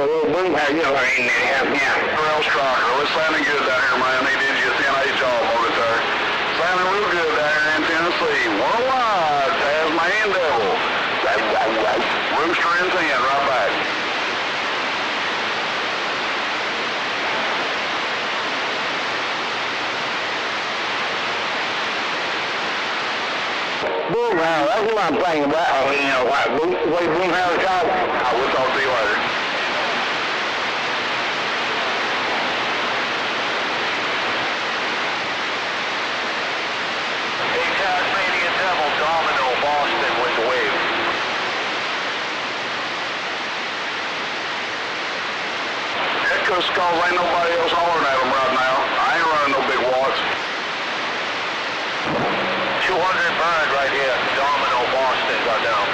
little boom power, you know what I mean? Yeah. Rail striker. It's sounding good down here, man. They did you a 10-8 job on it there. Sounding real good down here in Tennessee. Worldwide, Tasmanian Devil. Rooster in 10, right back. Boom power, that's what I'm thinking about. Oh, you know, what boom power talk? I will talk to you later. Hey, Tasmanian Devil, Domino, Boston with the wave. That cause ain't nobody else hollering at them right now. I ain't running no big watts. 200 bird right here, Domino, Boston, got down.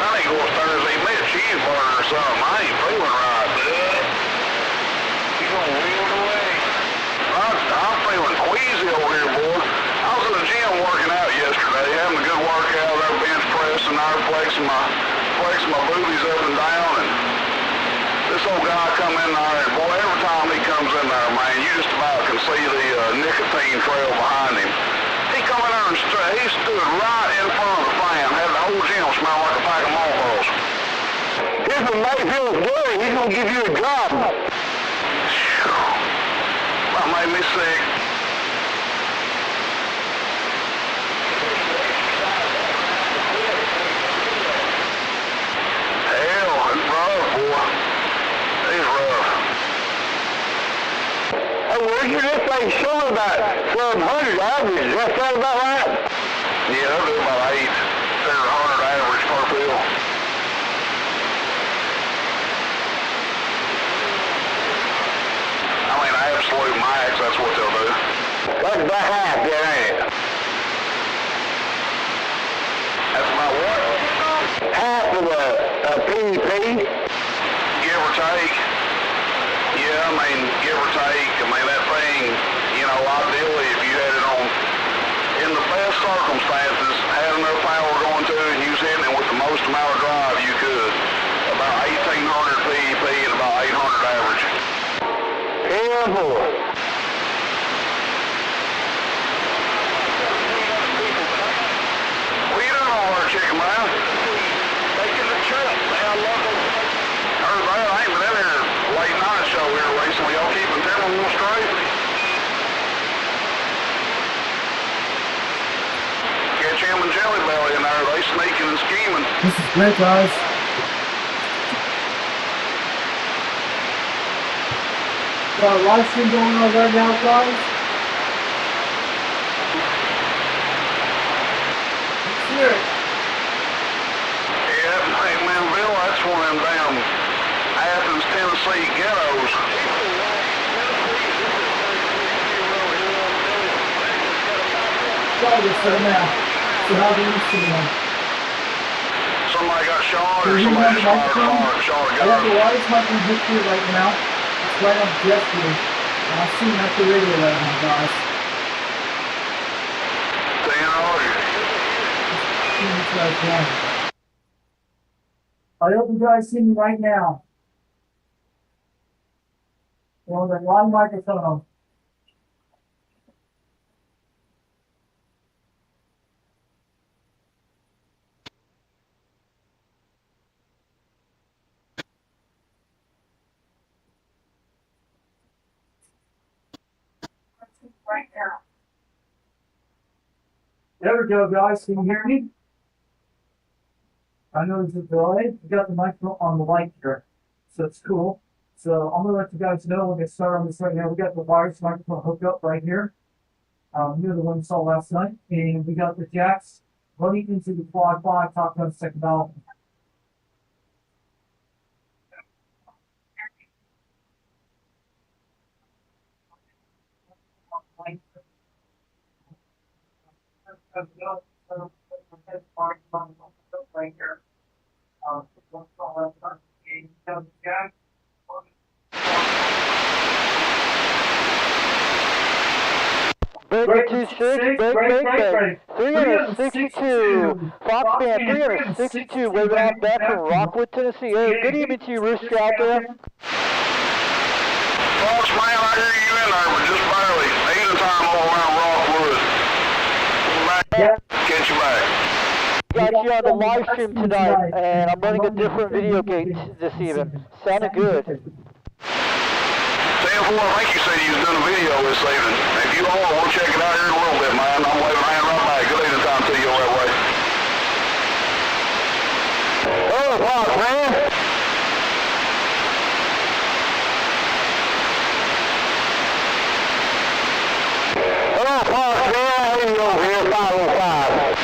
I ain't going Thursday. Made a cheeseburger or something. I ain't feeling right. You gonna wheel away? I'm feeling queasy over here, boy. I was in the gym working out yesterday, having a good workout there, bench pressing there, flexing my boobies up and down, and this old guy come in there, and boy, every time he comes in there, man, you just about can see the nicotine trail behind him. He come in there and he stood right in front of the fan, had the whole gym smell like a pack of mothballs. If it may feel good, he's gonna give you a job. That made me sick. Hell, it's rough, boy. It's rough. Hey, where'd you this thing show about 700 average? Is that sound about right? Yeah, they'll do about 8 to 100 average per field. I mean, absolute max, that's what they'll do. That's about half, yeah, ain't it? That's about what? Half of the PEP. Give or take. Yeah, I mean, give or take. I mean, that thing, you know, ideally, if you had it on, in the best circumstances, had enough power going to it, and you was hitting it with the most amount of drive you could. About 1,800 PEP and about 800 average. Yeah, boy. What you doing over there, chicken man? Making the trip, man, I love it. I ain't been in here late night show here recently. Y'all keeping Timberwolves straight? Catch him and Jelly Belly in there. They sneaking and scheming. This is great, guys. Got a live stream going on right now, guys. Let's hear it. Yeah, hey man, Bill, that's one of them damn Athens, Tennessee ghettos. Try this for the now. So how do you see them? Somebody got shot Can or you hear me somebody on the shot a microphone? car, shot a I got the gun. wireless microphone hooked here right now. It's right on desk here. And I'm seeing at the radio right now, guys. See what you guys want. I hope you guys see me right now. We're on the live microphone. Right now. There we go, guys. Can you hear me? I know there's a delay. We got the microphone on the light here, so it's cool. So I'm gonna let you guys know when we get started on this right now. We got the wireless microphone hooked up right here. Near the one we saw last night, and we got the jacks running into the Quad 5 Top Gun second album. Right here. Breaker 26, break. 362. Fox Band 362, waving on back from Rockwood, Tennessee. Hey, good evening to you, Rooster, out there. Fox, man, I hear you in there, but just barely. Ain't a time all around Rockwood. Back. Catch you back. Got you on the live stream tonight, and I'm running a different video gate this evening. Sounded good. 10-4, I think you said you was doing a video this evening. If you are, we'll check it out here in a little bit, man. I'm waving a hand right back. Good evening time to you that way. Oh, Fox, man. Hello, Fox, man. How are you over here, 505?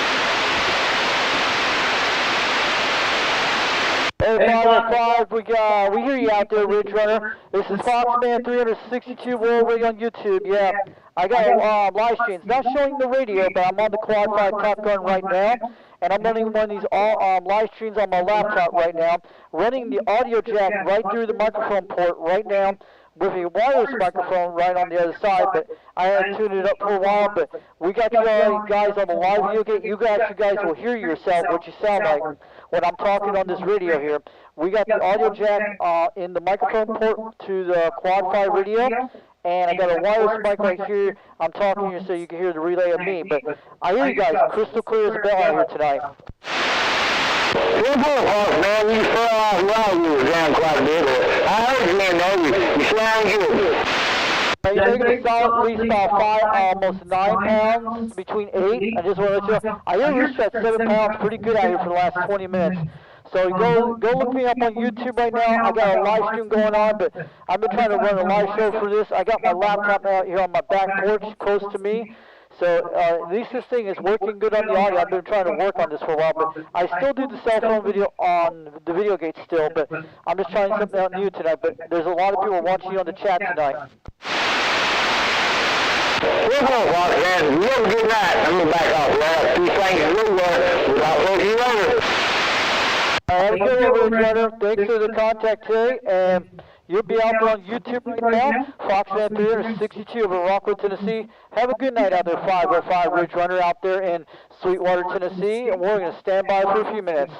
Hey, 505, we hear you out there, Ridge Runner. This is Foxman 362 World Rig on YouTube. Yeah, I got live streams. Not showing the radio, but I'm on the Quad5 Top Gun right now, and I'm running one of these live streams on my laptop right now, running the audio jack right through the microphone port right now, with a wireless microphone right on the other side, but I had tuned it up for a while, but we got you guys on the live video gate. You guys will hear yourself, what you sound like when I'm talking on this radio here. We got the audio jack in the microphone port to the Quad5 radio, and I got a wireless mic right here. I'm talking here so you can hear the relay of me, but I hear you guys crystal clear as a bell out here tonight. Good Fox, man. You fell off while you were down quite a bit. I heard you, man, though. You sound good. You're making a solid at least about almost 9 pounds, between 8. I just want to let you know. I hear Rooster at 7 pounds, pretty good out here for the last 20 minutes. So go look me up on YouTube right now. I got a live stream going on, but I've been trying to run a live show for this. I got my laptop out here on my back porch close to me. So at least this thing is working good on the audio. I've been trying to work on this for a while, but I still do the cell phone video on the video gate still, but I'm just trying something out new tonight. But there's a lot of people watching you on the chat tonight. Good Fox, man. You have a good night. I'm going to back off. Well, a few things to do there. I'll talk to you later. Have a good one, Ridge Runner. Thanks for the contact today, and you'll be out there on YouTube right now, Foxman 362 over in Rockwood, Tennessee. Have a good night out there, 505 Ridge Runner out there in Sweetwater, Tennessee, and we're going to stand by for a few minutes.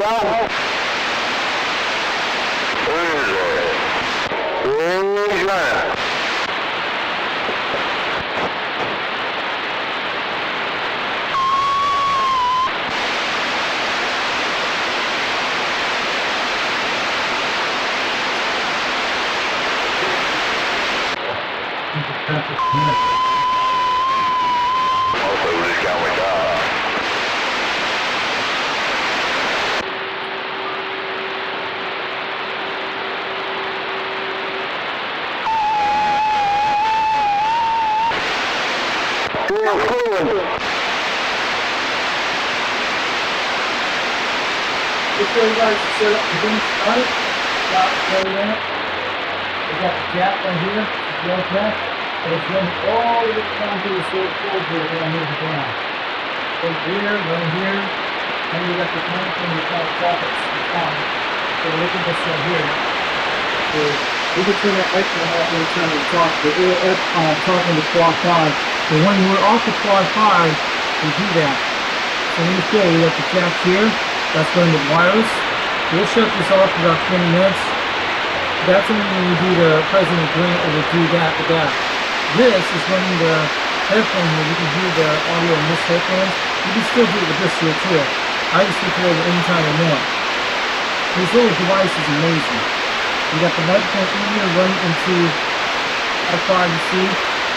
out. Where is it? Where's running? Also, we just got like Just so you guys set up the beam started, got ready in it. We got the gap right here, the low gap, and it's running all the way down to the sword forward here, we're gonna move it down. Right here, right here, and we got this one thing we call sockets, it's on. So look at this right here. So we can turn that right one off every time we talk, but we're talking to Quad 5. So when we're off the Quad 5, we do that. So let me show you, we got the jacks here. That's running the wireless. We'll shut this off for about 20 minutes. That's only when we do the President Grant, or we do that with that. This is running the headphone here. You can hear the audio in this headphones. You can still do it with this here too. I can switch it over anytime I want. This little device is amazing. We got the microphone in here running into F5, you see.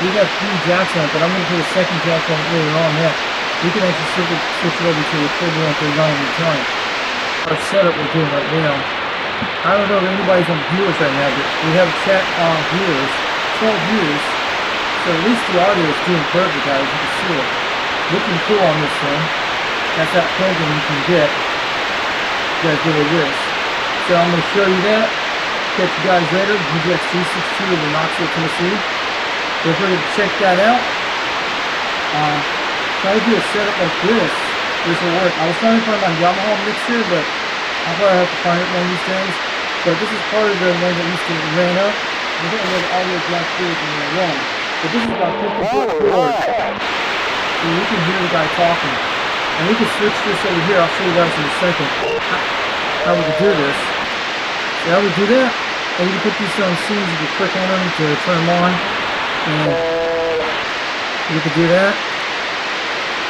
We got 3 jacks on it, but I'm going to put a second jack on it later on that. We can actually switch it over to recording at the line at a time. Our setup we're doing right now. I don't know if anybody's on viewers right now, but we have chat viewers, 12 viewers. So at least the audio is doing perfect, guys. You can see it. Looking cool on this thing. That's that program you can get. You guys know what it is. So I'm going to show you that. Catch you guys later. DJX 362 in Knoxville, Tennessee. Feel free to check that out. Try to do a setup like this. This will work. I was trying to find my Yamaha mixer, but I'll probably have to find it one of these days. But this is part of the one that used to ran up. We're going to let audio jack through it and run. But this is about 50-foot forward. So you can hear the guy talking. And we can switch this over here. I'll show you guys in a second how we can do this. See how we do that? And you can put these on scenes. You can click on them to turn them on. And you can do that.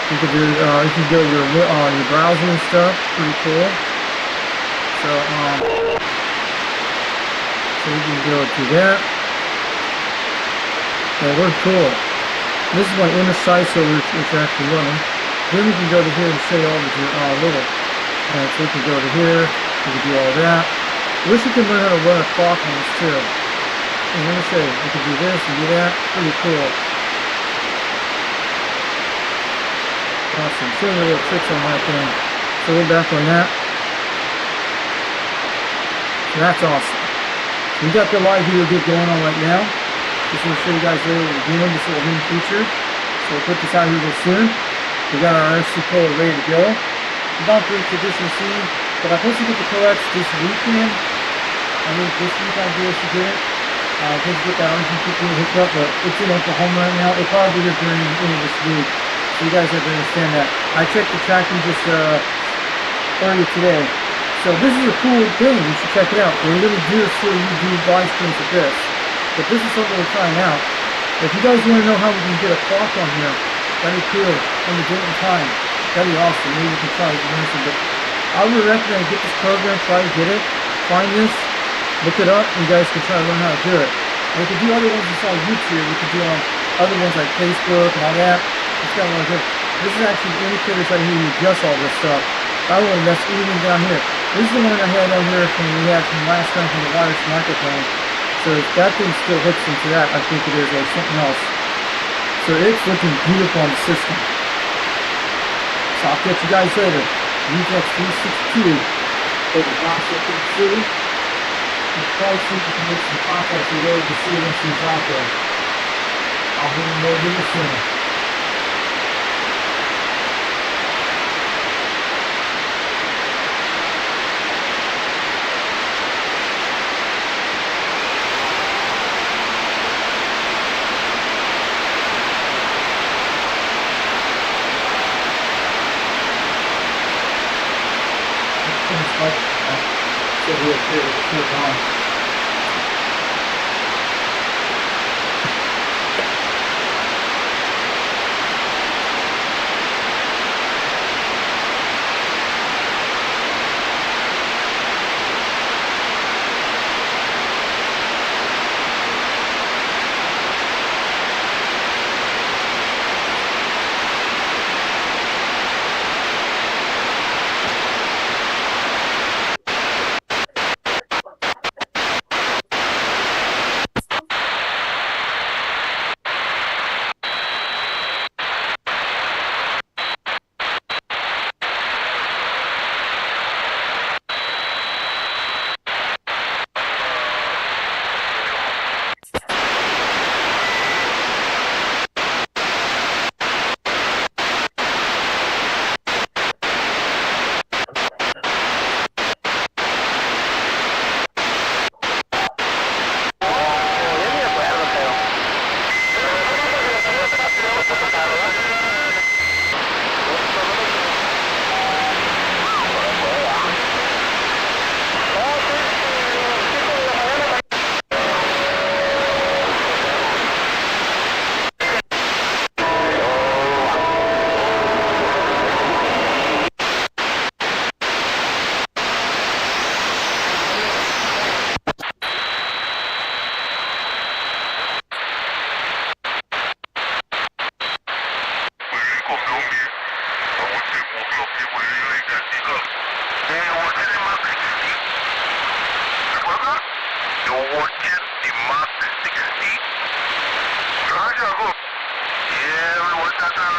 You can do, you can go to your browser and stuff. Pretty cool. So we can go to that. And we're cool. This is my inner side, so it's actually running. Then we can go to here and show you all the little. So we can go to here. We can do all that. I wish you could learn how to run a clock on this too. And let me show you. You can do this and do that. Pretty cool. Awesome. Showing you little tricks on that thing. So we're back on that. So that's awesome. So we got the live video get going on right now. Just want to show you guys later what we're doing, this little hidden feature. So we'll put this out here real soon. We got our RC cola ready to go. Not very traditional scene, but I'm supposed to get the coax this weekend. I mean, this week I'm supposed to get it. I'm supposed to get that RC hooked up, but it's in Oklahoma right now. It'll probably be here during the end of this week. So you guys have to understand that. I checked the tracking just earlier today. So this is a cool thing. You should check it out. We're going to do this so you do live streams with this. But this is something we're trying out. If you guys want to know how we can get a clock on here, that'd be cool. On the date and time. That'd be awesome. Maybe we can try it. But I would recommend get this program, try to get it, find this, look it up, and you guys can try to learn how to do it. And we can do other ones inside YouTube. We can do other ones like Facebook and all that. It's got one good. This is actually the indicators right here. You adjust all this stuff. I don't want to mess anything down here. This is the one I had down here from we had from last time from the wireless microphone. So if that thing still hooks into that, I think it is, or something else. So it's looking beautiful on the system. So I'll catch you guys later. DJX 362 over Knoxville, Tennessee. And probably see if we can make some contacts with those to see when she's out there. I'll bring them more here soon.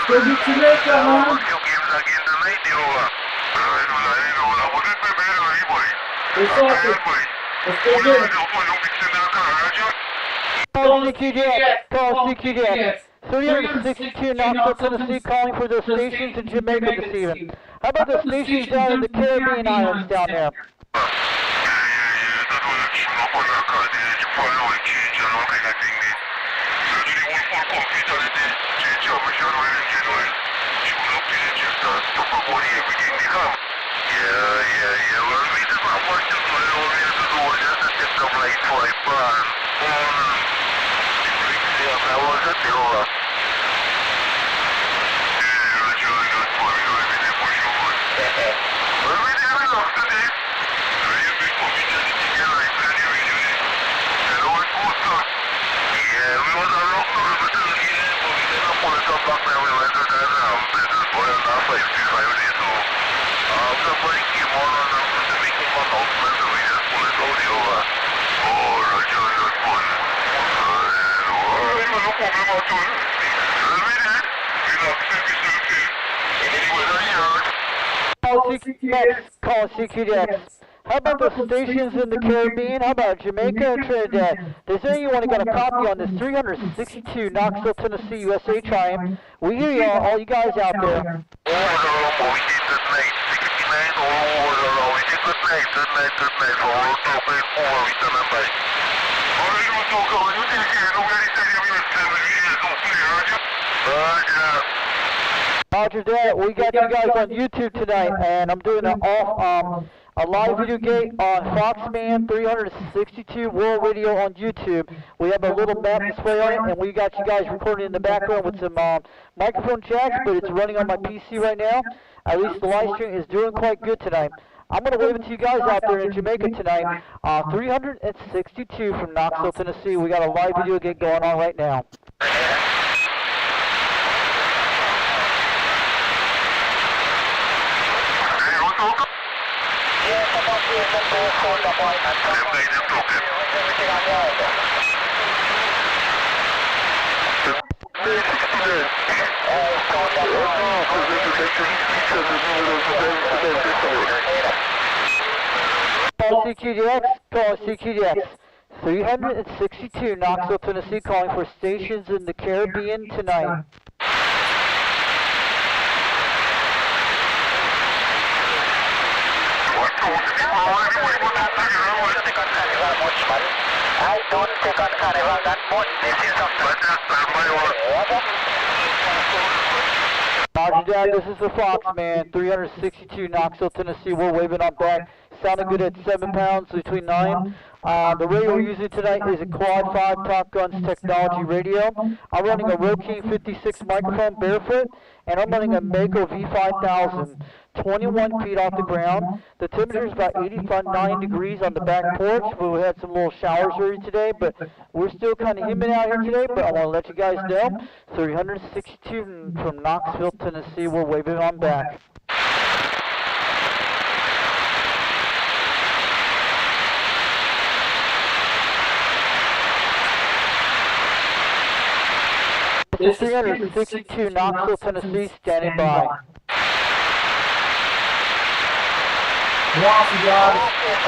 Go get Jamaica, man. It's awesome. Let's go get it. Call CQDX. Call CQDX. 362 Knoxville, Tennessee, calling for the stations in Jamaica this evening. How about the stations down in the Caribbean islands down there? Call CQDX. How about the stations in the Caribbean? How about Jamaica and Trinidad? Does anyone got a copy on this 362 Knoxville, Tennessee, USA time? We hear you all you guys out there. Roger that. We got you guys on YouTube tonight, and I'm doing a live video gate on Foxman 362 World Radio on YouTube. We have a little map display on it, and we got you guys recording in the background with some microphone jacks, but it's running on my PC right now. At least the live stream is doing quite good tonight. I'm going to wave it to you guys out there in Jamaica tonight. 362 from Knoxville, Tennessee. We got a live video gate going on right now. Call CQDX, call CQDX. 362 Knoxville, Tennessee, calling for stations in the Caribbean tonight. I don't take on Carnival that much. This is Roger that, this is the Foxman, 362 Knoxville, Tennessee. We're waving on back. Sounding good at 7 pounds between 9. The radio we're using tonight is a Quad 5 Top Guns technology radio. I'm running a Roking 56 microphone barefoot, and I'm running a Mako V5000, 21 feet off the ground. The temperature is about 89 degrees on the back porch. We had some little showers earlier today, but we're still kind of humid out here today, but I want to let you guys know. 362 from Knoxville, Tennessee. We're waving on back. This is 362 Knoxville, Tennessee, standing by. Awesome, guys. You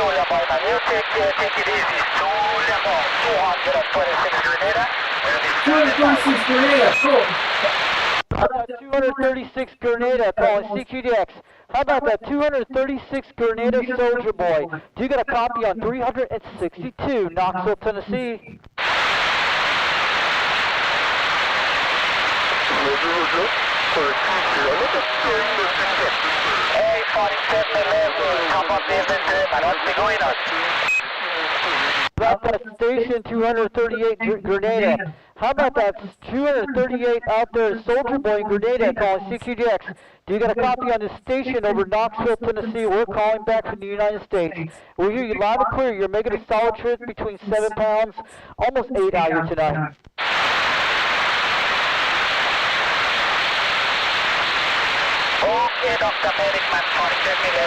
take it easy. 226 Grenada. 226 Grenada, cool. How about 236 Grenada calling CQDX? How about that 236 Grenada Soldier Boy? Do you got a copy on 362 Knoxville, Tennessee? Hey, 4711, top of the inventory, man, what's going on? How about that station 238 Grenada? How about that 238 out there Soldier Boy in Grenada calling CQDX? Do you got a copy on this station over Knoxville, Tennessee? We're calling back from the United States. We hear you loud and clear. You're making a solid trip between 7 pounds, almost 8 out here tonight. Okay, Dr. Merrickman, 4711.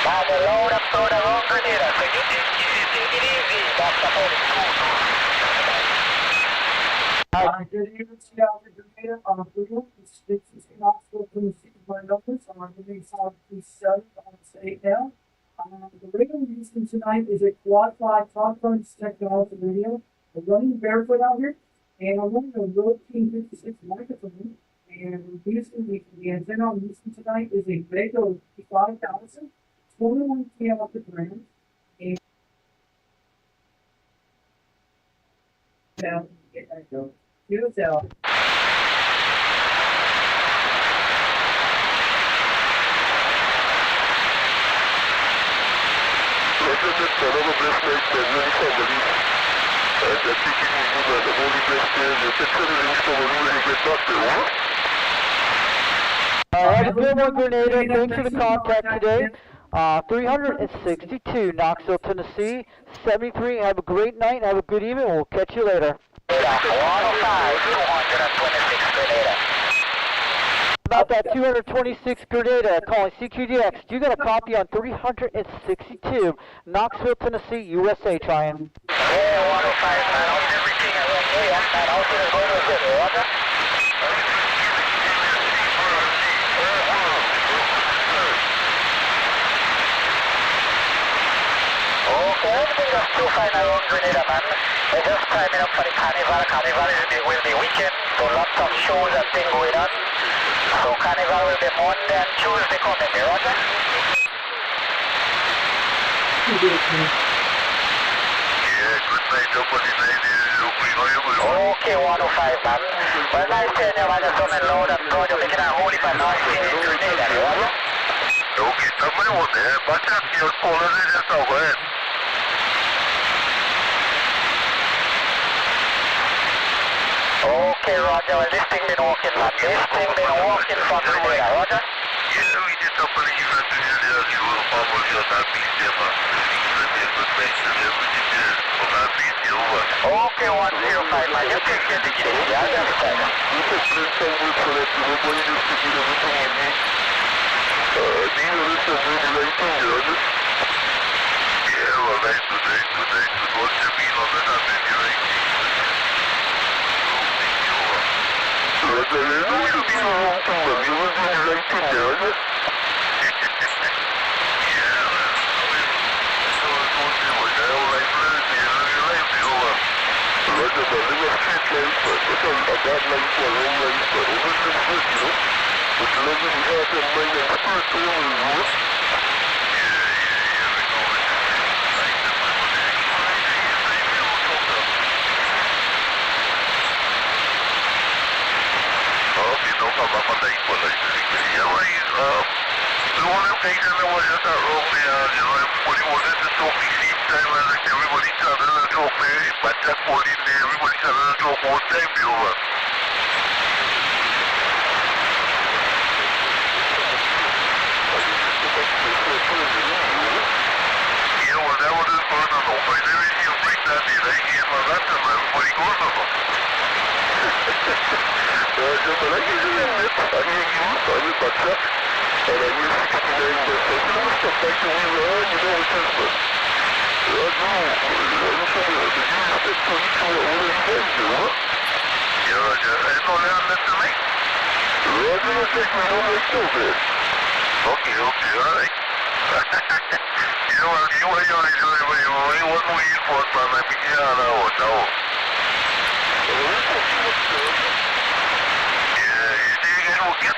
By the load up to the wrong Grenada, so you take it easy, Dr. Merrickman. I did even see out the data on the Google. It's not still to see my numbers. I'm going to be solid to 7 on 8 now. The radio we're using tonight is a Quad5 Quad5 technology radio. We're running barefoot out here, and I'm running a Rode King56 microphone. And we're using the antenna I'm using tonight is a Vago 5000, 21 kilograms. And now get that going. Here's out. Have a good one, Grenada. Thanks for the contact today. 362, Knoxville, Tennessee. 73, have a great night. Have a good evening. We'll catch you later. 105, 226 Grenada. About that 226 Grenada, calling CQDX. You got a copy on 362, Knoxville, Tennessee, USA, trying. Yeah, 105, man. How's everything around here? Man, how's it going with it? Roger? Okay, everything is still fine around Grenada, man. They're just timing up for the carnival. Carnival will be weekend, so lots of shows and things going on. So carnival will be Monday and Tuesday coming, Roger? Okay, 105, man. Well, nice to you, man. Just running loud and proud. You're making a whole heap of noise in Grenada, Roger? Okay, somebody want to have my tap here, pull it in, that's all right. Okay, Roger. Well, this thing been working, man. This thing been working for Grenada, Roger? Yeah, we did somebody you got to do there, you will follow your not be there, man. You got to good mention everything there, will not be there, over. Okay, 105, man. You take care of the kids, yeah? I understand. You can bring some good for that, you will bring this to get everything in me. These are the some really right things, Roger. Yeah, well, nice to. What you mean on that, I'm in your right thing. Roger, you know you'll be wrong too, man. You will do the right thing there, Roger. Yeah, man. So it's going to be like that, all right, man. You're right, over. Roger, man, they were street lights, but it's a bad light for a long light, but it was just good, you know. But the love of the heart and mind and spirit to them is what? Yeah, we know it. Like that, my money. Okay, no problem. I'm like, well, like, yeah, right, the one of them things I know was just not wrong there, you know, everybody wanted to talk the same time, and like, everybody started to talk, man, but that point in there, everybody started to talk one time, you know, yeah, well, that was his burden, though, but every year break that day, that year, well, that's him, everybody goes to them. But I can do that, I mean, I was my truck, and I used 69, but I can always come back to where we are, you know, it's just, but I know, I'm trying to, the years that to each one, what are you guys do, huh? Yeah, Roger, I know that, listen to me. Roger, I think we don't make no bad. Okay, all right. You know what, you want to enjoy, but you want to eat for it, man, I think you know, no. Yeah, you think you can work it?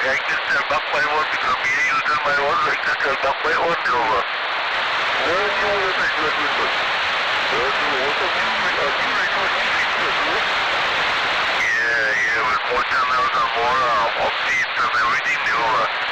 I can tell back my one because me using my one, I can tell back my one over. No, you want to take that with us. Yeah, Yeah, with more channels and more updates and everything new.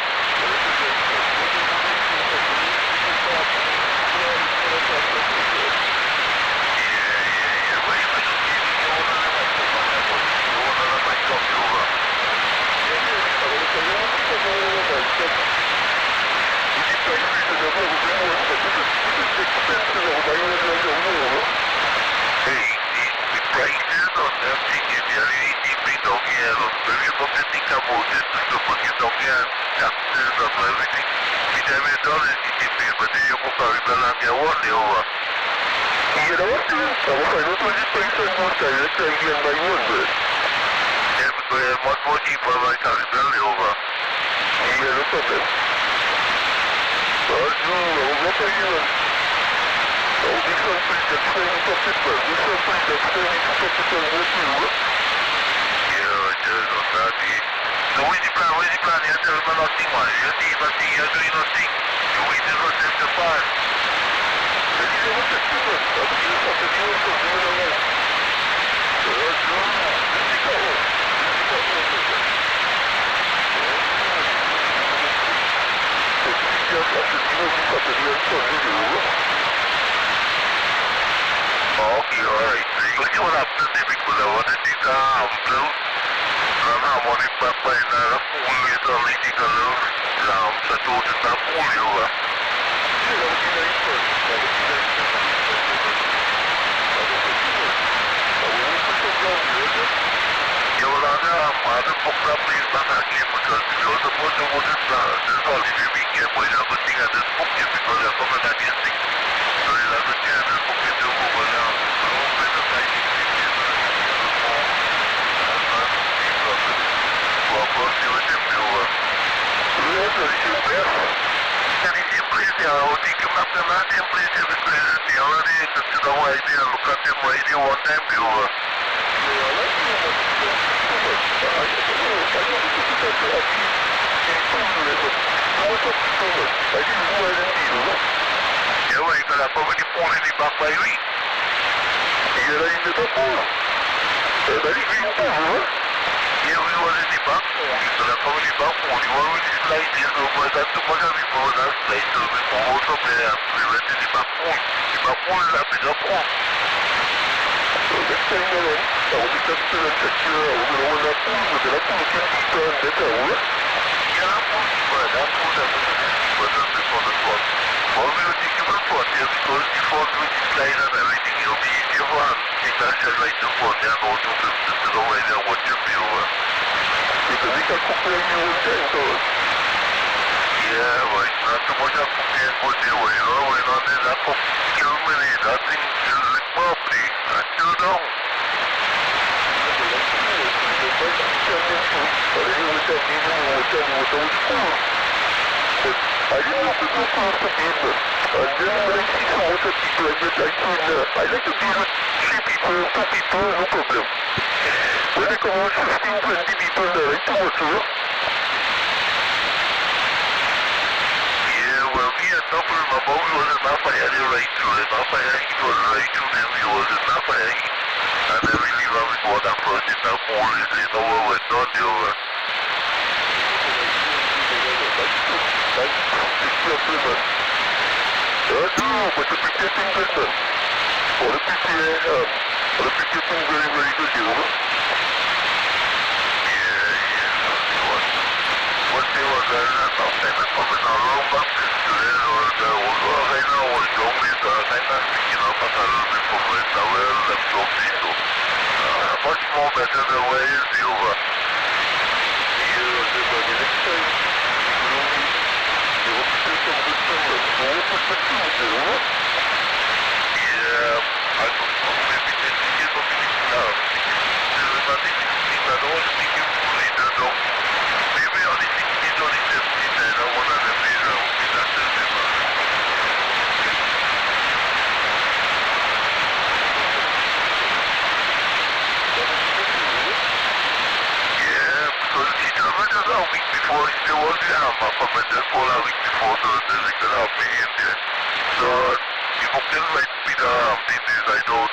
si porque la inspira business, I don't,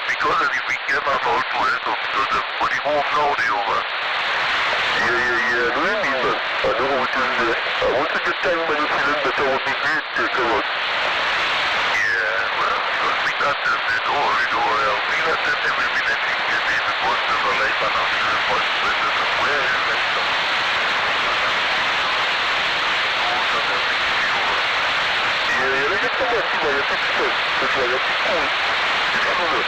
because of the weekend and all to it, because the body home now, they over. Yeah, no, you mean, man. I know what you say. I want to get time when you're feeling better would be great, take a look. Yeah, well, don't think that, don't worry, I'll be that every minute you get in the course of the life and I'm feeling much better than where you like some. Yeah, let's get some more people, let's fix it. Let's go, let's fix it. It's cool.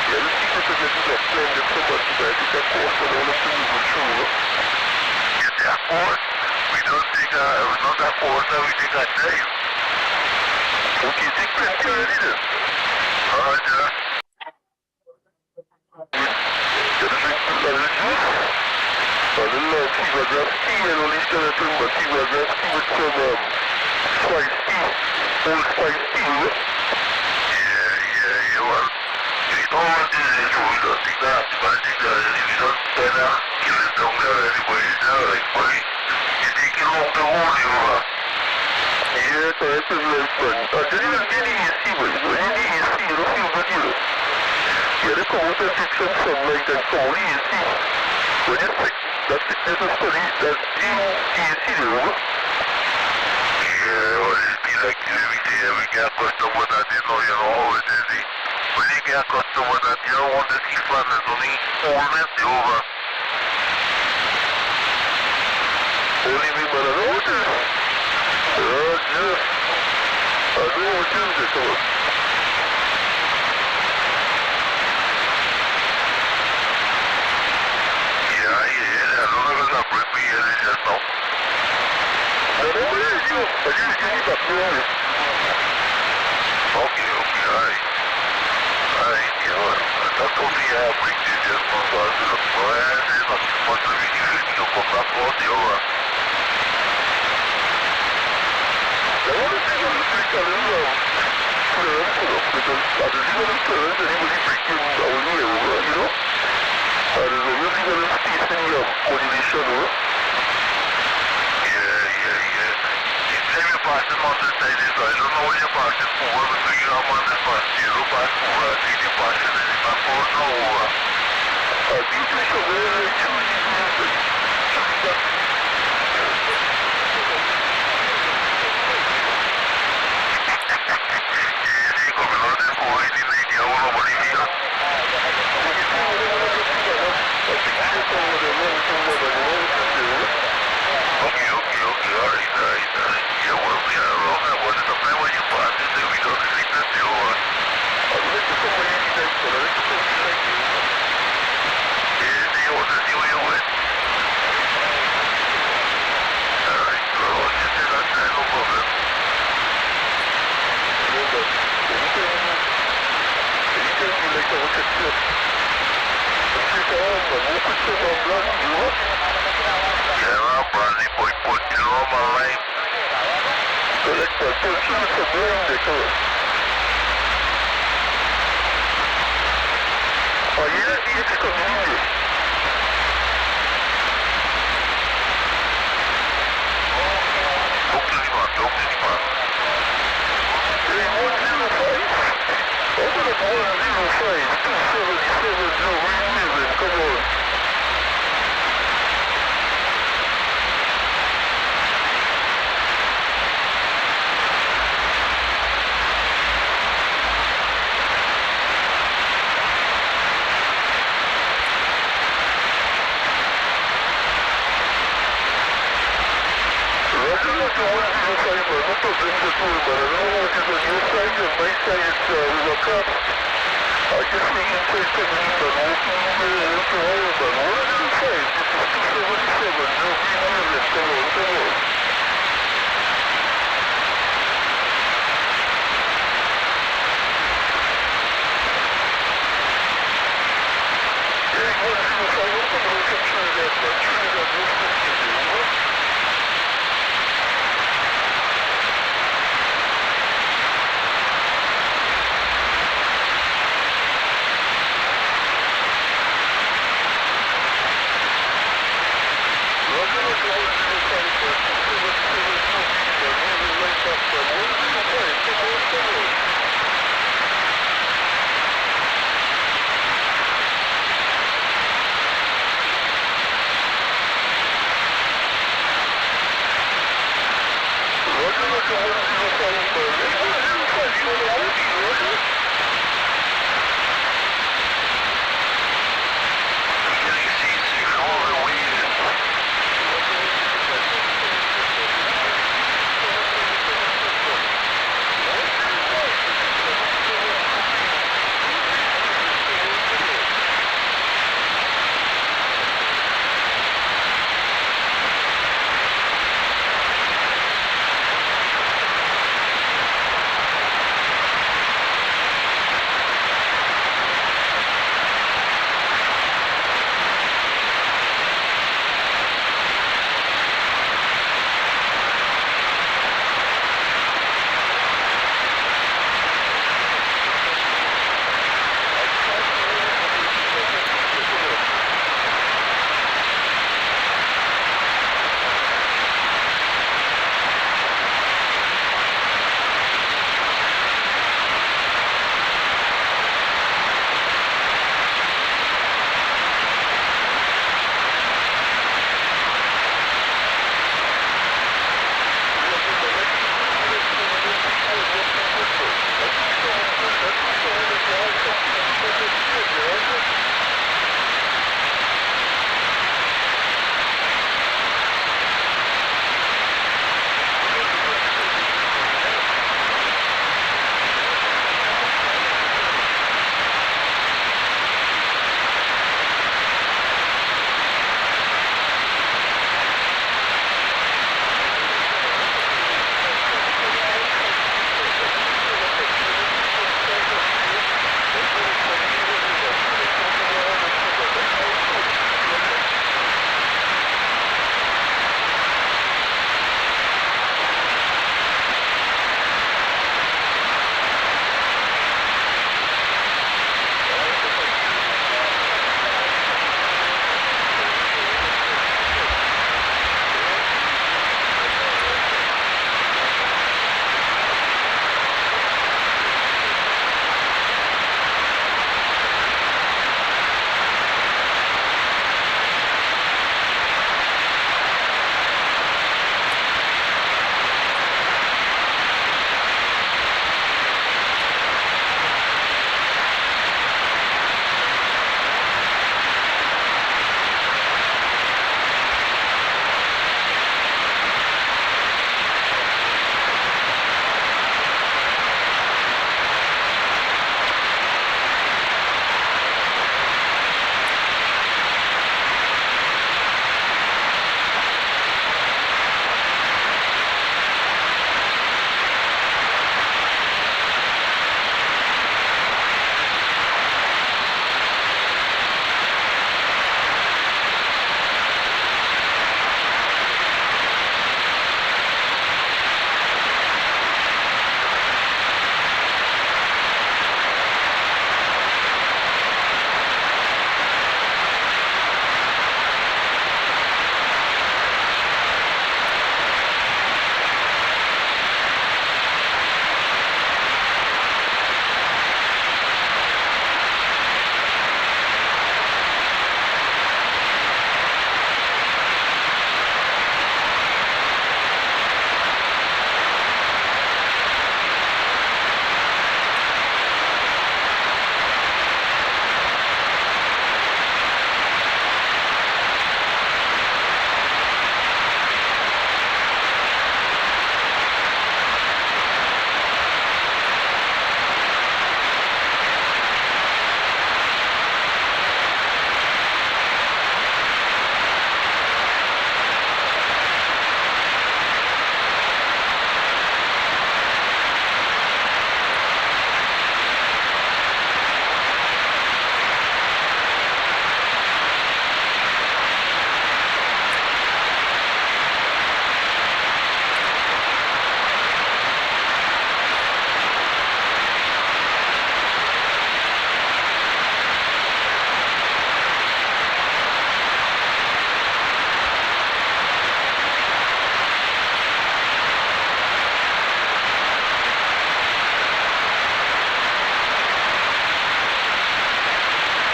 Yeah, let's see if we can do that plan, get some more people, I think that course and all of them will go through. Get that course? We don't take we not that course, we take our time. Okay, take plenty already then. Alright, yeah. Get a drink of the juice. A little fever grass tea and only skeleton, but fever grass tea with some spice tea. Old spice tea, right? Yeah, well, you don't want to do this, we don't think that, but I think that if you don't turn out, kill it down there anyway, like, boy, you take it off the whole, you know. Yeah, correct, is right, man. I didn't even get the AC, but when you need AC, you don't feel good, you know. Yeah, they come out and take some sunlight and come out the AC. When you're sick, that sickness is funny, that's the AC, you know. Yeah, well, it'd be like every day, we get accustomed with that, you know how it is. When you get accustomed with that, you don't want to see fun, it's only coolness, you over. Only me, man, I know what it is. Yeah. I know what it is, come on. Yeah, I don't know if it's a break me here just now. No, what is you? I didn't get you back there. Okay, alright. Alright, you know, that's only a break you just now, so I was like, well, there's not too much of it, you know, come back on the over. I want to see you break a little clearance, because I don't see any clearance anybody breaking down here, you know? And there's a really good space in your modulation, you know? Yeah. If you're passing on this side, I don't know what you're passing for, but you have on this one, zero pass over, I think you're passing and it's not for no over. I think you should really choose Roger,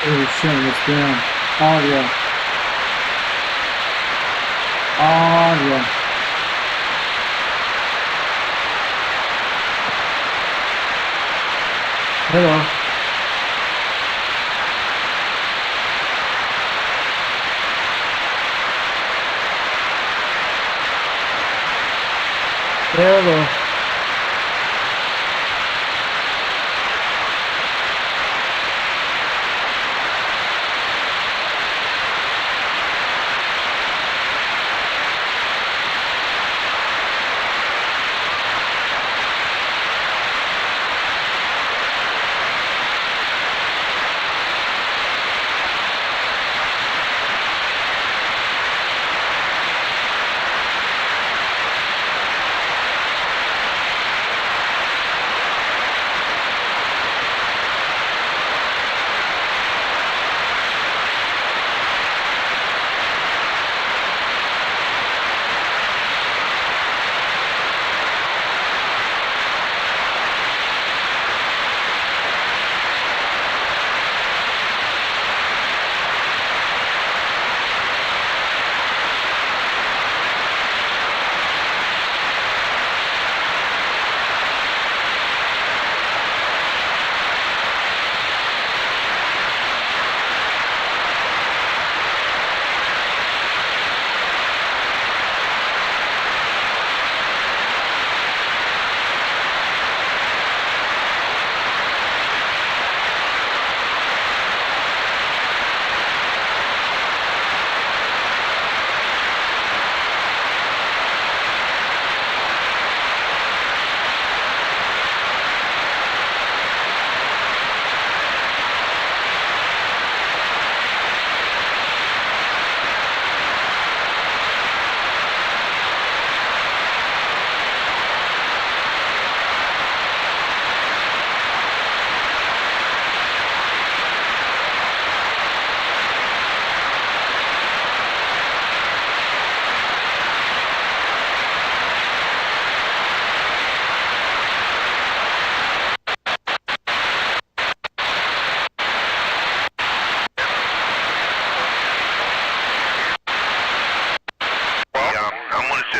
Really shutting this down. Audio. Audio. Hello. Hello.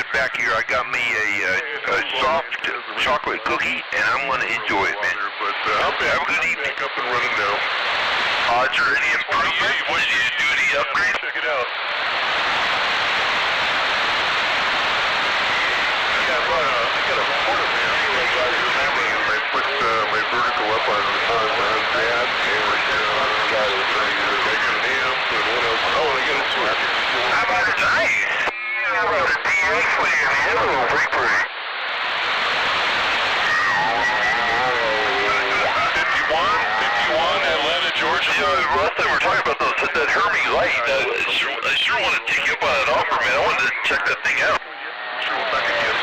Back here, I got me a soft chocolate cookie, and I'm going to enjoy it, man. But have a good evening. Up and running now. Is there any improvement? What did you do to the upgrade? Check it out. I got a porta man. I put my vertical up on that, and got an amp, and what else? Oh, I got a switch. How about it? Nice. How about a DX for you, man? A little break. 51, Atlanta, Georgia. Yeah, last time we were talking about that Hermes light. I sure want to take you up on that offer, man. I wanted to check that thing out. Sure, we'll back again.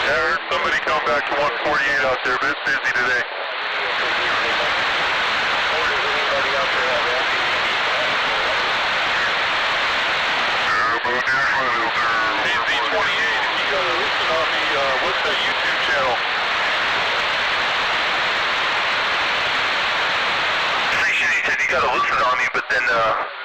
Yeah, I heard somebody come back to 148 out there, but it's busy today. Hey, Z28, if you gotta listen on me, what's that YouTube channel? Station, he said you gotta listen on me, but then,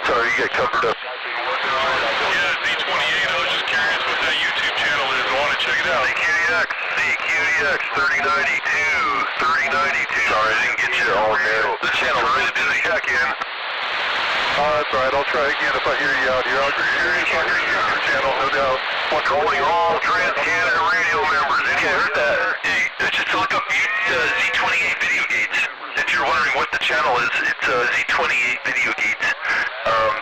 sorry, you got covered up. Yeah, Z28, I was just curious what that YouTube channel is. I want to check it out. ZQDX 3092. Sorry, I didn't get you all there. The channel's really busy. Check in. That's all right, I'll try again if I hear you out here. I'll be curious on your YouTube channel, no doubt. We're calling all Trans-Canada radio members. If you heard that, just look up Z28 Video Gates. If you're wondering what the channel is, it's Z28 Video Gates.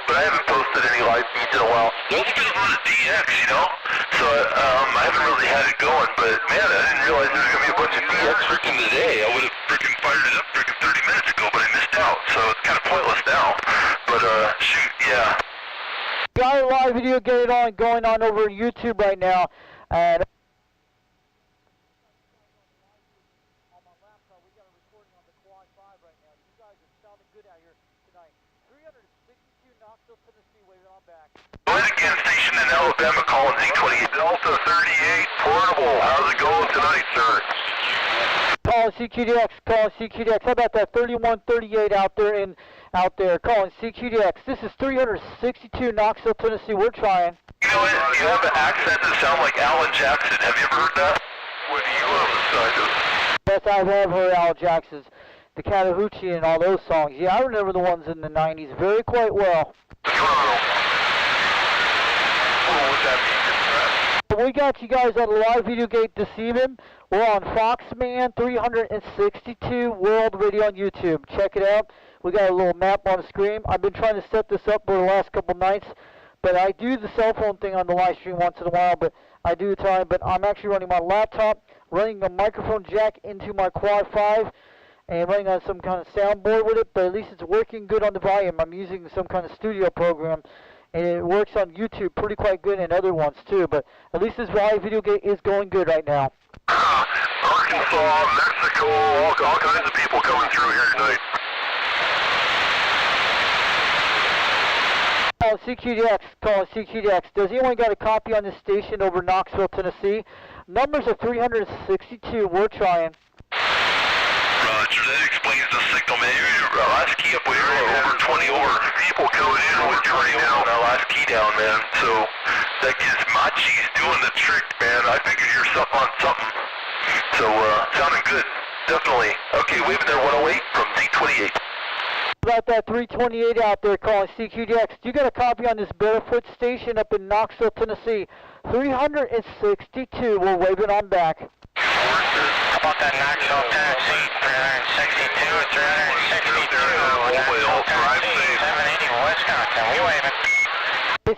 But I haven't posted any live feeds in a while. It's been a lot of DX, you know? So I haven't really had it going, but man, I didn't realize there was going to be a bunch of DX freaking today. I would have freaking fired it up freaking 30 minutes ago, but I missed out. So it's kind of pointless now. But shoot, yeah. Got a live video going on over YouTube right now, and on my laptop we got a recording on the Quad5 right now. You guys are sounding good out here tonight. 362 Knoxville, Tennessee, waiting on back. Going again, station in Alabama, calling Z28 Delta 38 Portable. How's it going tonight, sir? Calling CQDX. How about that 3138 out there, calling CQDX. This is 362 Knoxville, Tennessee. We're trying. You know what? You have an accent that sounds like Alan Jackson. Have you ever heard that? Would you on the side of? Yes, I have heard Al Jackson's, the Chattahoochee and all those songs. Yeah, I remember the ones in the 90s very quite well. Toronto. What would that mean? We got you guys on the live video gate this evening. We're on Foxman 362 World Radio on YouTube. Check it out. We got a little map on the screen. I've been trying to set this up for the last couple nights, but I do the cell phone thing on the live stream once in a while, but I do the time. But I'm actually running my laptop, running a microphone jack into my Quad 5, and running on some kind of soundboard with it, but at least it's working good on the volume. I'm using some kind of studio program, and it works on YouTube pretty quite good and other ones too, but at least this live video gate is going good right now. Arkansas, Mexico, all kinds of people coming through here tonight. Call CQDX. Does anyone got a copy on this station over Knoxville, Tennessee? Numbers are 362. We're trying. Roger, that explains the signal, man. Last key up, we were over 20 over people coming in with you right now on our last key down, man. So that gives Machi's doing the trick, man. I figured you're something on something. So, sounding good. Definitely. Okay, waving there 108 from Z28. About that 328 out there calling CQDX. You got a copy on this Barefoot station up in Knoxville, Tennessee. 362. We're waving on back. How about that Knoxville, Tennessee? 362 or 362. Drive safe. 780 Wisconsin. We waving.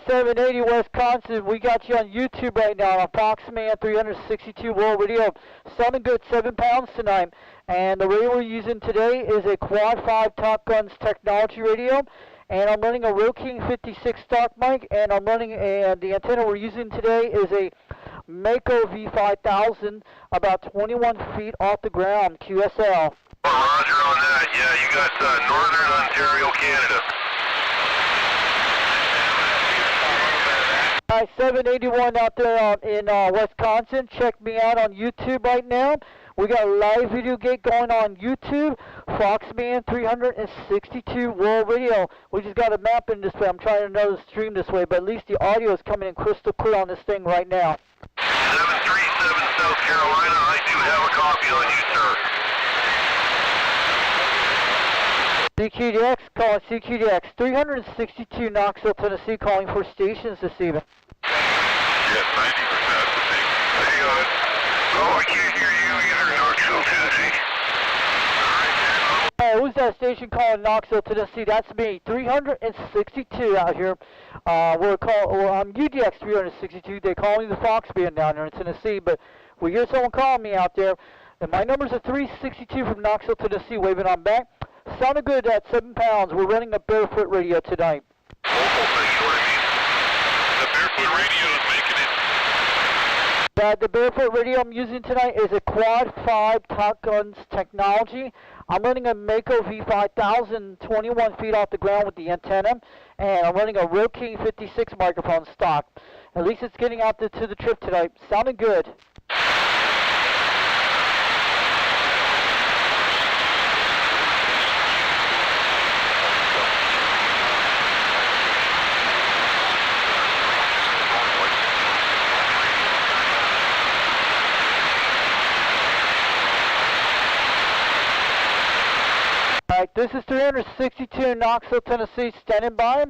780 Wisconsin, we got you on YouTube right now on Foxman 362 World Radio. Sounding good, 7 pounds tonight. And the radio we're using today is a Quad 5 Top Guns technology radio. And I'm running a Roking 56 stock mic. And I'm running the antenna we're using today is a Mako V5000, about 21 feet off the ground, QSL. Roger on that. Yeah, you got Northern Ontario, Canada. 781 out there in Wisconsin. Check me out on YouTube right now. We got a live video gate going on YouTube. Foxman 362 World Radio. We just got a map in this way. I'm trying another stream this way, but at least the audio is coming in crystal clear on this thing right now. 737 South Carolina. I do have a copy on you, sir. CQDX, calling CQDX. 362 Knoxville, Tennessee, calling for stations this evening. Yes, 90%. Hang on. Oh, I can't hear you either, Knoxville, Tennessee. Hey, who's that station calling Knoxville, Tennessee? That's me. 362 out here. I'm UDX 362. They call me the Fox Band down there in Tennessee, but we hear someone calling me out there. And my numbers are 362 from Knoxville, Tennessee, waving on back. Sounded good at 7 pounds. We're running a Barefoot radio tonight. Local thing, you know what I mean? The Barefoot radio is making it. The Barefoot radio I'm using tonight is a Quad 5 Top Guns technology. I'm running a Mako V5000, 21 feet off the ground with the antenna, and I'm running a Roking 56 microphone stock. At least it's getting out to the trip tonight. Sounding good. Alright, this is 362 in Knoxville, Tennessee, standing by.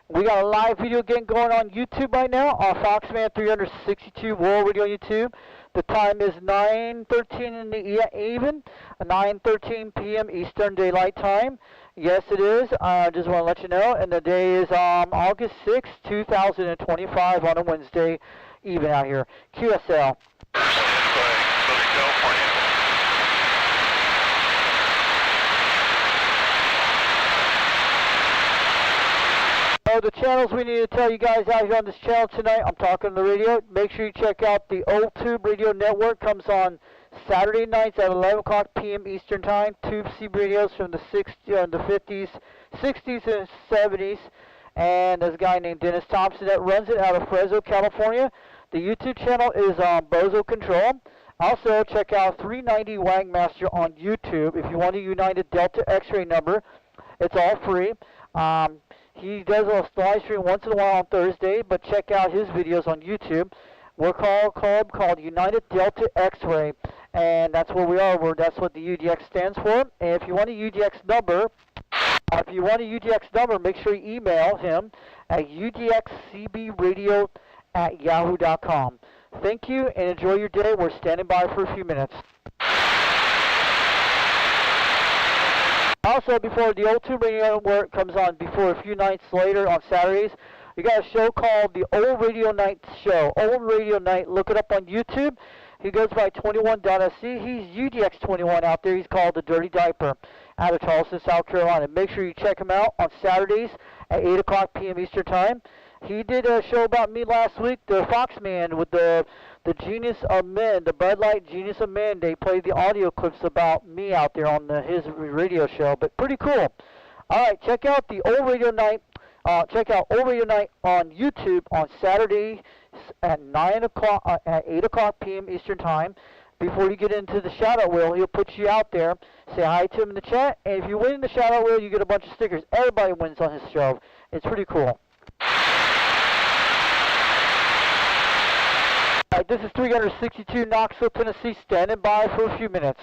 We got a live video game going on YouTube right now on Foxman 362 World Radio YouTube. The time is 9:13 in the evening, 9:13 p.m. Eastern Daylight Time. Yes, it is. I just want to let you know. And the day is August 6, 2025 on a Wednesday even out here. QSL. Southern California. So the channels we need to tell you guys out here on this channel tonight, I'm talking on the radio. Make sure you check out the Old Tube Radio Network. Comes on Saturday nights at 11 o'clock p.m. Eastern Time. Tube C radios from the 50s, 60s, and 70s. And there's a guy named Dennis Thompson that runs it out of Fresno, California. The YouTube channel is Bozo Control. Also, check out 390 Wagmaster on YouTube. If you want a United Delta X-ray number, it's all free. He does a live stream once in a while on Thursday, but check out his videos on YouTube. We're called a club called United Delta X-Ray, and that's what we are. That's what the UDX stands for. And if you want a UDX number, make sure you email him at udxcbradio@yahoo.com. Thank you, and enjoy your day. We're standing by for a few minutes. Also, before the old tube radio work comes on, before a few nights later on Saturdays, we got a show called the Old Radio Night Show. Old Radio Night, look it up on YouTube. He goes by 21.sc. He's UDX21 out there. He's called the Dirty Diaper out of Charleston, South Carolina. Make sure you check him out on Saturdays at 8 o'clock p.m. Eastern Time. He did a show about me last week, the Foxman, with the Genius of Men, the Bud Light Genius of Men. They played the audio clips about me out there on his radio show, but pretty cool. All right, check out the Old Radio Night. Check out Old Radio Night on YouTube on Saturday at 8 o'clock p.m. Eastern Time. Before you get into the shout-out wheel, he'll put you out there. Say hi to him in the chat, and if you win the shout-out wheel, you get a bunch of stickers. Everybody wins on his show. It's pretty cool. All right, this is 362 Knoxville, Tennessee, standing by for a few minutes.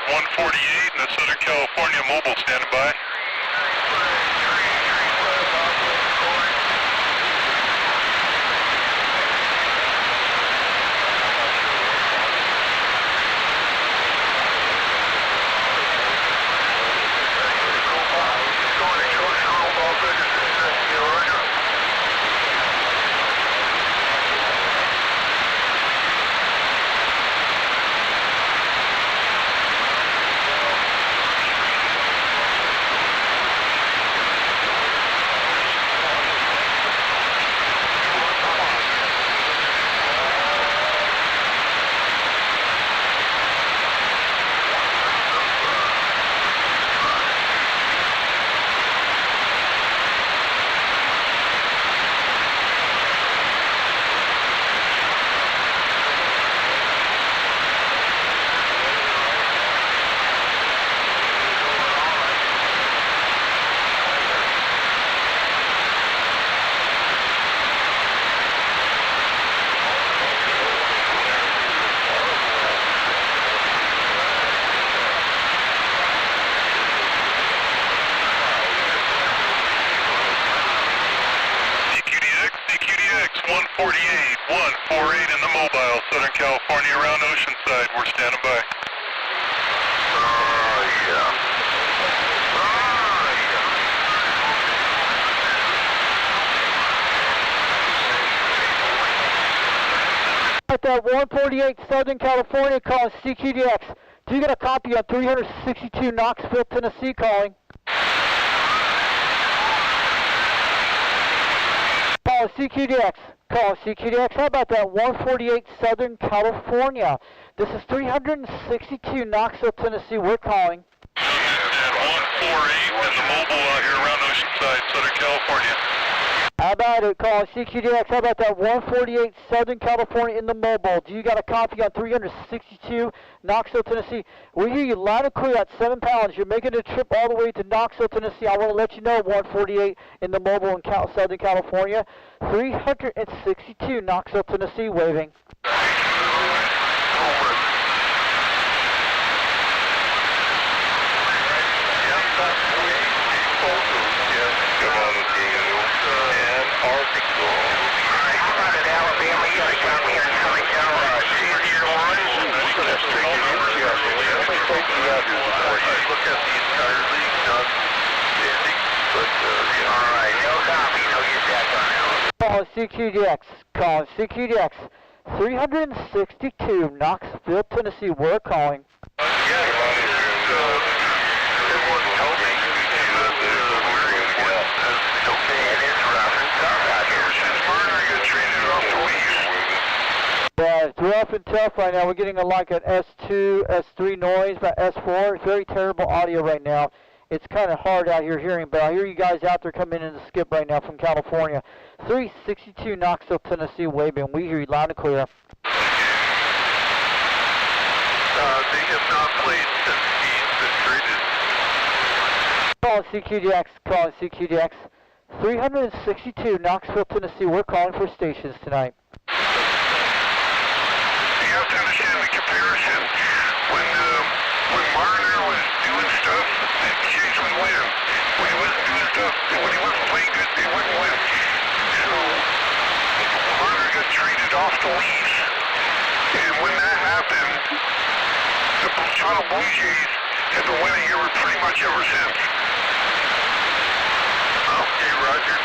148 in the Southern California mobile standing by. CQDX 148 in the mobile, Southern California around Oceanside. We're standing by. At that 148 Southern California calling CQDX. Do you get a copy of 362 Knoxville, Tennessee calling? Call CQDX. Call CQDX. How about that 148 Southern California? This is 362 Knoxville, Tennessee. We're calling. And and the mobile out here around Oceanside, Southern California. How about it, calling CQDX? How about that 148 Southern California in the mobile? Do you got a copy on 362 Knoxville, Tennessee? We hear you loud and clear at 7 pounds. You're making a trip all the way to Knoxville, Tennessee. I want to let you know 148 in the mobile in Southern California. 362 Knoxville, Tennessee, waving. Calling CQDX, calling CQDX, 362 Knoxville, Tennessee, we're calling. Yeah, it's rough and tough right now. We're getting like an S2, S3 noise, but S4. It's very terrible audio right now. It's kind of hard out here hearing, but I hear you guys out there coming in the skip right now from California. 362 Knoxville, Tennessee, waving. We hear you loud and clear. They have not played since he's been traded. Calling CQDX, 362 Knoxville, Tennessee. We're calling for stations tonight. You have to understand the comparison. When Marner was doing stuff, the Chiefs would win. When he wasn't doing stuff, when he wasn't playing good, they wouldn't win. So Marner got traded off the Leafs, and when that happened, the Toronto Blue Jays have been winning here pretty much ever since. Okay, Roger.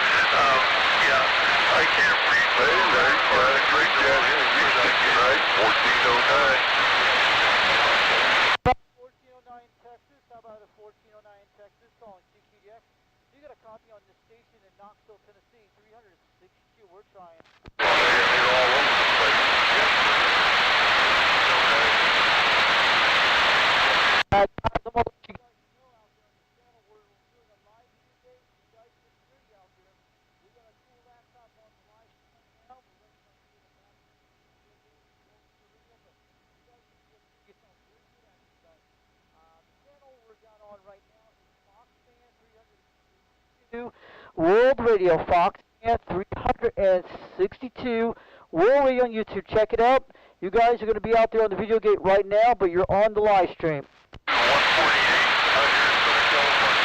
Yeah, I can't read. Right. Great job. Right. 1409. 1409 Texas. How about a 1409 Texas calling CQDX? You got a copy on this station in Knoxville, Tennessee, 362. We're trying. They're all over the place. Guys, I'm going to let you guys know out there on the channel we're doing a live today. You guys can hear you out there. We got a cool laptop on the live stream right now. We're running on the back end of the video, but you guys can get yourself very good at it, guys. The channel we're got on right now is Foxman 362 World Radio. Foxman 362 World Radio on YouTube. Check it out. You guys are going to be out there on the video gate right now, but you're on the live stream. 148 out here in Southern California.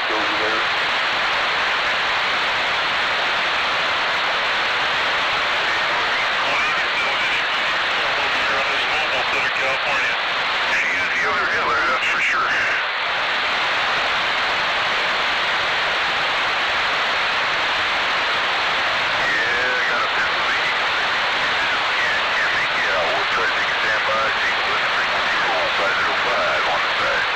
over there. California. She is the other Hitler, that's for sure. Yeah, I got a Pennsylvania. Can't make it out. We'll try to take a standby. See what the frequency roll 505 on the side.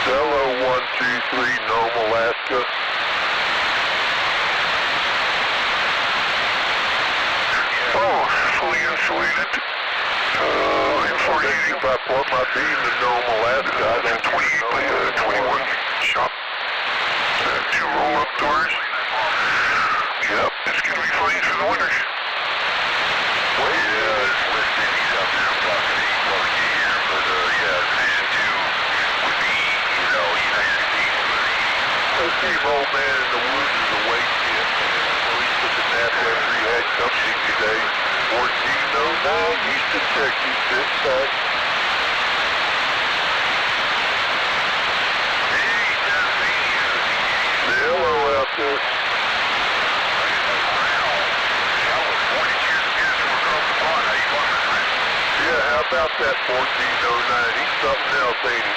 Dello 123, Nome, Alaska. Oh, fully insulated. Information about what might be in the Nome, Alaska. I don't 28 by 21 shop. 2 roll-up doors. Yep, it's going to be fine for the winter. Well, yeah, it's West Indies out there. I'm talking to you probably here, but yeah, Division 2 would be, you know, United States. Let's see, old man in the woods is awake yet. At least with the nap after he had something today. 1409, Houston, Texas, sit back. Hey, Tasmania. Say hello out there. Yeah, how about that 1409? He's something else, ain't he?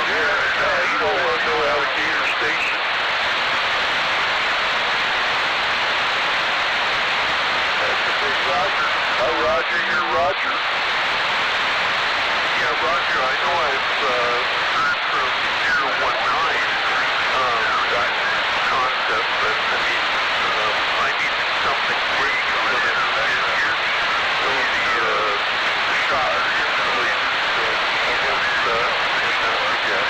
Yeah, you don't want to know Alligator Station. That's a big Roger. Roger, you're Roger. Yeah, Roger, I know I've heard from 019 that concept, but I mean, I need something quick coming in here. So the shot is related. Yeah.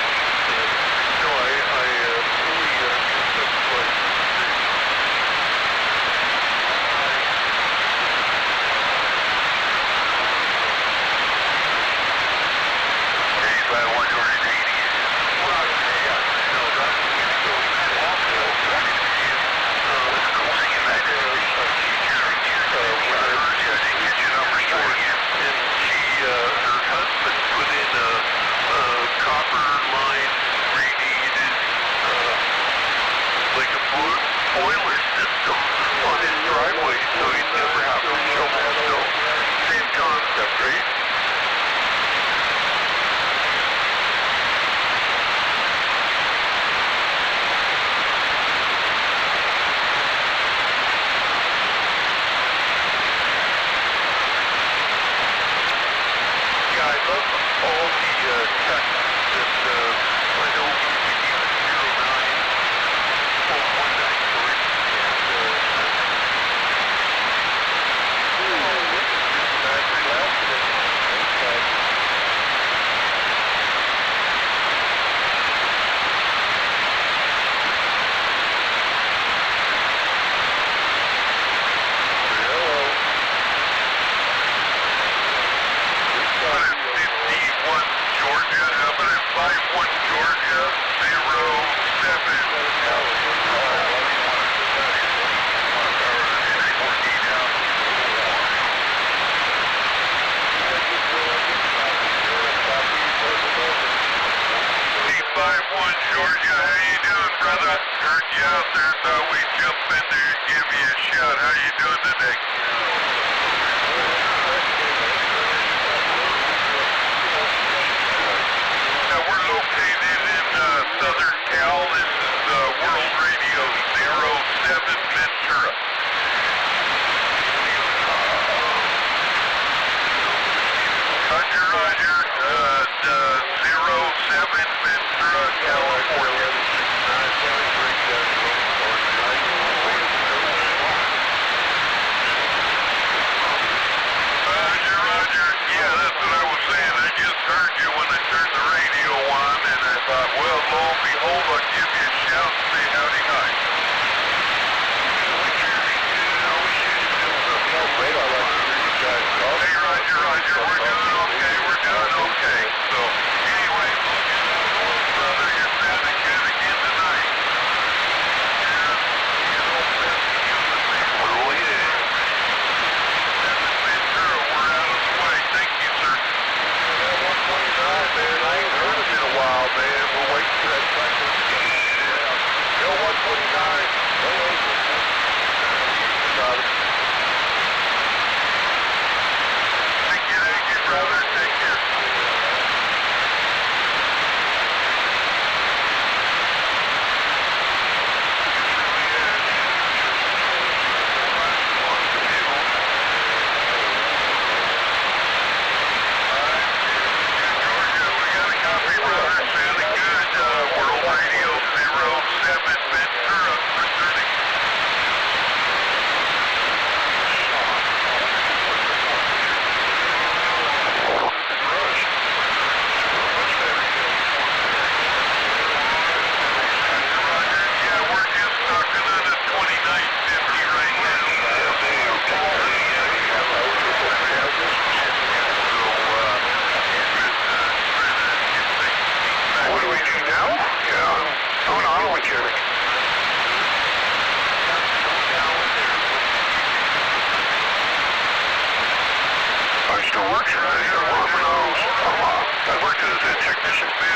No, I really that's boiler system on his driveway, so he'd never have to shovel. So, same concept, right? Yeah, I love all the texts that I know even 09 or 151 Georgia, how about you out there. Thought we'd jump in there and give you a shot. How you doing today? Now we're located in Southern Cal. This is World Radio 07 Ventura. Roger, Roger. 07 Ventura, California. Roger, Roger. Yeah, that's what I was saying. I just heard you when I turned the radio on, and I thought, well, lo and behold, I'll give you a shout and say howdy hi. Hey, Roger, Roger. We're doing okay. We're doing okay. So, anyway, brother, you're sounding good again tonight. Oh, yeah. Ventura, we're out of the way. Thank you, sir. 129, man. I ain't heard of it in a while, man. We're waiting for that cycle to get out. Yo, 129. Got it. Thank you, brother. Take care. Georgia, we got a copy, brother. Sounding good. World Radio 07 Ventura, returning. Yeah, we're just talking on a 2950 right now. What do we do now? Yeah, going on with you. I still work here. I worked as a technician for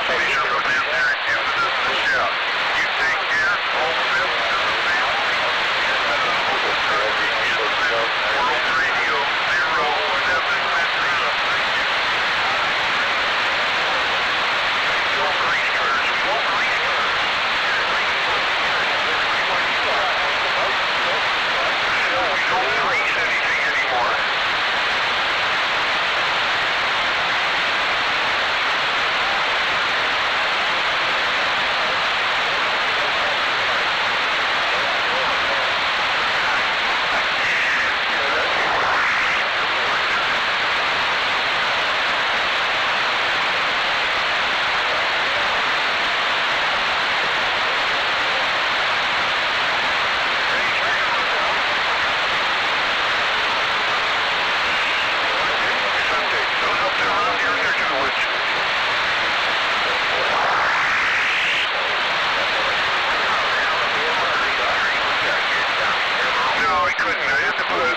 please come in there and give us a shout. You take care. All the best to the family. World Radio 07 Ventura. Don't grease cars. We won't grease cars. We don't grease anything anymore.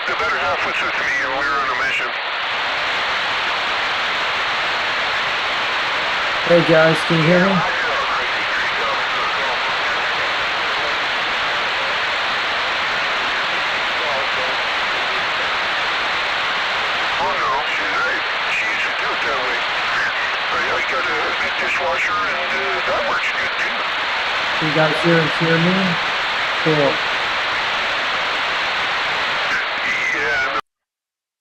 The better half was with me and we were on a mission. Hey guys, can you hear me? Oh no, she used to do it that way. I got a dishwasher and that works good too. You guys hear me? Cool. Yeah.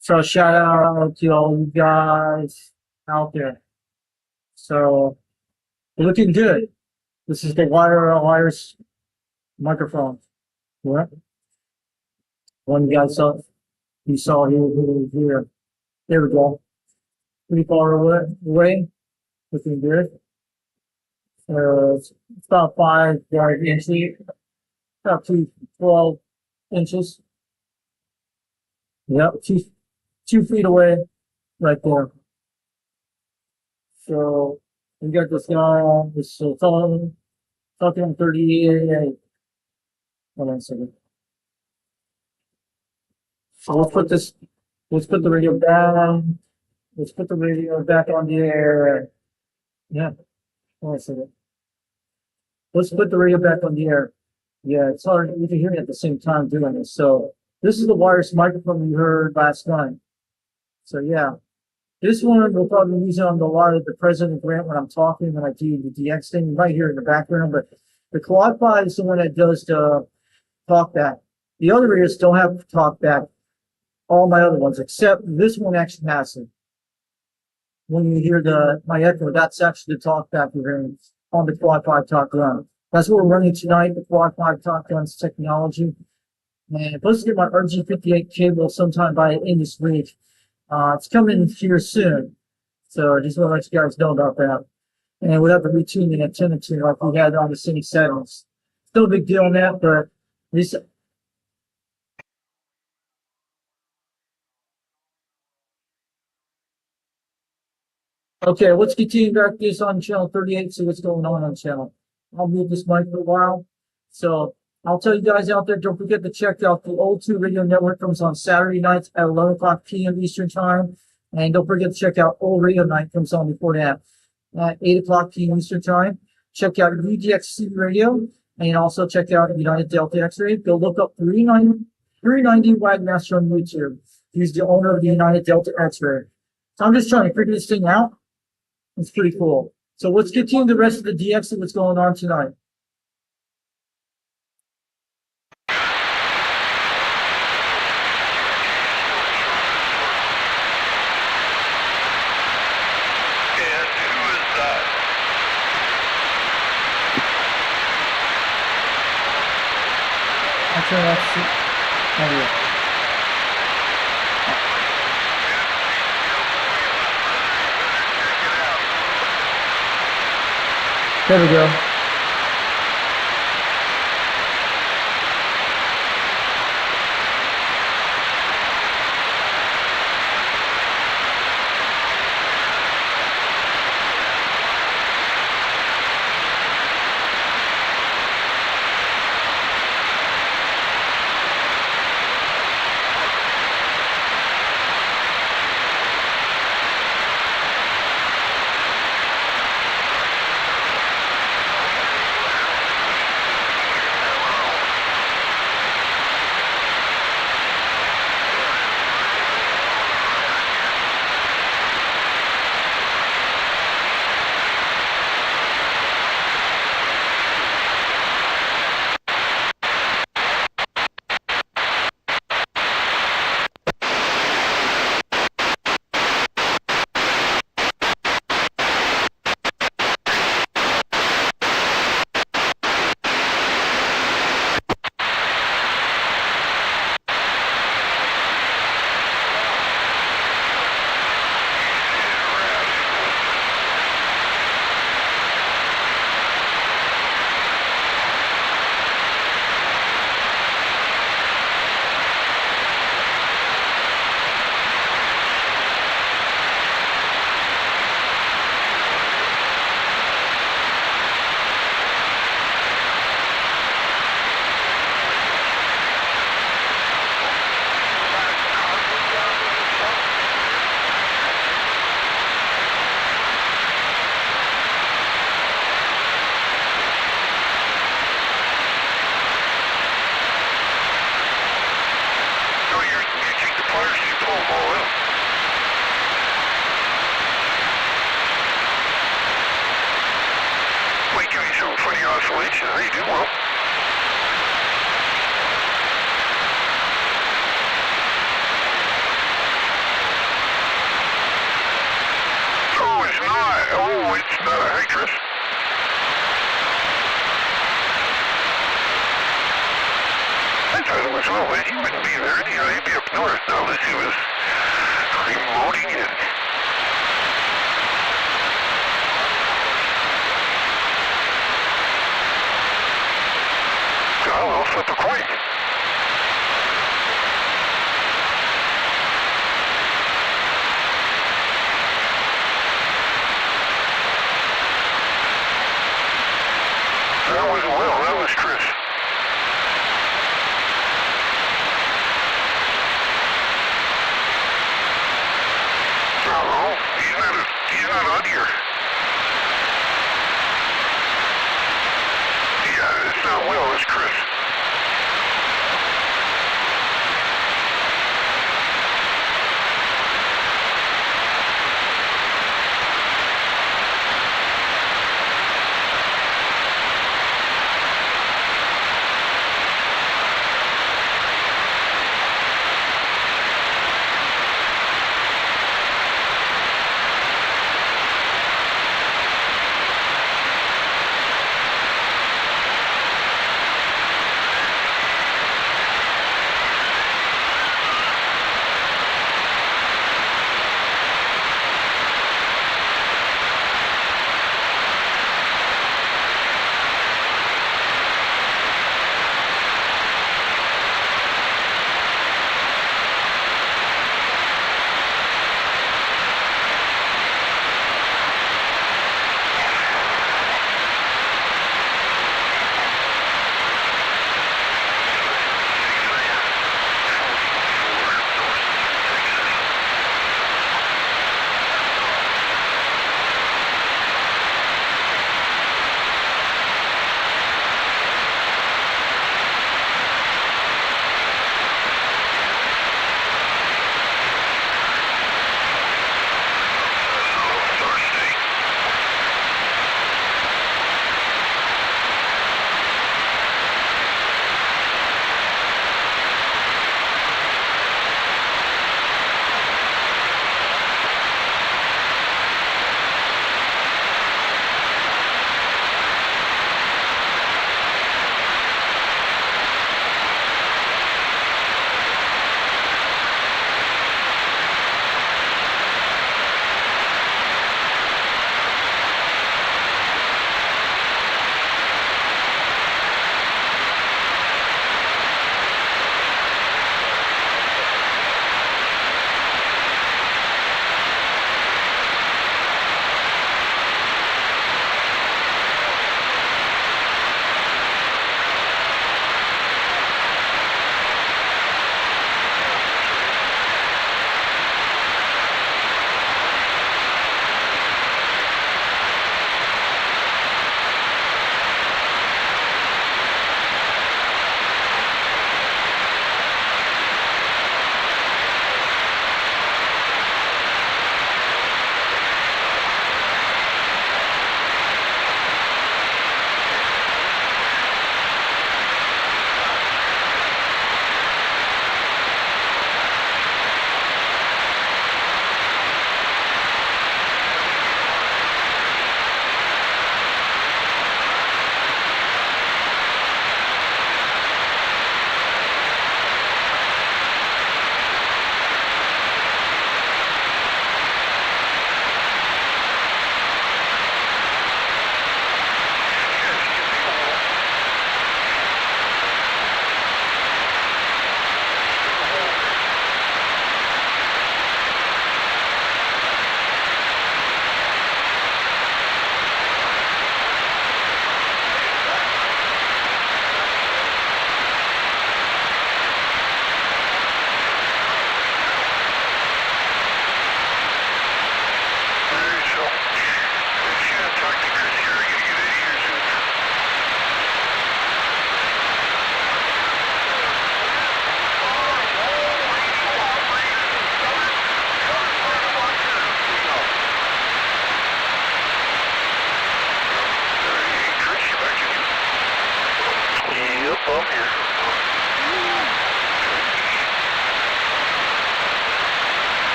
So shout out to all you guys out there. So looking good. This is the wireless microphone. Yeah. One you guys saw here. There we go. Pretty far away. Looking good. It's about 5 inches. About 12 inches. Yep, 2 feet away, right there. So we got this guy. This talking 38. Hold on a second. So let's put the radio down. Let's put the radio back on the air. Yeah. Hold on a second. let's put the radio back on the air. Yeah, it's hard. You can hear me at the same time doing this. So this is the wireless microphone you heard last night. So yeah, this one we'll probably use it on the lot of the President Grant when I'm talking, when I do the DX thing right here in the background. But the Quad 5 is the one that does the talkback. The other radios don't have talkback. All my other ones, except this one actually has it. When you hear my echo, that's actually the talkback you're hearing on the Quad 5 Top Gun. That's what we're running tonight, the Quad 5 Top Gun's technology. And supposed to get my RG58 cable sometime by the end of this week. It's coming here soon. So I just want to let you guys know about that. And we'll have to retune the antenna tune like we had on the City settings. Still a big deal on that, but this. Okay, let's continue back this on channel 38, see what's going on channel. I'll move this mic for a while. So I'll tell you guys out there, don't forget to check out the O2 Radio Network. Comes on Saturday nights at 11 o'clock p.m. Eastern Time. And don't forget to check out Old Radio Night. Comes on before that at 8 o'clock p.m. Eastern Time. Check out UDXC Radio. And also check out United Delta X-Ray. Go look up 390 Wagmaster on YouTube. He's the owner of the United Delta X-Ray. So I'm just trying to figure this thing out. It's pretty cool. So let's continue the rest of the DX and what's going on tonight. And who is that? Actually, let's see. Oh, yeah. There we go. Oscillation. How you doing, Will? Oh, it's not. Oh, it's not a Hydrus. I thought it was Will, but he wouldn't be there anyhow. He'd be up north now unless he was remoting in. Oh, well, flip a coin. That was Will, that was Chris. Oh, he's not on here. No, it's Chris.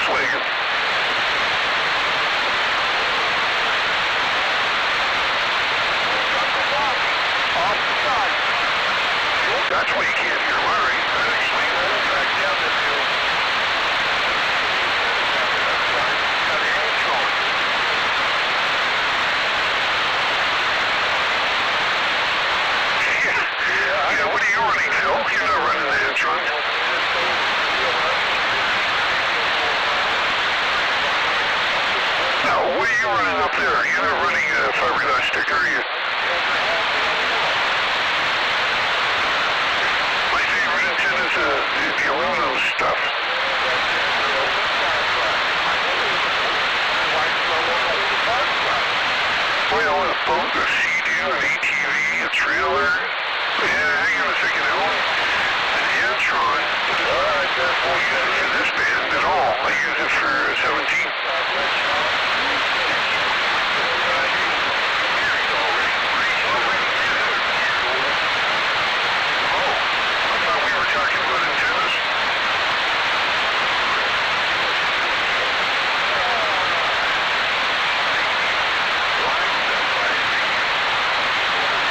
Volkswagen. That's why you can't hear Larry. That explains it. Back down the field. Got the engine going. Yeah, what are you running, Phil? You're not running the Intron. No, what are you running up there? You're not running a fiberglass stick, are you? My favorite antenna is the aluminum stuff. Well, a boat, a Sea-Doo, an ATV, a trailer. Yeah, hang on a second now. An Antron. I don't use it for this band at all. I use it for 17. Oh, I thought we were talking about antennas.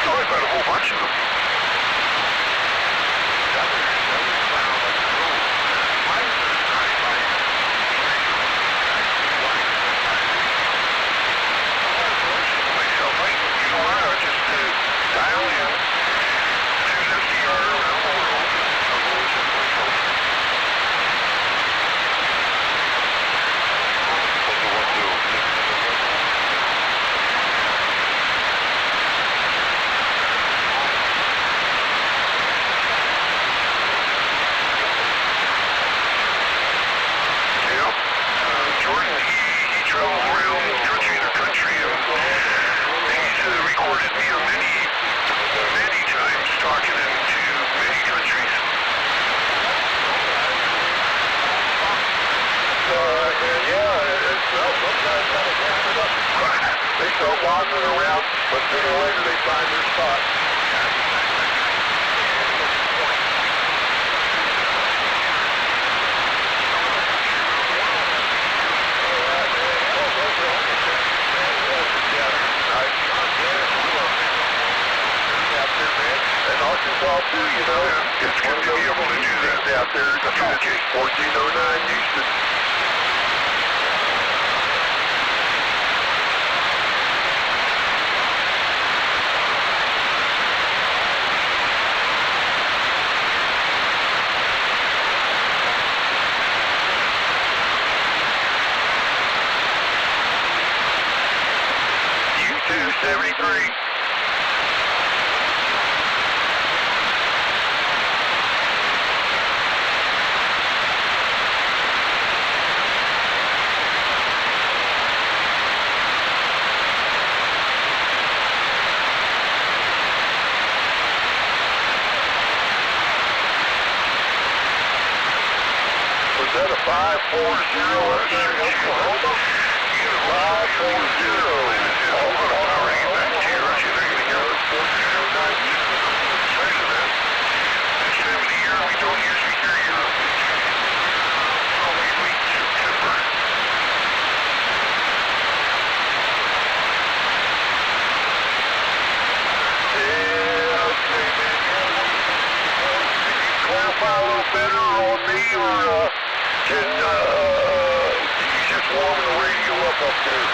Oh, I've got a whole bunch of them. Wandering around, but sooner or later they find their spot. And Arkansas too, you know. Yeah, it's good to be able to do that out there. Okay. 1409 Houston. U273. Was that a 540? Oklahoma? 540. Hold on, I'll bring it back to you. Rush, you're not going to hear it. 1409. This time of the year, we don't usually hear you. Probably late September. Yeah, okay, man. Clarify a little better on me, or can you just warm the radio up there?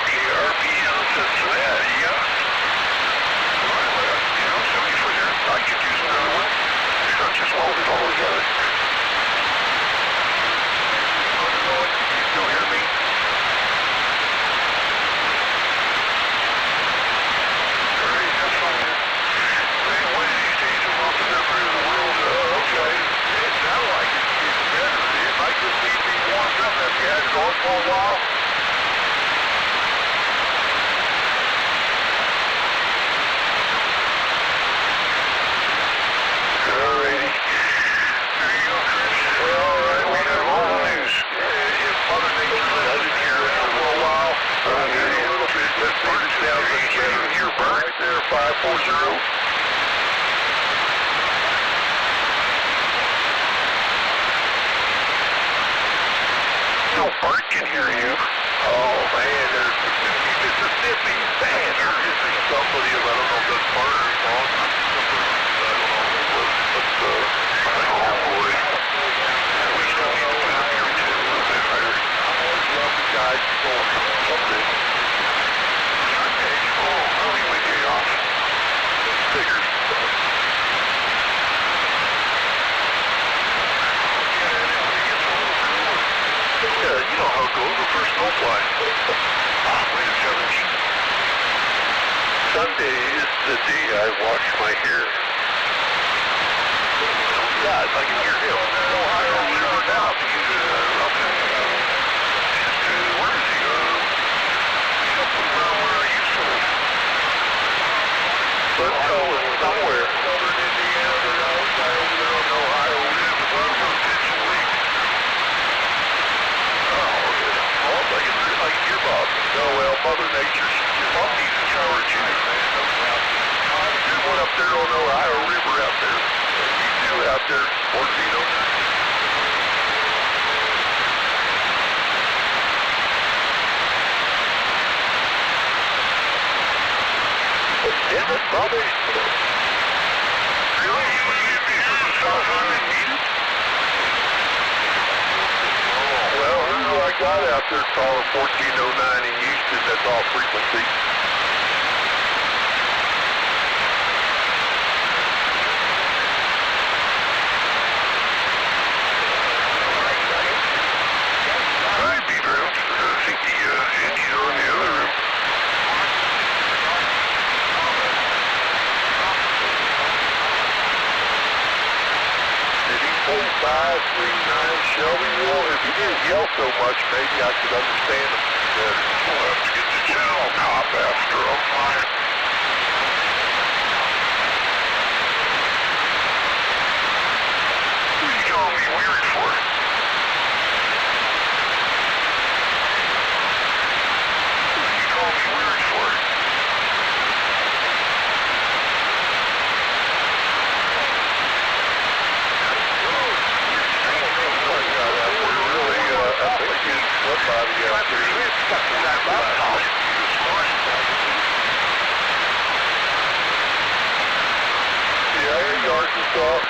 KRPN Cincinnati, yeah. Show me for here. I could use another one. You're not just welded all together. You still hear me? Great, that's all good. Man, one of these days I'm off in that part of the world. Okay. It sounds like it's getting better. It might just be being warmed up. Have you had it on for a while? Alrighty. There you go, Chris. Well, alright, we have all the news. If Mother Nature lets it here for a while, here's a little bit. Let's burn it down together. You're right there, 540. No, Bert can hear you. Oh, man, there's Mississippi. Man, there's just somebody, I don't know if that's Bert or not. Oh, boy. We still need to put up here, too, a little bit higher. I always love the guys going something. Okay. Oh, really, we get off. Figures. Yeah, you know how it goes, the first snowfly. Wait a second. Sunday is the day I wash my hair. Yeah, it's like a year ago. Ohio River now. Where is he? Something around where I used to live. But somewhere. Southern Indiana, they're outside over there on the Ohio River. Well, I'm going to pitch a week. Oh, like a gearbox. No, well, Mother Nature, she's on these charge. There's one up there on the Ohio River out there. You do out there, Ortino. Is it, Bobby? Really? You would give me from the south on and need it? Well, who I got out there calling 1409 in Houston, that's all frequency. I'd be around. I think the Indies are in the other room. City 4539 Shelbyville. If you didn't yell so much, maybe I could understand them better. We'll have to get the channel cop after them. Who are you calling me weird for? Who are you calling me weird for? Arkansas.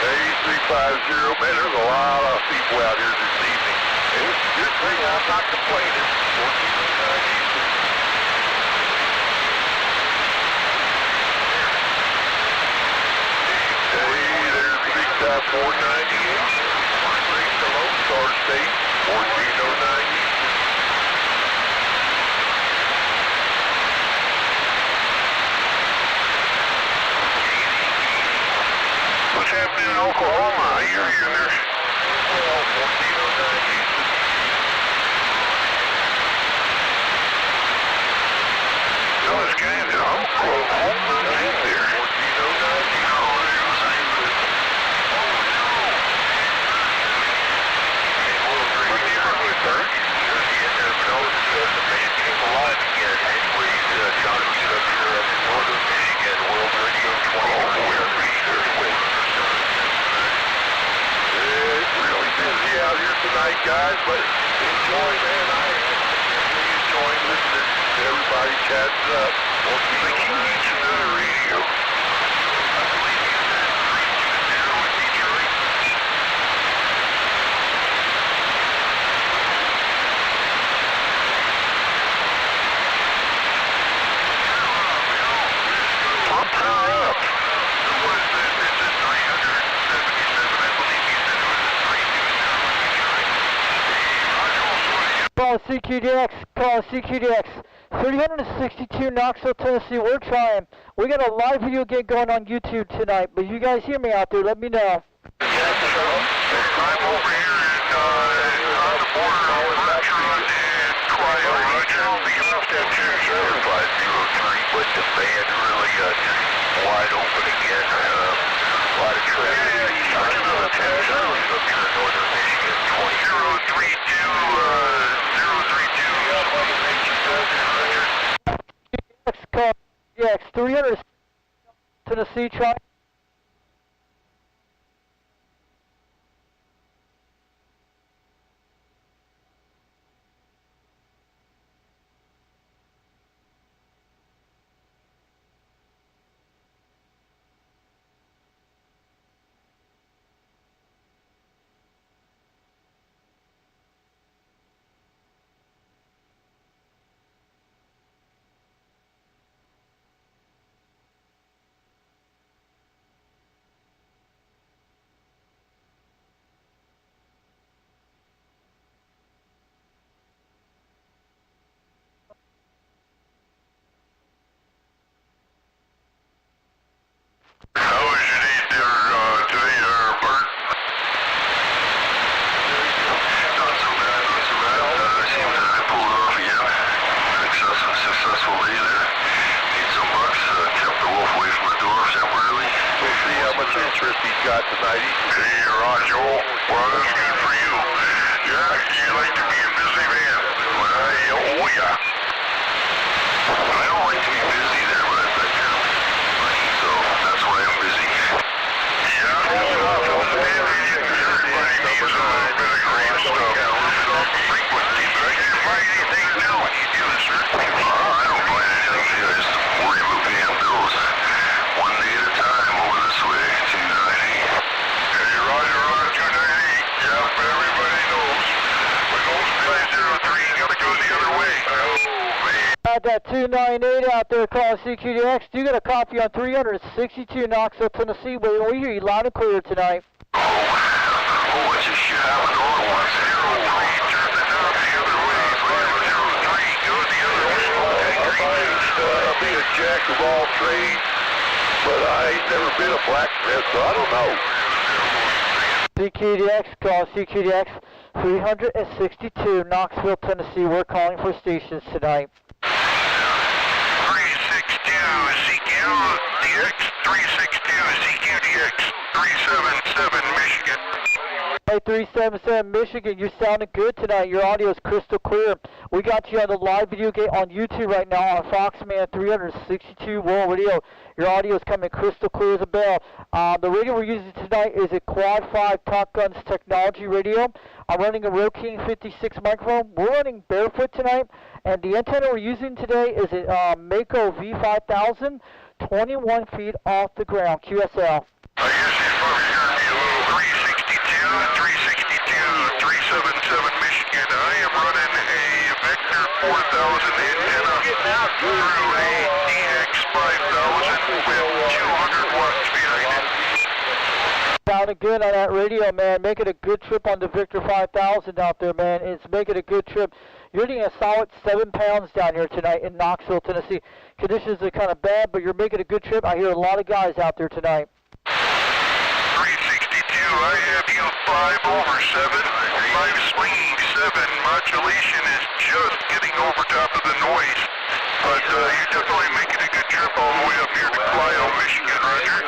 A350, man, there's a lot of people out here this evening. It's a good thing I'm not complaining. 1409 Eastern. Hey, there's Big Time 498. Straight to Lone Star State, 1409 Eastern. What's happening in Oklahoma? I hear you there. Well, 1409 Houston. No, it's kind of Oklahoma in there. 1409 Houston. The man came alive again. Anyways, John, we get up here in northern Michigan, World Radio 23. It's really busy out here tonight, guys, but enjoy, man. I really enjoy listening to everybody chatting up. Well, you think he needs another radio? I believe he's Call CQDX, call CQDX. 362 Knoxville, Tennessee. We're trying. We got a live video game going on YouTube tonight, but you guys hear me out there, let me know. I'm over here on the border with Metron and Cryo, Roger. The Austin 27503, but the band really just wide open again. A lot of traffic. I'm up here in northern Michigan, 032. Call CQDX, 300 Tennessee, try. How was your day there today, Bert? Not so bad, not so bad. Seems that I pulled it off again. Successful day there. Made some bucks, kept the wolf away from the door temporarily. We'll see how much interest he's got tonight. Hey, Roger. Well, that's good for you. Yeah, you like to be a busy man. Oh, yeah. I don't like to be busy there, but I kind of money, so that's why I'm busy. Yeah, everybody needs a little bit of green stuff. Frequently, but I can't find anything new when you do this, sir. I don't find anything new. I just worry about paying bills. One day at a time over this way, 290. Hey, Roger, 290. Yep, everybody knows. When those guys 03, gotta go the other way. Oh, man. Got that 298 out there, call CQDX. You got a copy on 362 Knoxville, Tennessee. We hear you loud and clear tonight. Oh, what you should have an on 103, turn it down the other way. 503, go the other way. I'll be a jack of all trades, but I ain't never been a blacksmith, so I don't know. CQDX, call CQDX. 362 Knoxville, Tennessee. We're calling for stations tonight. 362 CQDX, 362 CQDX, 377 Michigan. Hey, 377 Michigan, you're sounding good tonight. Your audio is crystal clear. We got you on the live video game on YouTube right now on Foxman 362 World Radio. Your audio is coming crystal clear as a bell. The radio we're using tonight is a Quad5 Top Guns technology radio. I'm running a Rode 56 microphone. We're running barefoot tonight, and the antenna we're using today is a Mako V5000, 21 feet off the ground, QSL. I guess you're probably hearing me a little 362, 377 Michigan. I am running a Vector 4000 antenna through a DX5000 with 200 watts behind it. Sounding good on that radio, man. Making a good trip on the Victor 5000 out there, man. It's making a good trip. You're eating a solid 7 pounds down here tonight in Knoxville, Tennessee. Conditions are kind of bad, but you're making a good trip. I hear a lot of guys out there tonight. 362, I have you 5/7, 5 swinging 7. Modulation is just getting over top of the noise. But you're definitely making a good trip all the way up here to Clio, Michigan, Roger.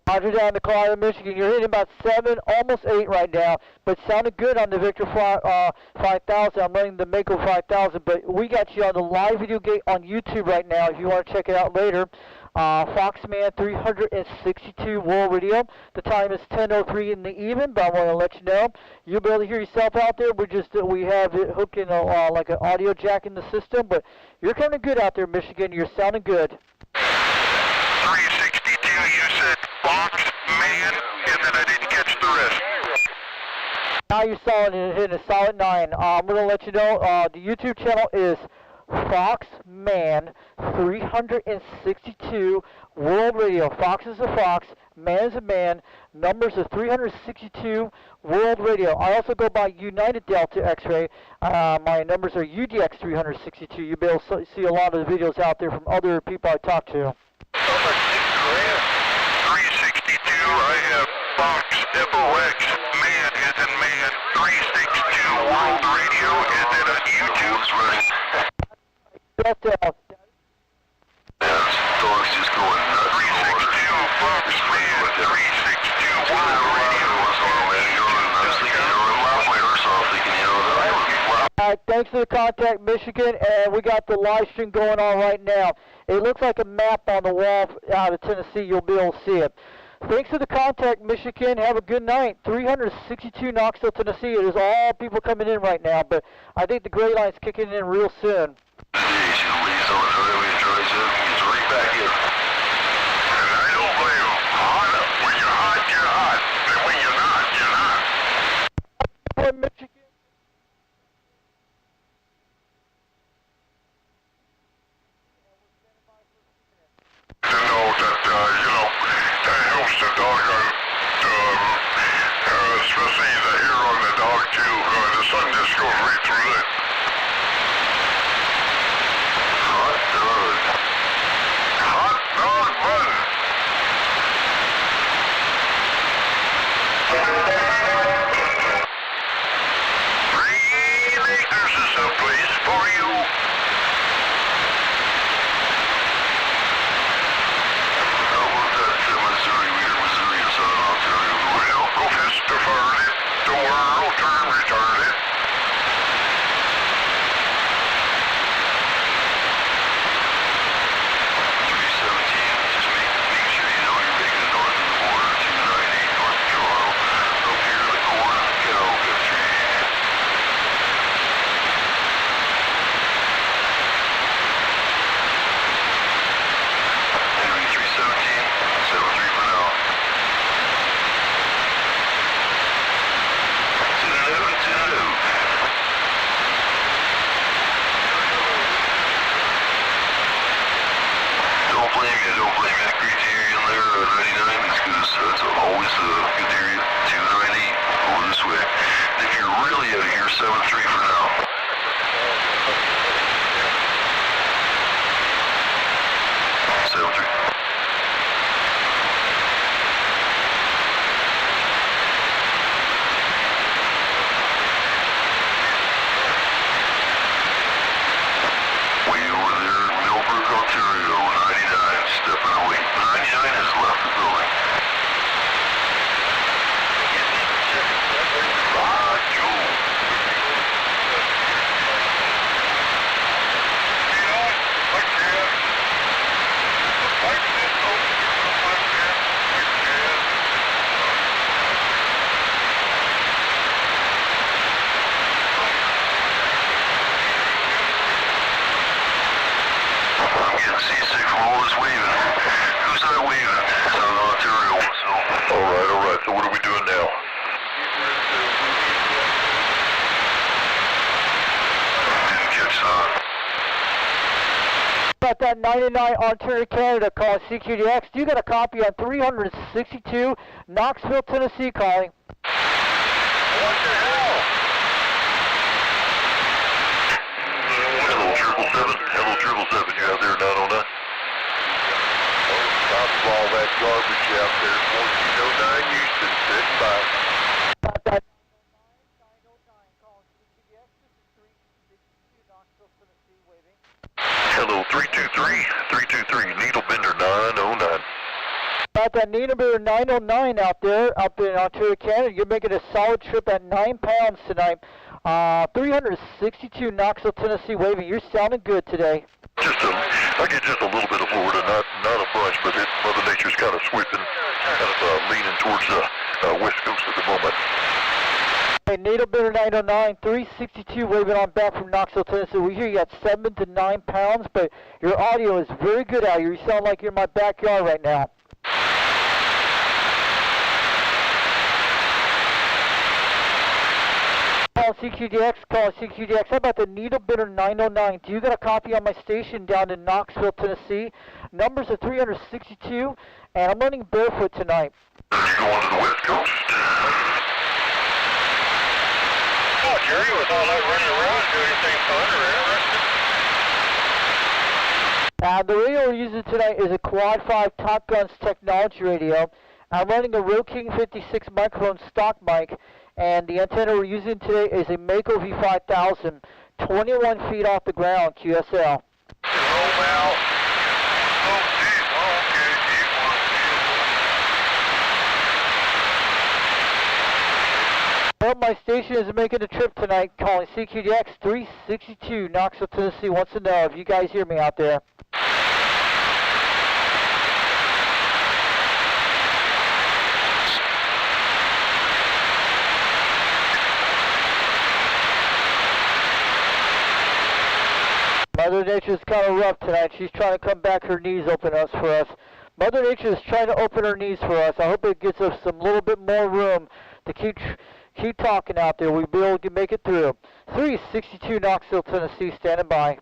Roger down to Clio, Michigan. You're hitting about 7, almost 8 right now, but sounded good on the Victor 5000. I'm running the Mako 5000, but we got you on the live video gate on YouTube right now if you want to check it out later. Foxman 362 World Radio. The time is 10:03 in the evening, but I want to let you know you'll be able to hear yourself out there. We have it hooked in like an audio jack in the system, but you're coming good out there, Michigan. You're sounding good. 362, you said Foxman, and then I didn't catch the rest. Now you're solid and hitting a solid 9. I'm going to let you know the YouTube channel is Foxman 362 World Radio. Fox is a fox, Man is a Man. Numbers are 362 World Radio. I also go by United Delta X-Ray. My numbers are UDX 362. You'll be able to see a lot of the videos out there from other people I talk to. 362, I have Fox FOX, Man as in Man, 362 World Radio. Is it on YouTube? That's Dog's just going nuts. 362 Fox, Man, 362 World Radio. All right, thanks for the contact, Michigan, and we got the live stream going on right now. It looks like a map on the wall out of Tennessee. You'll be able to see it. Thanks for the contact, Michigan. Have a good night. 362 Knoxville, Tennessee. It is all people coming in right now, but I think the gray line's kicking in real soon. Michigan. To know that, that helps the dog out, especially the hair on the dog too. The sun just goes right through it. Hot dog. Hot dog bun. 3 meters is a place for you. The world turn retarded. 317, just make sure you know you're making it north of the border, 298 North Toronto, up here to the corner of the cow country. Henry 317, 73 for now. 211. Don't blame that great area in there, 99, it's because it's always a good area, 298, over this way. And if you're really out of here, 73 for now. 73. Way over there in Millbrook, Ontario, 99, stepping away. 99 has left the building. Roger. I'm getting seasick from all this waving. Who's that waving? Southern Ontario. So. Alright. So what are we doing now? Didn't catch that. About that 99 Ontario, Canada calling CQDX. You got a copy on 362 Knoxville, Tennessee calling. What the hell? Hello, 777, you out there, 909? Top of all that garbage out there, 1409 Houston, sitting by. About that 909 calling CQDX. This is 362 Knoxville, Tennessee, waving. Hello, 323, Needle Bender 909. About that Needlebeer 909 out there, up in Ontario, Canada. You're making a solid trip at 9 pounds tonight. 362 Knoxville, Tennessee, waving. You're sounding good today. I get just a little bit of Florida, not a bunch, but Mother Nature's kind of sweeping, kind of leaning towards the west coast at the moment. Hey, Needlebeer 909, 362 waving on back from Knoxville, Tennessee. We hear you at 7 to 9 pounds, but your audio is very good out here. You sound like you're in my backyard right now. Call CQDX, call CQDX. How about the Needle Bidder 909? Do you got a copy on my station down in Knoxville, Tennessee? Numbers are 362, and I'm running barefoot tonight. Are you going to the West Coast? Oh, Jerry, with all that running around, do anything fun or interesting? The radio we're using tonight is a Quad5 Top Guns technology radio. I'm running a Roking 56 microphone stock mic, and the antenna we're using today is a Mako V5000, 21 feet off the ground, QSL. Oh, wow. Oh, geez. Oh, okay. Well, my station is making a trip tonight, calling CQDX 362, Knoxville, Tennessee. Wants to know if you guys hear me out there. Mother Nature's kind of rough tonight. She's trying to come back. Her knees open us for us. Mother Nature is trying to open her knees for us. I hope it gives us some little bit more room to keep talking out there. We'll be able to make it through. 362 Knoxville, Tennessee, standing by.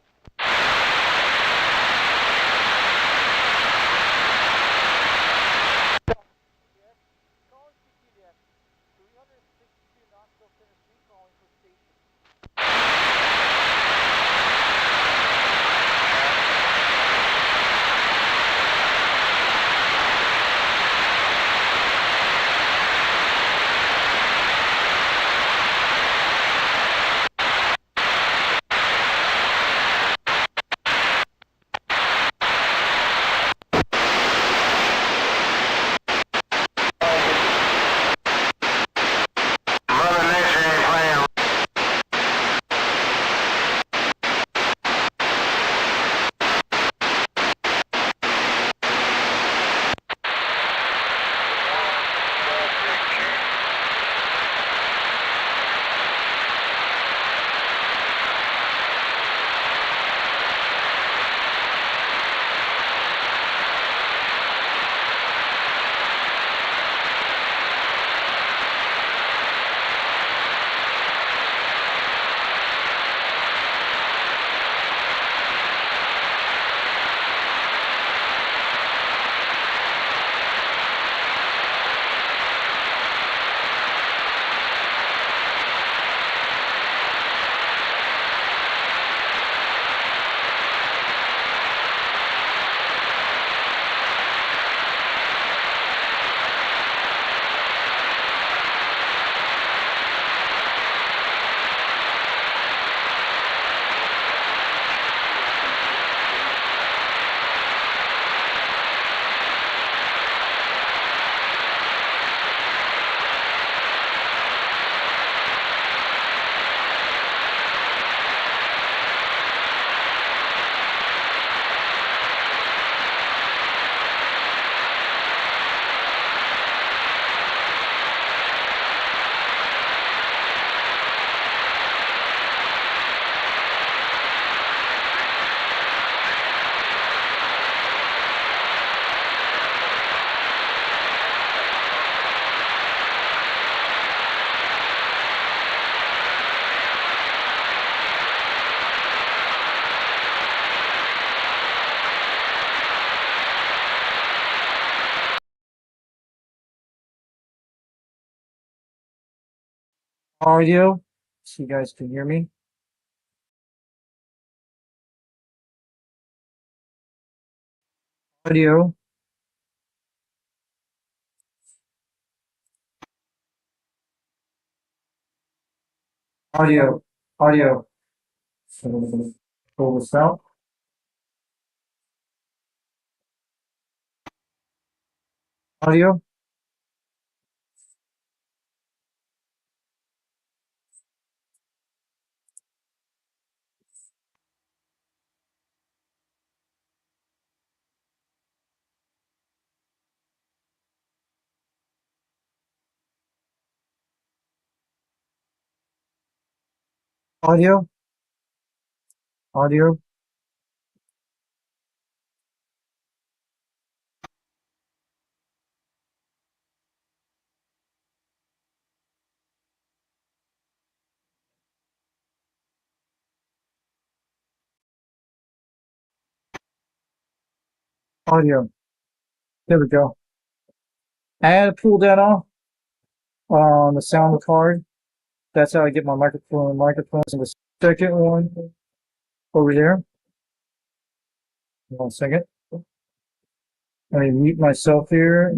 Audio, so you guys can hear me. Audio. Audio. Audio. Pull this out. Audio. Audio. Audio. audio. There we go. I had to pull that off on the sound card. That's how I get my microphone. Microphones in the second one over there. 1 second. Let me mute myself here.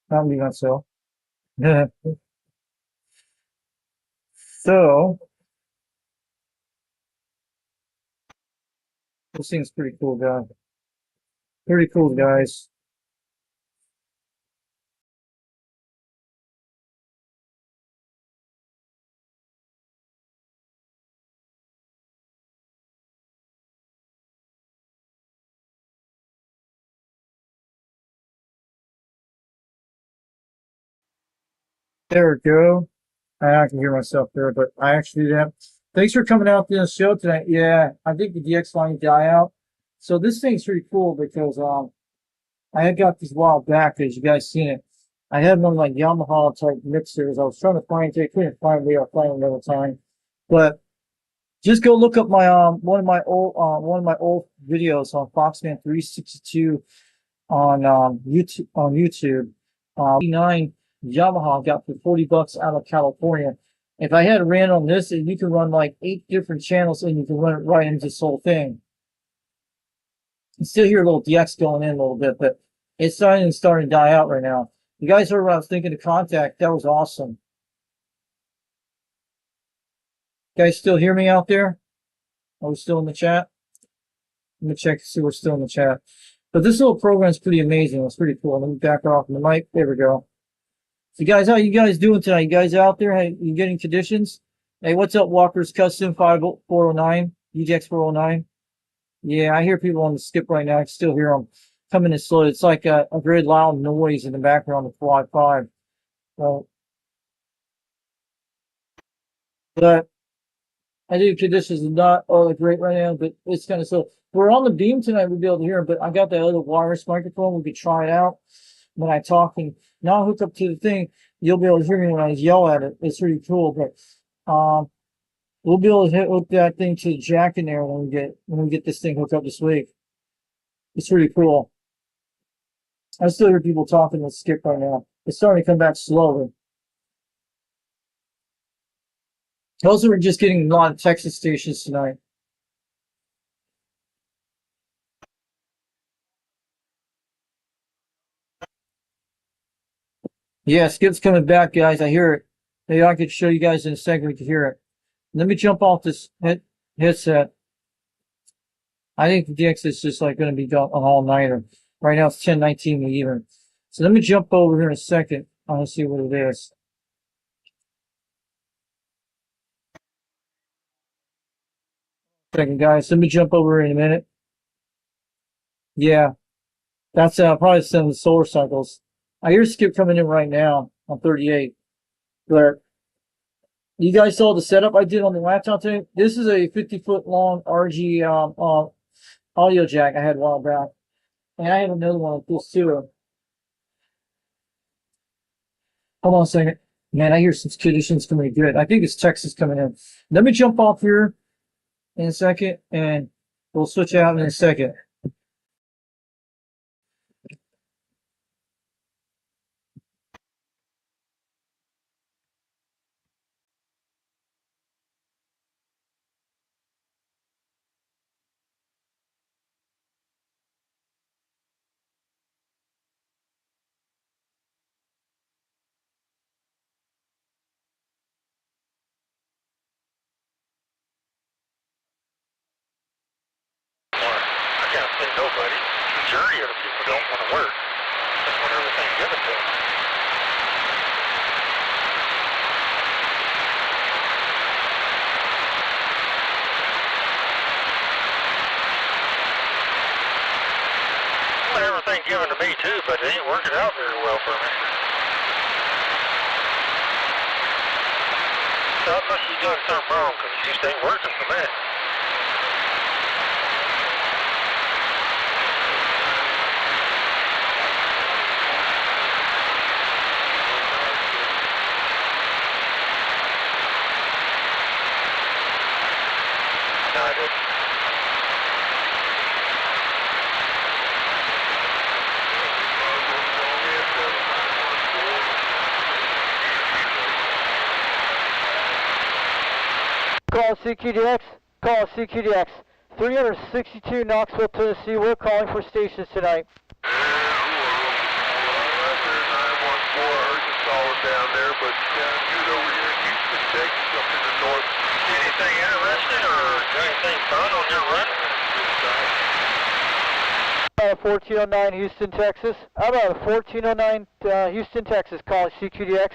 Not mute myself. So this thing's pretty cool, guys. Pretty cool, guys. There we go. I can hear myself there, but I actually do that. Thanks for coming out to the show tonight. Yeah, I think the DX line die out. So this thing's pretty cool because I had got these a while back, as you guys seen it. I had them on like Yamaha type mixers. I was trying to find it, couldn't find it. I'll find another time. But just go look up my one of my old videos on Foxman 362 on YouTube. 9 Yamaha got for $40 out of California. If I had ran on this, you can run like 8 different channels and you can run it right into this whole thing. You still hear a little DX going in a little bit, but it's starting to die out right now. You guys heard what I was thinking of Contact. That was awesome. You guys still hear me out there? Are we still in the chat? Let me check to see we're still in the chat. But this little program is pretty amazing. It's pretty cool. Let me back off the mic. There we go. So guys, how you guys doing tonight? You guys out there? Hey, you getting conditions? Hey, what's up, Walker's Custom 409, UGX 409? Yeah, I hear people on the skip right now. I can still hear them coming in slow. It's like a very loud noise in the background of Quad 5. Well, but I think conditions are not all great right now, but it's kind of slow. We're on the beam tonight. We'll be able to hear them, but I got that other wireless microphone. We could try it out when I talk. And now I'll hook up to the thing. You'll be able to hear me when I yell at it. It's really cool. But we'll be able to hook that thing to the jack in there when we get this thing hooked up this week. It's really cool. I still hear people talking with skip right now. It's starting to come back slowly. Also, we're just getting a lot of Texas stations tonight. Yeah, skip's coming back, guys. I hear it. Maybe I could show you guys in a second. We can hear it. Let me jump off this headset. I think the DX is just like going to be an all-nighter. Right now it's 10:19 even. So let me jump over here in a second. I want to see what it is. Second, guys. Let me jump over in a minute. Yeah, that's probably some of the solar cycles. I hear skip coming in right now on 38. But you guys saw the setup I did on the laptop today? This is a 50-foot long RG audio jack I had a while back. And I have another one like this too. Hold on a second. Man, I hear some conditions coming good. I think it's Texas coming in. Let me jump off here in a second and we'll switch out in a second. I can't say nobody. The majority of the people don't want to work. Just want everything given to them. I want everything given to me too, but it ain't working out very well for me. So I must be doing something wrong, because it just ain't working for me. No, I didn't. Call CQDX. Call CQDX. 362 Knoxville, Tennessee. We're calling for stations tonight. Down there, but dude over here in Houston, Texas, up in the north. Anything interesting or anything fun on your run? 1409 Houston, Texas. How about 1409 Houston, Texas, calling CQDX.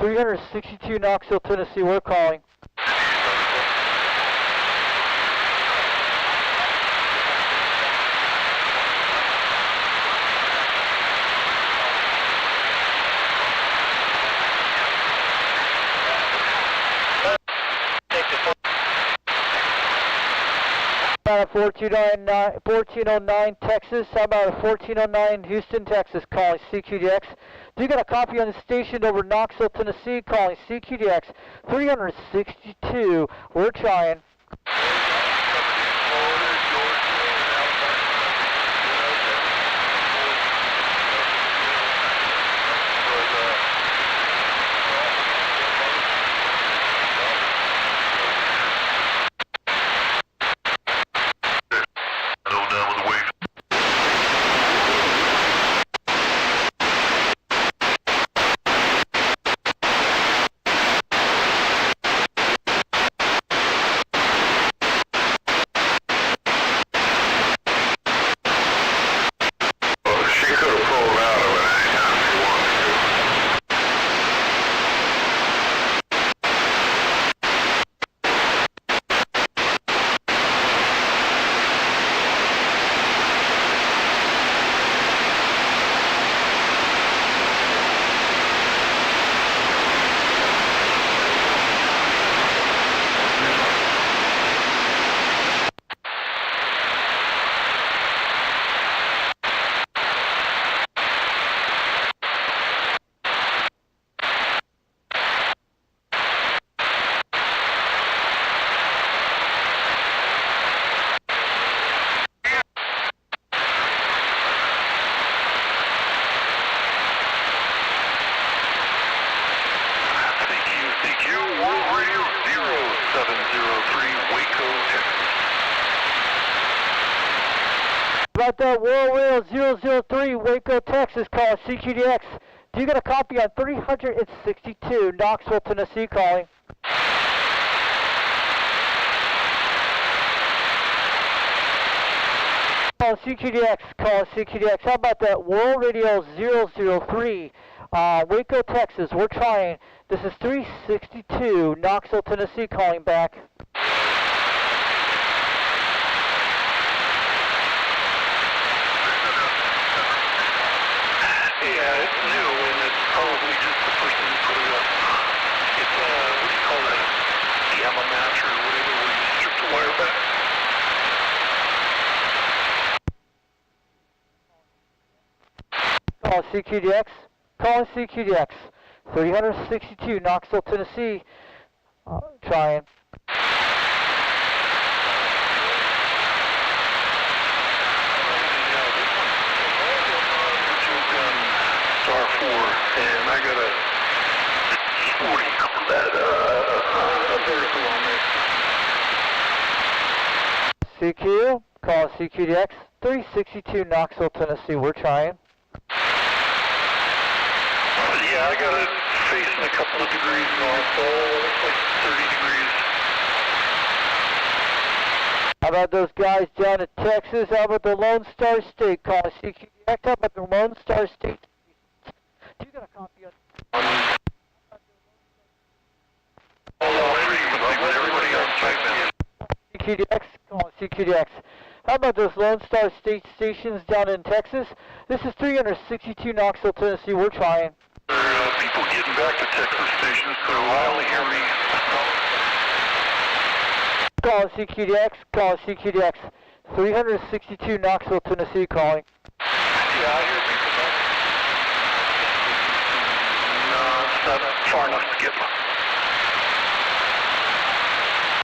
362 Knoxville, Tennessee. We're calling. 1409 Texas. How about 1409 Houston, Texas, calling CQDX. Do you got a copy on the station over Knoxville, Tennessee, calling CQDX 362. We're trying. About that World Rail 003 Waco, Texas, call CQDX. Do you got a copy on 362 Knoxville, Tennessee, calling? Call CQDX, call CQDX. How about that World Radio 003 Waco, Texas? We're trying. This is 362 Knoxville, Tennessee, calling back. Yeah, it's new and it's probably just the person who put it up. It's what do you call that? Gamma match or whatever where you strip the wire back. Call CQDX. Call CQDX. 362 Knoxville, Tennessee. Trying. And I got a, what do you call that, a vehicle on there. CQ, call CQDX, 362 Knoxville, Tennessee, we're trying. Yeah, I got it facing a couple of degrees north, so it's like 30 degrees. How about those guys down in Texas? How about the Lone Star State, call CQDX? How about the Lone Star State? You got a copy of everybody on site. CQDX, call CQDX. How about those Lone Star State stations down in Texas? This is 362 Knoxville, Tennessee. We're trying. People getting back to Texas stations, so I only hear me. Call CQDX, call CQDX. 362 Knoxville, Tennessee, calling. Yeah, I hear people back. No, it's not far enough to get me.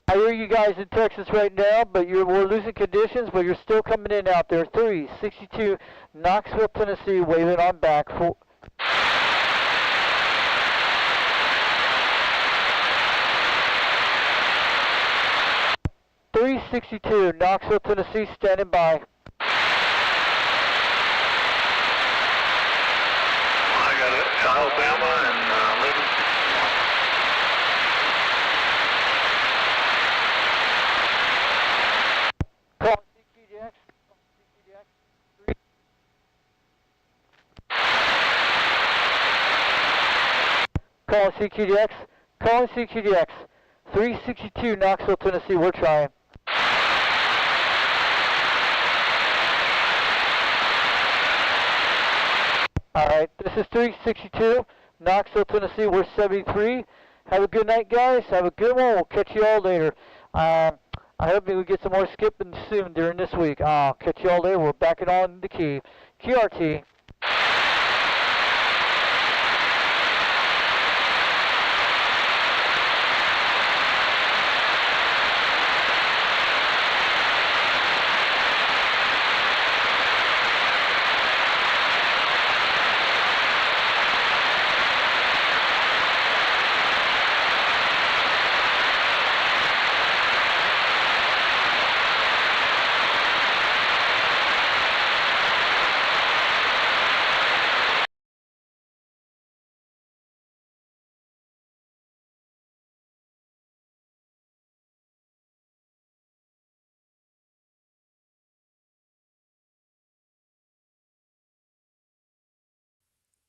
I hear you guys in Texas right now, but we're losing conditions, but you're still coming in out there. 362 Knoxville, Tennessee, waving on back. 362, Knoxville, Tennessee, standing by. I got it. Alabama and Lincoln. Call CQDX. Calling CQDX. Calling CQDX. 362, Knoxville, Tennessee. We're trying. Alright, this is 362, Knoxville, Tennessee. We're 73. Have a good night, guys. Have a good one. We'll catch you all later. I hope we get some more skipping soon during this week. I'll catch you all later. We're backing on the key. QRT.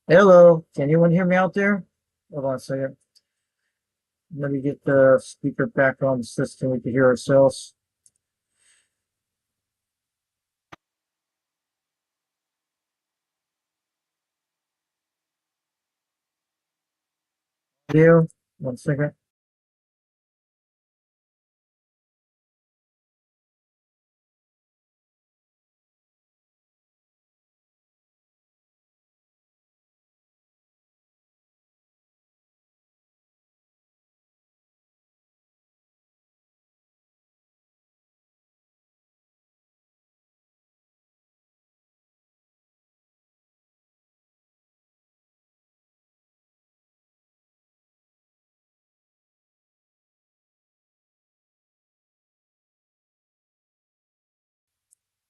Hello, can anyone hear me out there? Hold on a second. Let me get the speaker back on the system. We can hear ourselves. Audio, 1 second.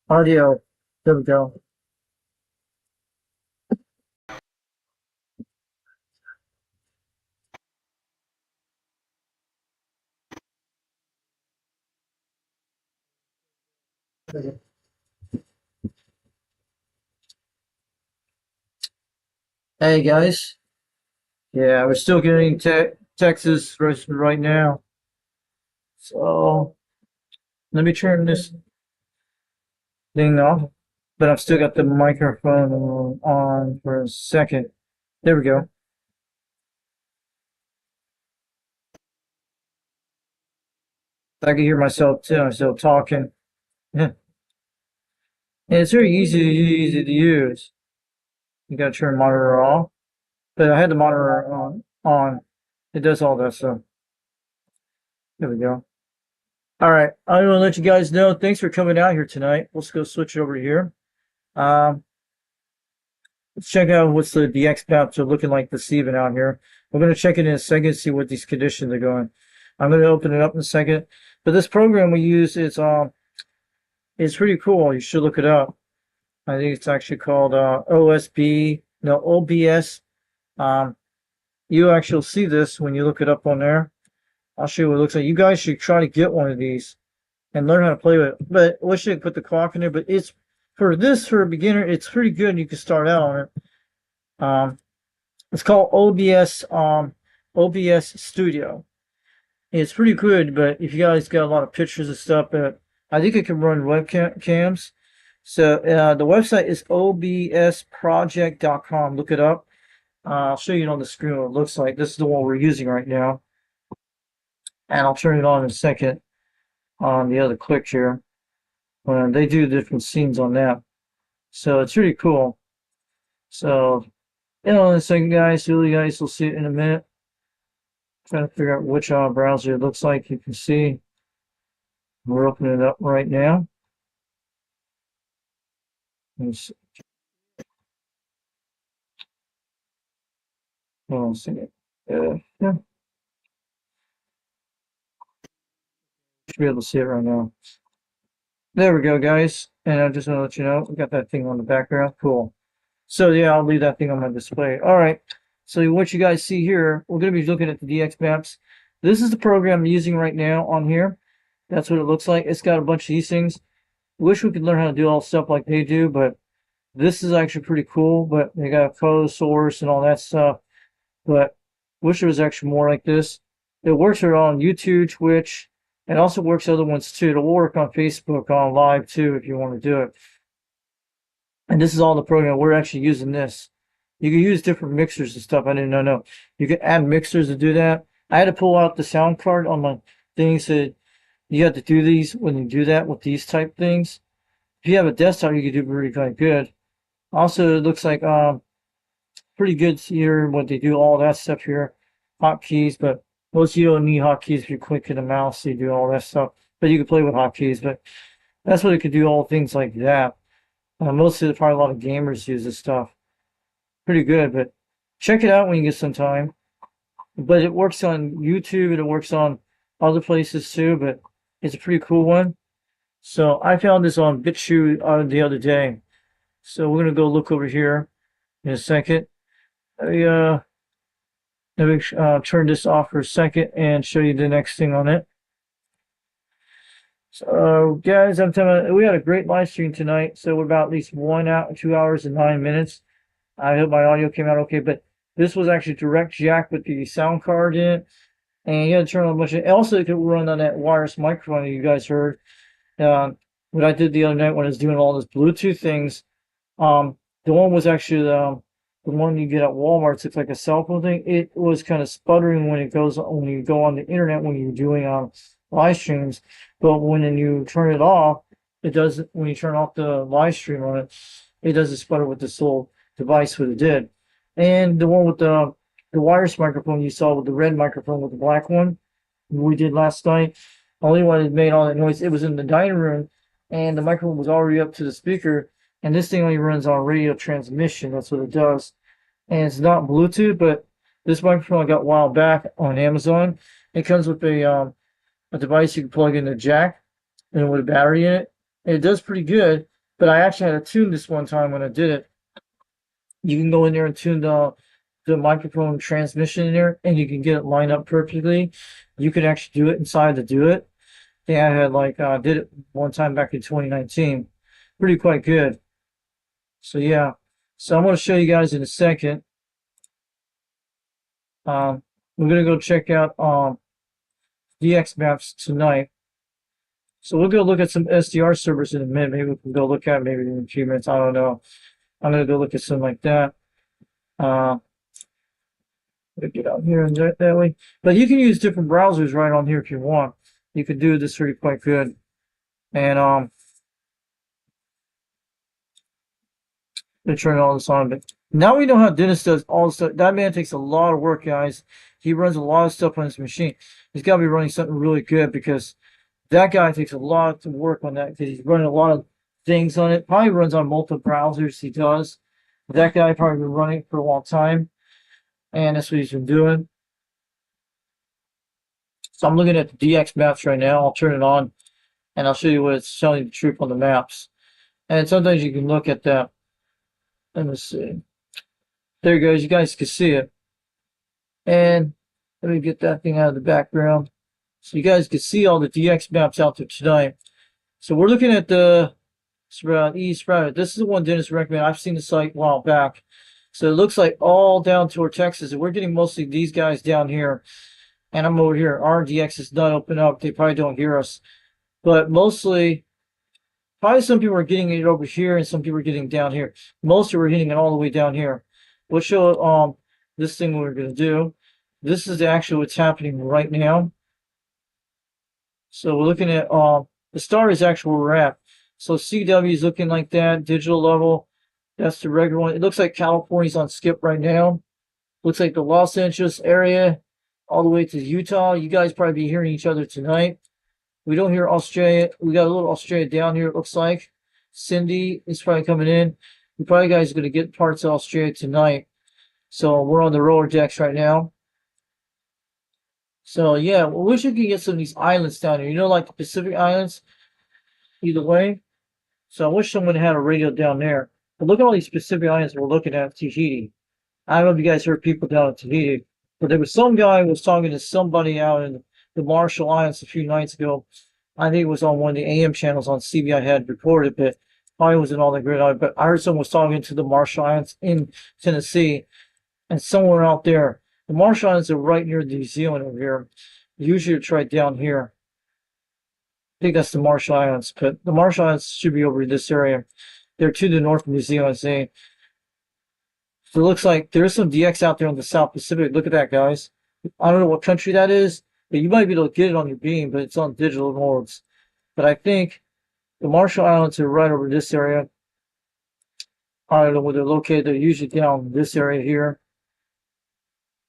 Audio, there we go. Hey guys. Yeah, we're still getting Texas right now. So let me turn this thing off. But I've still got the microphone on for a second. There we go. I can hear myself too. I'm still talking. Yeah. And it's very easy to use. You gotta turn monitor off. But I had the monitor on. It does all that stuff. There we go. All right. I want to let you guys know. Thanks for coming out here tonight. Let's go switch over here. Let's check out what's the DX maps are looking like this evening out here. We're going to check it in a second, see what these conditions are going. I'm going to open it up in a second. But this program we use is it's pretty cool. You should look it up. I think it's actually called OBS. You actually see this when you look it up on there. I'll show you what it looks like. You guys should try to get one of these and learn how to play with it. But I wish I could put the clock in there. But it's for a beginner. It's pretty good. You can start out on it. It's called OBS Studio. It's pretty good. But if you guys got a lot of pictures and stuff, I think it can run webcams. So the website is obsproject.com. Look it up. I'll show you on the screen what it looks like. This is the one we're using right now. And I'll turn it on in a second on the other click here. They do different scenes on that. So it's really cool. So, in a second, guys, you guys will see it in a minute. Trying to figure out which browser it looks like. You can see we're opening it up right now. Let's see. Hold on a second. Yeah. Should be able to see it right now. There we go, guys. And I just want to let you know, we got that thing on the background. Cool. So yeah, I'll leave that thing on my display. All right. So what you guys see here, we're going to be looking at the DX maps. This is the program I'm using right now on here. That's what it looks like. It's got a bunch of these things. Wish we could learn how to do all stuff like they do, but this is actually pretty cool. But they got a photo source and all that stuff. But wish it was actually more like this. It works on YouTube, Twitch, and also works other ones too. It'll work on Facebook, on live too, if you want to do it. And this is all the program. We're actually using this. You can use different mixers and stuff. I didn't know. You can add mixers to do that. I had to pull out the sound card on my thing, so you have to do these when you do that with these type things. If you have a desktop, you can do really quite good. Also, it looks like pretty good here when they do all that stuff here. Hotkeys, but most of you don't need hotkeys if you click in the mouse, so you do all that stuff. But you can play with hotkeys, but that's what it could do, all things like that. Mostly, probably a lot of gamers use this stuff. Pretty good, but check it out when you get some time. But it works on YouTube and it works on other places too, but it's a pretty cool one. So I found this on BitChute the other day. So we're going to go look over here in a second. Let me turn this off for a second and show you the next thing on it. So guys, I'm telling you, we had a great live stream tonight. So we're about at least 2 hours and 9 minutes. I hope my audio came out okay, but this was actually direct jack with the sound card in it. And you had to turn on a bunch of, also it could run on that wireless microphone that you guys heard. What I did the other night when I was doing all those Bluetooth things, the one was actually the one you get at Walmart. It's like a cell phone thing. It was kind of sputtering when you go on the internet when you're doing live streams. But when you turn it off, it does. When you turn off the live stream on it, it doesn't sputter with this little device what it did. And the one with the wireless microphone you saw with the red microphone with the black one we did last night, only one that made all that noise, it was in the dining room and the microphone was already up to the speaker, and this thing only runs on radio transmission. That's what it does. And it's not Bluetooth, but this microphone I got a while back on Amazon. It comes with a device you can plug in the jack and with a battery in it. And it does pretty good, but I actually had to tune this one time when I did it. You can go in there and tune the microphone transmission in there, and you can get it lined up perfectly. You can actually do it inside to do it. Yeah, I had did it one time back in 2019. Pretty quite good. So yeah. So I'm going to show you guys in a second. We're going to go check out DX maps tonight. So we'll go look at some SDR servers in a minute. Maybe we can go look at it maybe in a few minutes. I don't know. I'm going to go look at something like that. Get out here and that way. But you can use different browsers right on here if you want. You can do this really quite good. And they turn all this on. But now we know how Dennis does all this stuff. That man takes a lot of work, guys. He runs a lot of stuff on his machine. He's got to be running something really good because that guy takes a lot of work on that because he's running a lot of things on it. Probably runs on multiple browsers. He does. That guy probably been running it for a long time. And that's what he's been doing. So I'm looking at the DX maps right now. I'll turn it on and I'll show you what it's telling you the truth on the maps. And sometimes you can look at that. Let me see. There it goes. You guys can see it. And let me get that thing out of the background. So you guys can see all the DX maps out there tonight. So we're looking at the East Route. This is the one Dennis recommended. I've seen the site a while back. So it looks like all down toward Texas. And we're getting mostly these guys down here. And I'm over here. Our DX is not open up. They probably don't hear us. But mostly, probably some people are getting it over here and some people are getting down here. Mostly we're hitting it all the way down here. We'll show this thing we're going to do. This is actually what's happening right now. So we're looking at the star is actually where we're at. So CW is looking like that. Digital level. That's the regular one. It looks like California's on skip right now. Looks like the Los Angeles area all the way to Utah. You guys probably be hearing each other tonight. We don't hear Australia. We got a little Australia down here, it looks like. Cindy is probably coming in. You probably guys are going to get parts of Australia tonight. So we're on the roller decks right now. So yeah, we wish we could get some of these islands down here. You know, like the Pacific Islands, either way. So I wish someone had a radio down there. But look at all these Pacific Islands we're looking at Tahiti. I don't know if you guys heard people down in Tahiti, but there was some guy who was talking to somebody out in the Marshall Islands a few nights ago. I think it was on one of the AM channels on CB I had recorded, but probably wasn't all that great on it. But I heard someone was talking to the Marshall Islands in Tennessee, and somewhere out there. The Marshall Islands are right near New Zealand over here. Usually it's right down here. I think that's the Marshall Islands, but the Marshall Islands should be over in this area. They're to the north of New Zealand. So it looks like there's some DX out there on the South Pacific. Look at that, guys. I don't know what country that is, but you might be able to get it on your beam, but it's on digital modes. But I think the Marshall Islands are right over this area. I don't know where they're located. They're usually down this area here.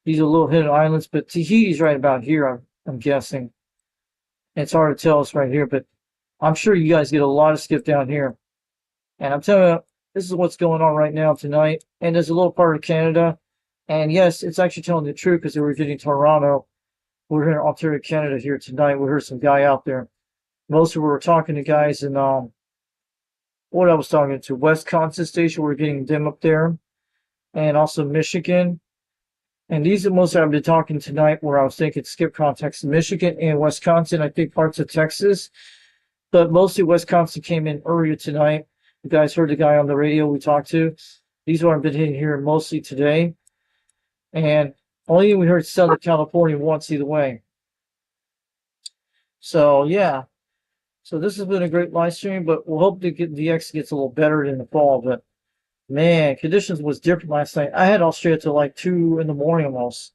These are little hidden islands, but Tahiti's right about here, I'm guessing. It's hard to tell us right here, but I'm sure you guys get a lot of skip down here. And I'm telling you, this is what's going on right now tonight. And there's a little part of Canada. And yes, it's actually telling the truth because we're getting Toronto. We're here in Ontario, Canada here tonight. We heard some guy out there. Most of we were talking to guys in what I was talking to, Wisconsin station. We're getting them up there. And also Michigan. And these are most I've been talking tonight where I was thinking skip context. Michigan and Wisconsin, I think parts of Texas. But mostly Wisconsin came in earlier tonight. You guys heard the guy on the radio we talked to. These are what I've been hitting here mostly today. And only we heard Southern California once either way. So yeah. So this has been a great live stream, but we'll hope the DX gets a little better in the fall. But man, conditions was different last night. I had Australia till like 2 in the morning almost.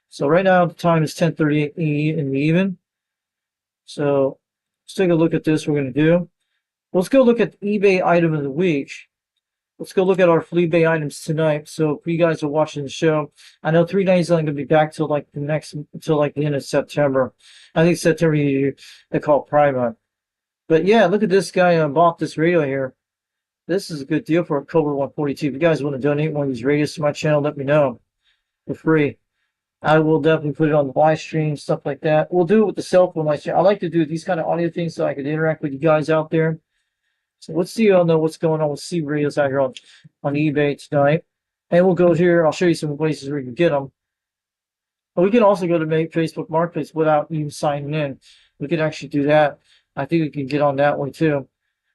So right now the time is 10:38 in the evening. So let's take a look at this. We're going to do. Let's go look at the eBay item of the week. Let's go look at our Fleabay items tonight. So if you guys are watching the show, I know 390 is only going to be back till like the end of September. I think September they call Prime Month. But yeah, look at this guy bought this radio here. This is a good deal for a Cobra 142. If you guys want to donate one of these radios to my channel, let me know for free. I will definitely put it on the live stream, stuff like that. We'll do it with the cell phone live stream. I like to do these kind of audio things so I can interact with you guys out there. So let's see y'all know what's going on with C radios out here on eBay tonight. And we'll go here. I'll show you some places where you can get them. But we can also go to Facebook Marketplace without even signing in. We can actually do that. I think we can get on that way too.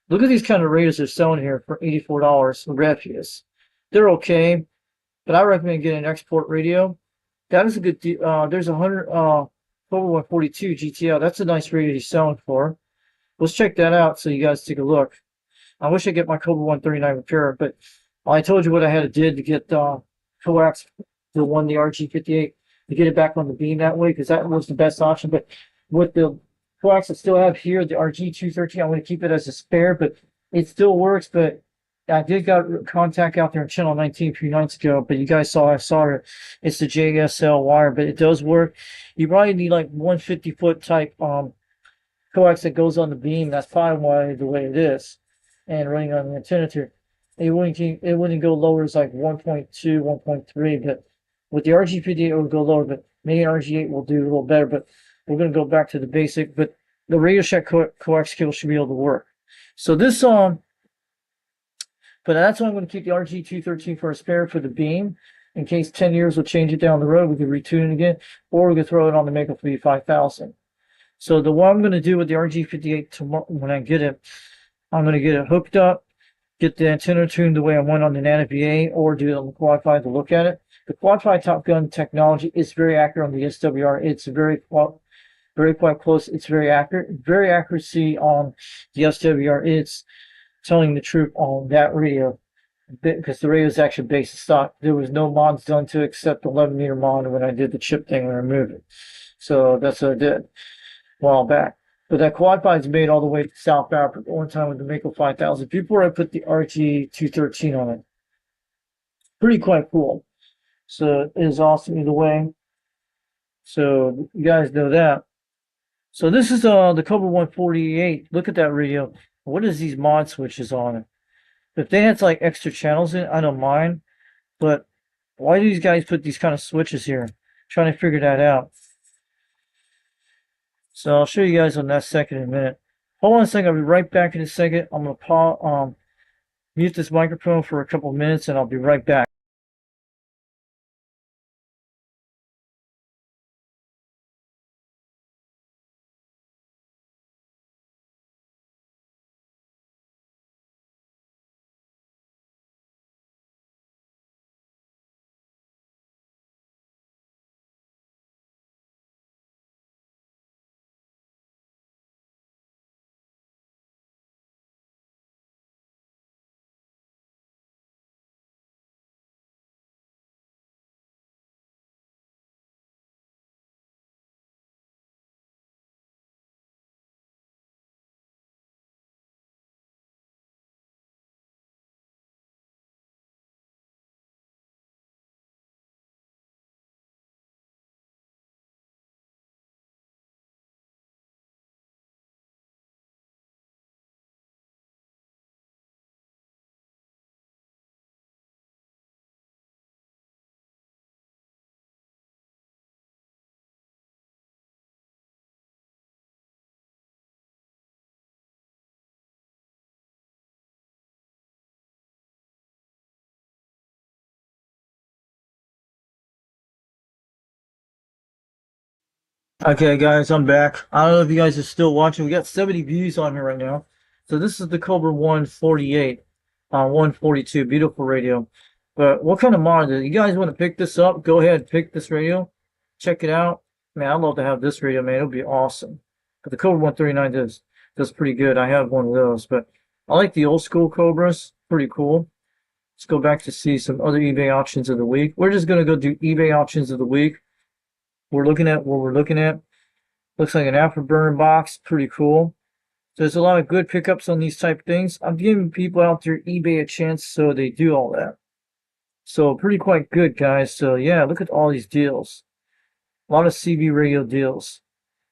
Look at these kind of radios they're selling here for $84. Refuse. They're okay, but I recommend getting an export radio. That is a good deal. There's 142 GTL. That's a nice radio he's selling for. Let's check that out so you guys take a look. I wish I get my Cobra 139 repaired, but I told you what I had to do to get coax the RG58 to get it back on the beam that way because that was the best option. But with the coax I still have here, the RG213, I'm going to keep it as a spare, but it still works. But I did got contact out there on channel 19 a few nights ago, but you guys saw I saw it. It's the JSL wire, but it does work. You probably need like 150-foot type coax that goes on the beam. That's probably why the way it is. And running on the antenna here, it wouldn't go lower as like 1.2, 1.3, but with the RG58 it would go lower, but maybe RG8 will do a little better. But we're going to go back to the basic, but the Radio Shack coax cable should be able to work. So this but that's why I'm going to keep the RG213 for a spare for the beam. In case 10 years will change it down the road, we could retune it again, or we could throw it on the Mako 5000. So what I'm going to do with the RG58 tomorrow when I get it, I'm going to get it hooked up, get the antenna tuned the way I want on the Nano VA, or do it on the Quad5 to look at it. The Quad5 Top Gun technology is very accurate on the SWR. It's very quite close. It's very accurate. Very accuracy on the SWR. It's telling the truth on that radio because the radio is actually based stock. There was no mods done to it except the 11-meter mod when I did the chip thing and removed it. So that's what I did a while back. But that Quad5 is made all the way to South Africa one time with the Mako 5000 before I put the RG213 on it. Pretty quite cool. So it is awesome either way. So you guys know that. So this is the Cobra 148. Look at that radio. What is these mod switches on it? If they had like extra channels in it, I don't mind. But why do these guys put these kind of switches here? I'm trying to figure that out. So I'll show you guys on that second in a minute. Hold on a second. I'll be right back in a second. I'm gonna mute this microphone for a couple of minutes, and I'll be right back. Okay, guys, I'm back. I don't know if you guys are still watching. We got 70 views on here right now. So this is the Cobra 148, 142, beautiful radio. But what kind of monitor? You guys want to pick this up? Go ahead and pick this radio. Check it out. Man, I'd love to have this radio, man. It'll be awesome. But the Cobra 139 does pretty good. I have one of those, but I like the old school Cobras. Pretty cool. Let's go back to see some other eBay auctions of the week. We're just gonna go do eBay auctions of the week. We're looking at what we're looking at. Looks like an afterburner box. Pretty cool. There's a lot of good pickups on these type of things. I'm giving people out there eBay a chance so they do all that. So pretty quite good, guys. So yeah, look at all these deals. A lot of CB radio deals.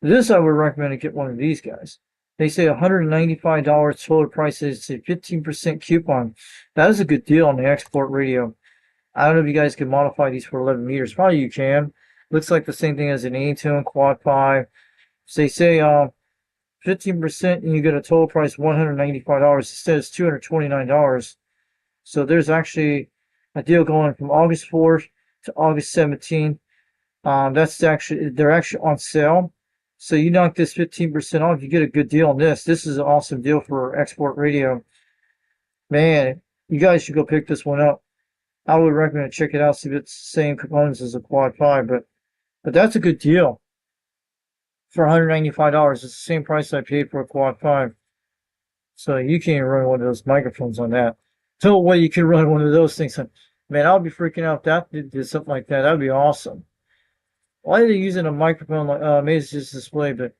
This I would recommend to get one of these guys. They say $195 total price is a 15% coupon. That is a good deal on the export radio. I don't know if you guys can modify these for 11 meters. Probably you can. Looks like the same thing as an A-tone Quad 5. So they say 15% and you get a total price $195. It says $229. So there's actually a deal going from August 4th to August 17th. They're actually on sale. So you knock this 15% off, you get a good deal on this. This is an awesome deal for export radio. Man, you guys should go pick this one up. I would recommend check it out, see if it's the same components as a Quad 5, but that's a good deal. For $195, it's the same price I paid for a Quad 5. So you can't run one of those microphones on that. No way you can run one of those things on. Man, I'll be freaking out if that did something like that. That'd be awesome. Why are they using a microphone like Amaz's display? But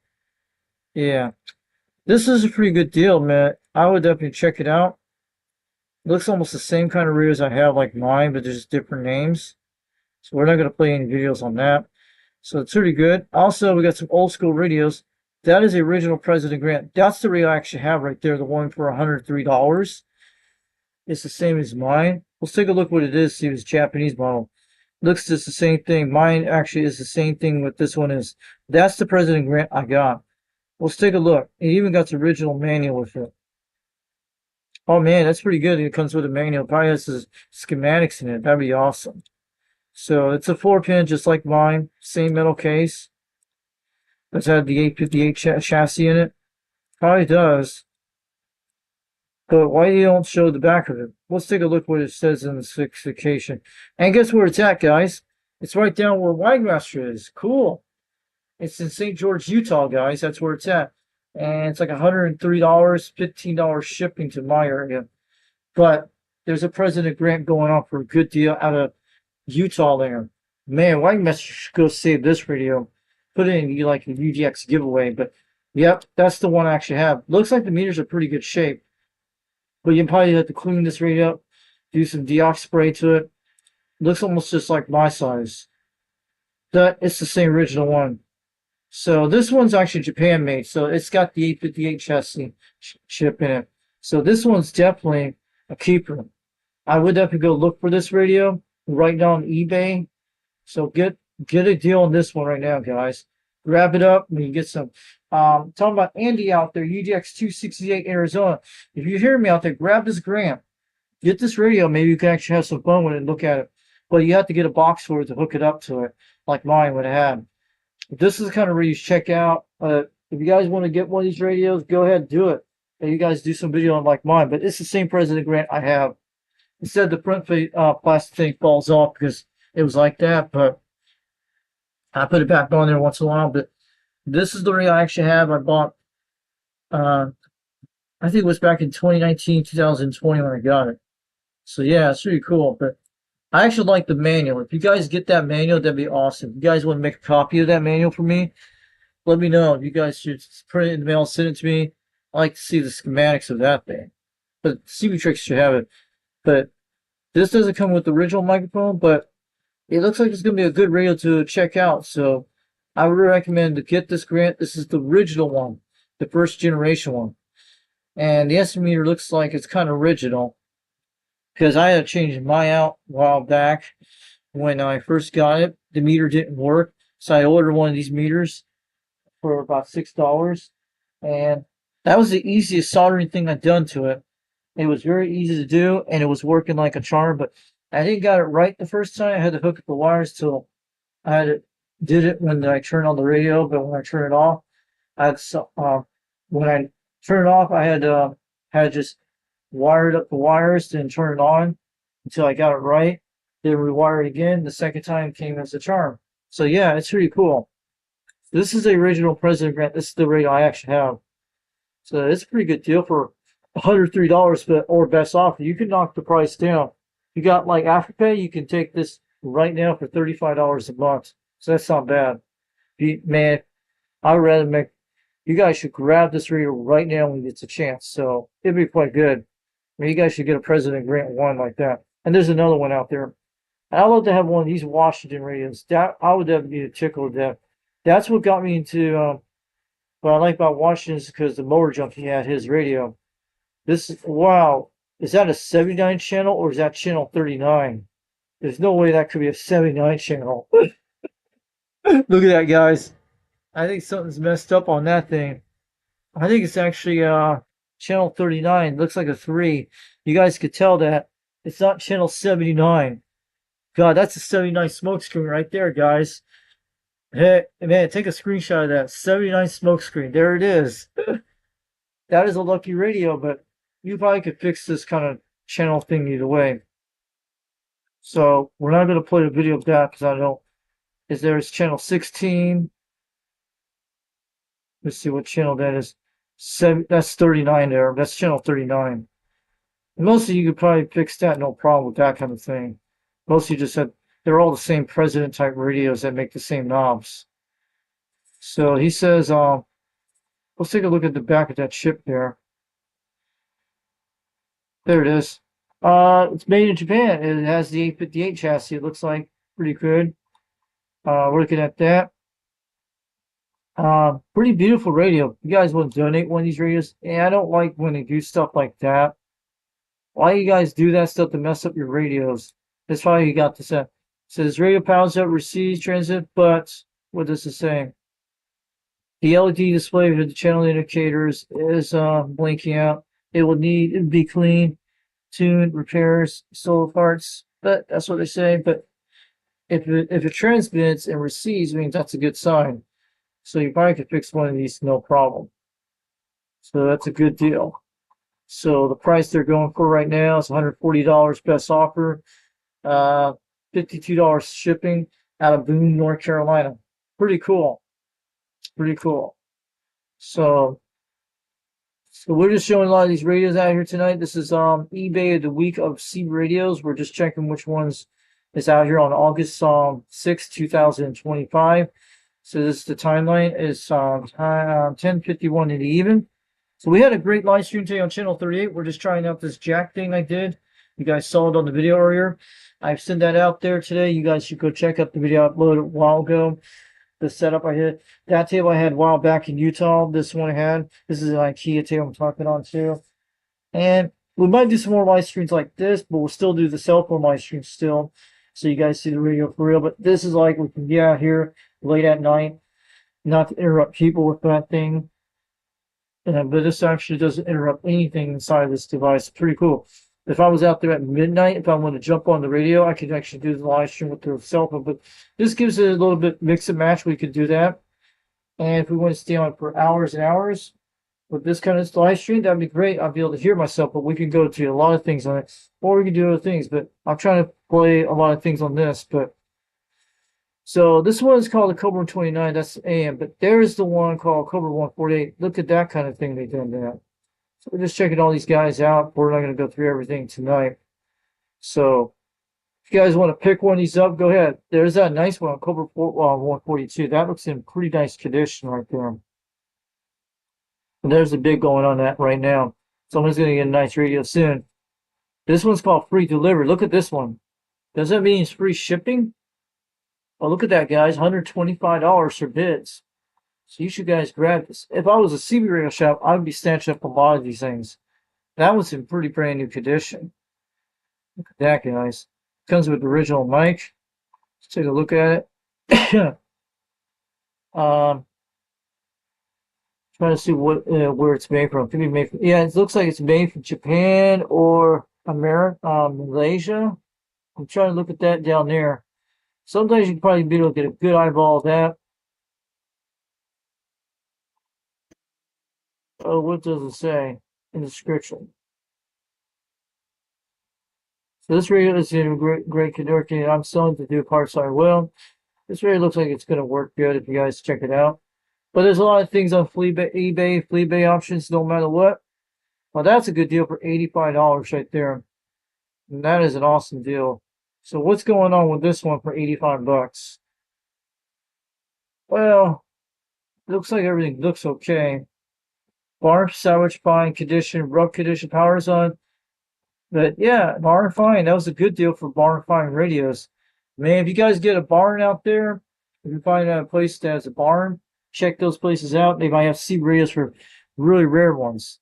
yeah, this is a pretty good deal, man. I would definitely check it out. It looks almost the same kind of rears I have like mine, but there's different names. So we're not going to play any videos on that. So it's pretty good. Also, we got some old school radios. That is the original President Grant. That's the radio I actually have right there, the one for $103. It's the same as mine. Let's take a look what it is, see if it's Japanese model. Looks just the same thing. Mine actually is the same thing what this one is. That's the President Grant I got. Let's take a look. It even got the original manual with it. Oh man, that's pretty good. It comes with a manual. It probably has the schematics in it. That'd be awesome. So it's a 4-pin just like mine. Same metal case. Does have the 858 chassis in it? Probably does. But why you don't show the back of it? Let's take a look what it says in the specification. And guess where it's at, guys? It's right down where Wagmaster is. Cool. It's in St. George, Utah, guys. That's where it's at. And it's like $103, $15 shipping to my area. But there's a President Grant going on for a good deal out of Utah there. Man, Wagmaster should go save this radio. Put it in like a UGX giveaway. But yep, that's the one I actually have. Looks like the meters are pretty good shape. But you probably have to clean this radio up, do some deox spray to it. Looks almost just like my size. It's the same original one. So this one's actually Japan made. So it's got the 858 chassis chip in it. So this one's definitely a keeper. I would definitely go look for this radio right now on eBay. So get a deal on this one right now, guys. grab it up and you get some. Talking about Andy out there, UDX 268 Arizona. If you hear me out there, grab this grant. Get this radio. Maybe you can actually have some fun with it and look at it. But you have to get a box for it to hook it up to it, like mine would have. This is the kind of radio you check out. If you guys want to get one of these radios, go ahead and do it. And you guys do some video on like mine. But it's the same President grant I have. Instead, the front plastic thing falls off because it was like that. But I put it back on there once in a while. But this is the radio I actually have. I bought, I think it was back in 2019, 2020 when I got it. So yeah, it's really cool. But I actually like the manual. If you guys get that manual, that'd be awesome. If you guys want to make a copy of that manual for me, let me know. You guys should print it in the mail, send it to me. I like to see the schematics of that thing. But CB Tricks should have it. But this doesn't come with the original microphone, but it looks like it's going to be a good radio to check out. So I would recommend to get this grant. This is the original one, the first generation one. And the estimator looks like it's kind of original. Because I had to change my out a while back when I first got it. The meter didn't work. So I ordered one of these meters for about $6. And that was the easiest soldering thing I'd done to it. It was very easy to do, and it was working like a charm. But I didn't get it right the first time. I had to hook up the wires till did it when I turned on the radio. But when I turned it off, when I turned it off, I had just wired up the wires, then turn it on until I got it right. Then rewire it again. The second time came as a charm. So yeah, it's pretty cool. This is the original President grant. This is the radio I actually have. So it's a pretty good deal for $103, but or best offer. You can knock the price down. You got like Afterpay, you can take this right now for $35 a month. So that's not bad. Man, I would rather make. You guys should grab this radio right now when you get a chance. So it'd be quite good. I mean, you guys should get a President Grant one like that. And there's another one out there. And I'd love to have one of these Washington radios. That I would definitely be a tickle to death. That's what got me into what I like about Washington is because the motor jump he had his radio. Wow, is that a 79 channel or is that channel 39? There's no way that could be a 79 channel. Look at that, guys. I think something's messed up on that thing. I think it's actually channel 39. Looks like a 3. You guys could tell that it's not channel 79. God, that's a 79 smokescreen right there, guys. Hey, man, take a screenshot of that. 79 smokescreen. There it is. That is a lucky radio, but you probably could fix this kind of channel thing either way. So we're not going to play a video of that because I don't. There's channel 16. Let's see what channel that is. That's 39 there. That's channel 39. And mostly you could probably fix that, no problem with that kind of thing. Mostly just have, they're all the same President type radios that make the same knobs. So he says, let's take a look at the back of that chip there. There it is. It's made in Japan. It has the 858 chassis. It looks like pretty good. We're looking at that. Pretty beautiful radio. You guys want to donate one of these radios? Yeah, I don't like when they do stuff like that. Why you guys do that stuff to mess up your radios? That's why you got this. It says radio powers up receives transit, but what does it say? The LED display with the channel indicators is blinking out. It will be clean, tuned, repairs, solo parts. But that's what they say. But if it transmits and receives, means that's a good sign. So you probably could fix one of these no problem. So that's a good deal. So the price they're going for right now is $140 best offer. $52 shipping out of Boone, North Carolina. Pretty cool. Pretty cool. So we're just showing a lot of these radios out here tonight. This is eBay of the week of C radios. We're just checking which ones is out here on August 6, 2025. So this is the timeline is 10:51 in the evening. So we had a great live stream today on channel 38. We're just trying out this jack thing I did. You guys saw it on the video earlier. I've sent that out there today. You guys should go check out the video I uploaded a while ago. The setup I had. That table I had a while back in Utah. This one I had. This is an IKEA table I'm talking on too. And we might do some more live streams like this, but we'll still do the cell phone live streams still. So you guys see the radio for real. But this is like we can get out here late at night not to interrupt people with that thing. But this actually doesn't interrupt anything inside this device. Pretty cool. If I was out there at midnight, if I want to jump on the radio, I could actually do the live stream with the cell phone. But this gives it a little bit mix and match. We could do that. And if we want to stay on for hours and hours with this kind of live stream, that'd be great. I'd be able to hear myself, but we can go to a lot of things on it, or we can do other things. But I'm trying to play a lot of things on this. But so this one is called the Cobra 129. That's AM. But there's the one called Cobra 148. Look at that kind of thing they done there. So we're just checking all these guys out. We're not going to go through everything tonight. So if you guys want to pick one of these up, go ahead. There's that nice one, Cobra 142. That looks in pretty nice condition right there. And there's a big going on that right now. Someone's going to get a nice radio soon. This one's called free delivery. Look at this one. Does that mean it's free shipping? Oh, look at that, guys. $125 for bids. So you should guys grab this. If I was a CB radio shop, I would be snatching up a lot of these things. That was in pretty brand new condition. Look at that, guys. Comes with the original mic. Let's take a look at it. Trying to see what where it's made from. Could be made from, yeah, it looks like it's made from Japan or America, Malaysia. I'm trying to look at that down there. Sometimes you can probably be able to get a good eyeball of that. Oh, what does it say in the description? So this radio is in great condition. I'm selling to do parts I will. This radio looks like it's going to work good if you guys check it out. But there's a lot of things on eBay, FleaBay options, no matter what. Well, that's a good deal for $85 right there. And that is an awesome deal. So what's going on with this one for 85 bucks? Well, looks like everything looks okay. Bar, sandwich, fine condition, rough condition, power's on. But yeah, barn fine. That was a good deal for barn fine radios. Man, if you guys get a barn out there, if you find a place that has a barn, check those places out. They might have C radios for really rare ones.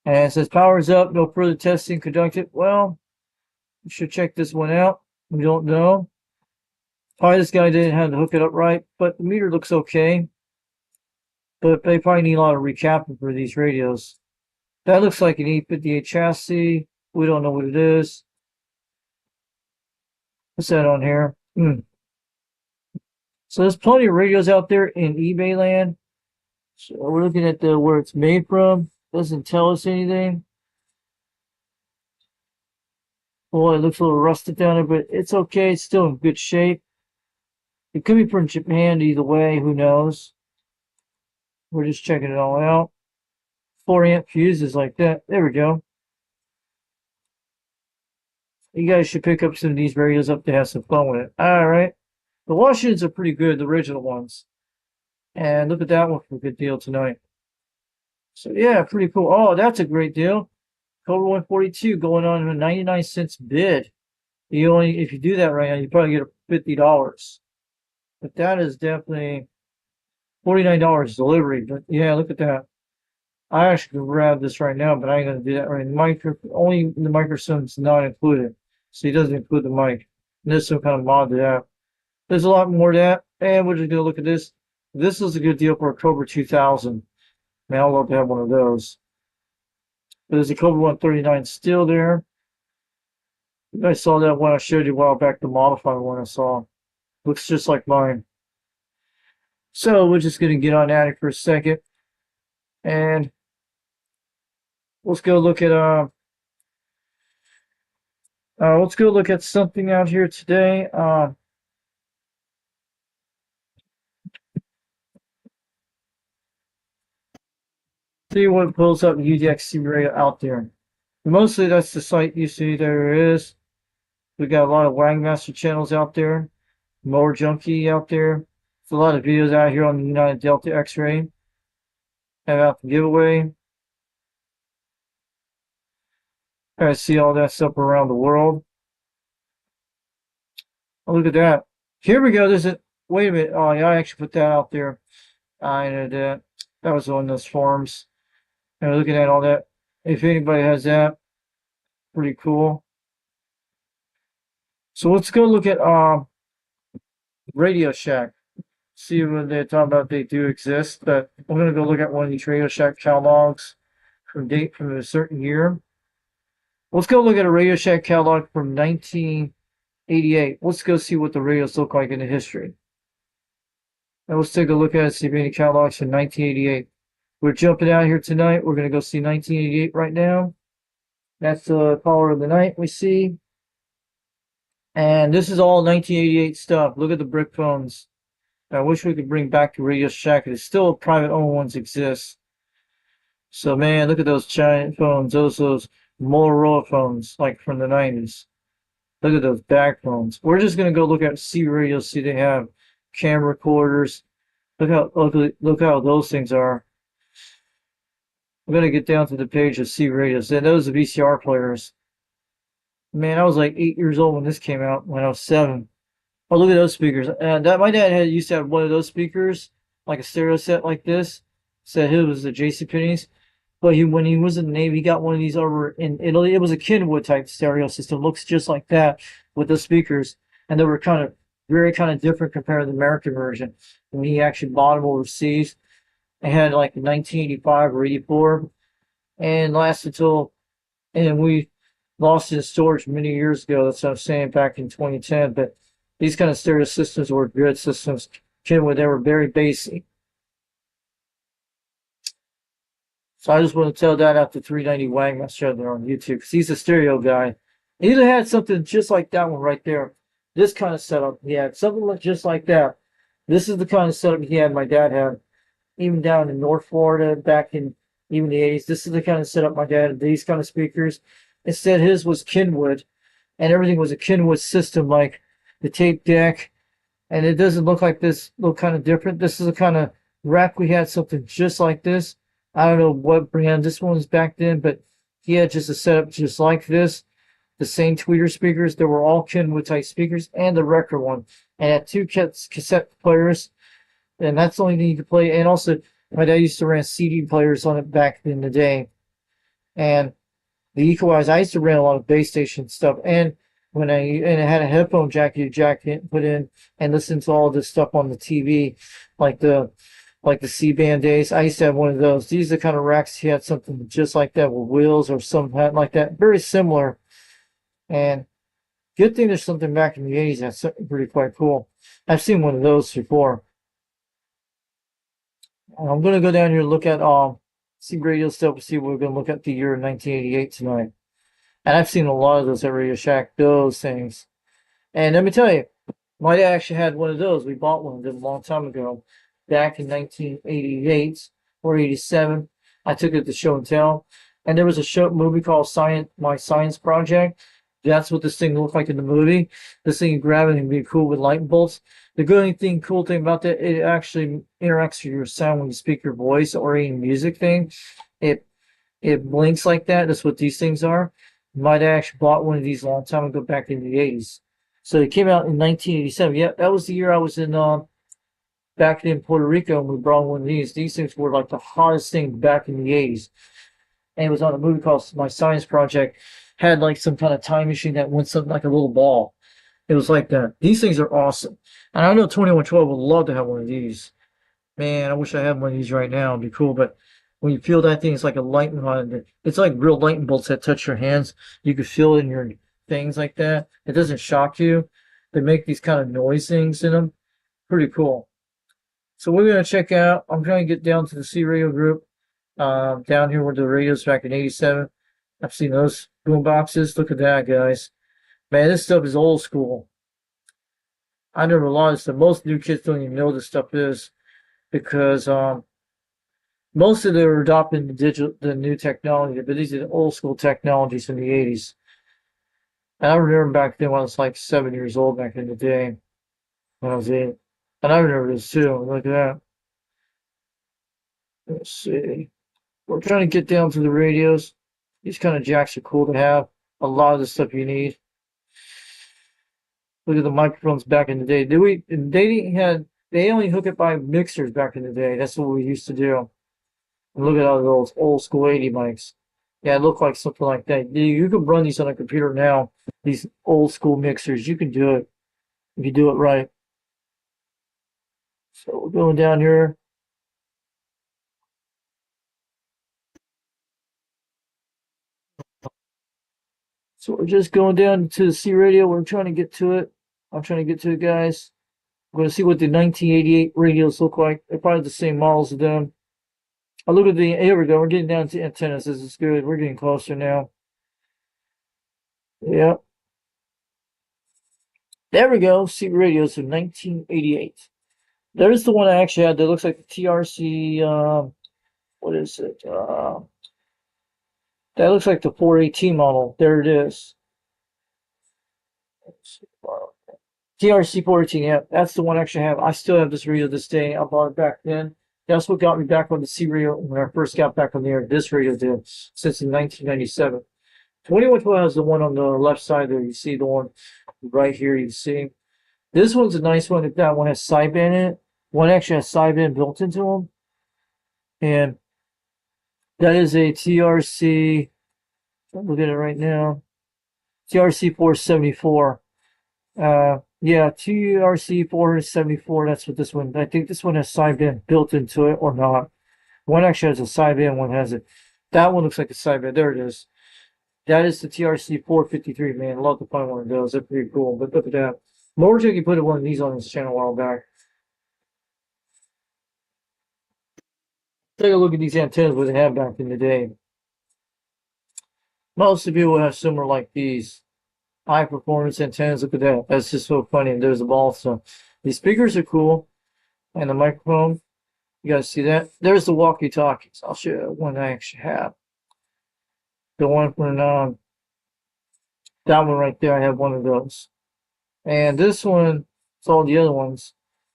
And it says power's up, no further testing conducted. Well, you should check this one out. We don't know. Probably this guy didn't have to hook it up right, but the meter looks okay. But they probably need a lot of recapping for these radios. That looks like an E58 chassis. We don't know what it is. What's that on here? So there's plenty of radios out there in eBay land. So we're looking at where it's made from. Doesn't tell us anything. Boy, it looks a little rusted down there, but it's okay. It's still in good shape. It could be from Japan either way. Who knows? We're just checking it all out. 4-amp fuses like that. There we go. You guys should pick up some of these radios up to have some fun with it. Alright. The Washingtons are pretty good, the original ones. And look at that one for a good deal tonight. So yeah, pretty cool. Oh, that's a great deal. Cobra 142 going on a 99 cents bid. If you do that right now, you probably get $50. But that is definitely $49 delivery. But yeah, look at that. I actually could grab this right now, but I ain't gonna do that right now. Only the microphone's not included. So he doesn't include the mic. And there's some kind of mod to that. There's a lot more to that. And we're just gonna look at this. This is a good deal for a Cobra 2000. Man, I'd love to have one of those. But there's a Cobra 139 still there. You guys saw that one I showed you a while back, the modified one I saw. Looks just like mine. So we're just gonna get on at it for a second. And let's go look at something out here today. See what pulls up UDX radio out there. Mostly that's the site you see there is. We got a lot of Wangmaster channels out there. Mower Junkie out there. There's a lot of videos out here on the United Delta X-Ray. And out the giveaway. I see all that stuff around the world. Oh, look at that. Here we go. Wait a minute. Oh, yeah, I actually put that out there. I know that. That was on those forums. And looking at all that. If anybody has that, pretty cool. So let's go look at Radio Shack. see what they're talking about. They do exist, but I'm gonna go look at one of these Radio Shack catalogs from a certain year. Let's go look at a Radio Shack catalog from 1988. Let's go see what the radios look like in the history. Now let's take a look at it, see if any catalogs from 1988. We're jumping out here tonight. We're gonna go see 1988 right now. That's the caller of the night we see. And this is all 1988 stuff. Look at the brick phones. I wish we could bring back the Radio Shack. There's still private owned ones exist. So man, look at those giant phones. Those Motorola phones, like from the 90s. Look at those back phones. We're just gonna go look at C radios, see they have camera recorders. Look how ugly, look how those things are. I'm gonna get down to the page of C radios. And those are VCR players. Man, I was like 8 years old when this came out, when I was 7. Oh, look at those speakers. And my dad used to have one of those speakers, like a stereo set like this. Said it was the JCPenney's. But when he was in the Navy, he got one of these over in Italy. It was a Kenwood type stereo system. Looks just like that with the speakers. And they were very different compared to the American version. When he actually bought them overseas, it had like 1985 or 84. And lasted till, and we lost it in storage many years ago. That's what I'm saying, back in 2010. But these kind of stereo systems were good systems. Kenwood, they were very basic. So I just want to tell that after 390 Wang, I showed there on YouTube, because he's a stereo guy. He either had something just like that one right there. This kind of setup he had. Something just like that. This is the kind of setup he had, my dad had. Even down in North Florida, back in even the 80s. This is the kind of setup my dad had, these kind of speakers. Instead, his was Kenwood. And everything was a Kenwood system, like the tape deck. And it doesn't look like this, look kind of different. This is the kind of rack we had, something just like this. I don't know what brand this one was back then, but he had just a setup just like this. The same tweeter speakers. They were all Kenwood type speakers, and the record one. And had 2 cassette players. And that's the only thing you could play. And also, my dad used to run CD players on it back in the day. And the equalizer, I used to run a lot of base station stuff. And it had a headphone jack you put in and listen to all this stuff on the TV, like the C-band days. I used to have one of those. These are the kind of racks he had, something just like that with wheels or something like that. Very similar. And good thing there's something back in the 80s that's pretty quite cool. I've seen one of those before. And I'm going to go down here and look at C radio stuff. See what we're going to look at the year 1988 tonight. And I've seen a lot of those at Radio Shack, those things. And let me tell you, my dad actually had one of those. We bought one of them a long time ago, back in 1988 or 87. I took it to show and tell. And there was a movie called My Science Project. That's what this thing looked like in the movie. This thing you grab it and be cool with light bolts. The cool thing about that, it actually interacts with your sound when you speak your voice or any music thing. It blinks like that. That's what these things are. My dad actually bought one of these a long time ago, back in the 80s. So it came out in 1987. Yeah, that was the year I was in back in Puerto Rico, and we brought one of these. These things were like the hottest thing back in the 80s. And it was on a movie called My Science Project. Had like some kind of time machine that went something like a little ball. It was like that. These things are awesome. And I know 2112 would love to have one of these. Man, I wish I had one of these right now. It'd be cool. But when you feel that thing, it's like a lightning rod. It's like real lightning bolts that touch your hands. You can feel it in your things like that. It doesn't shock you. They make these kind of noise things in them. Pretty cool. So we're going to check out. I'm trying to get down to the C radio group. Down here where the radios back in 87. I've seen those boom boxes. Look at that, guys. Man, this stuff is old school. I never realized that most new kids don't even know this stuff is, because most of them are adopting the new technology, but these are the old school technologies from the 80s. And I remember back then when I was like 7 years old back in the day, when I was 8. And I remember this too. Look at that. Let's see. We're trying to get down to the radios. These kind of jacks are cool to have. A lot of the stuff you need. Look at the microphones back in the day. They only hook it by mixers back in the day. That's what we used to do. And look at all those old school 80 mics. Yeah, it looked like something like that. You can run these on a computer now. These old school mixers. You can do it if you do it right. So we're going down here. So we're just going down to the C radio. We're trying to get to it. I'm trying to get to it, guys. I'm going to see what the 1988 radios look like. They're probably the same models of them. I look at the, here we go. We're getting down to antennas. This is good. We're getting closer now. Yep. There we go. C radios from 1988. There's the one I actually had that looks like the TRC, what is it? That looks like the 418 model. There it is. TRC 418, yeah, that's the one I actually have. I still have this radio this day. I bought it back then. That's what got me back on the C radio when I first got back on the air. This radio did, since in 1997. 2112 has the one on the left side there. You see the one right here, you see. This one's a nice one. That one has sideband in it. One actually has sideband built into them. And that is a TRC, look at it right now, TRC 474. Yeah, TRC 474, that's what this one, I think this one has sideband built into it or not. One actually has a sideband, one has it. That one looks like a sideband, there it is. That is the TRC 453, man. I'd love to find one of those, they're pretty cool, but look at that. Motorjiggy put one of these on his channel a while back. Take a look at these antennas what they had back in the day. Most of you will have similar like these high performance antennas. Look at that. That's just so funny. And there's a ball. So these speakers are cool. And the microphone. You guys see that? There's the walkie talkies. I'll show you one I actually have. The one from that one right there. I have one of those. And this one, it's all the other ones.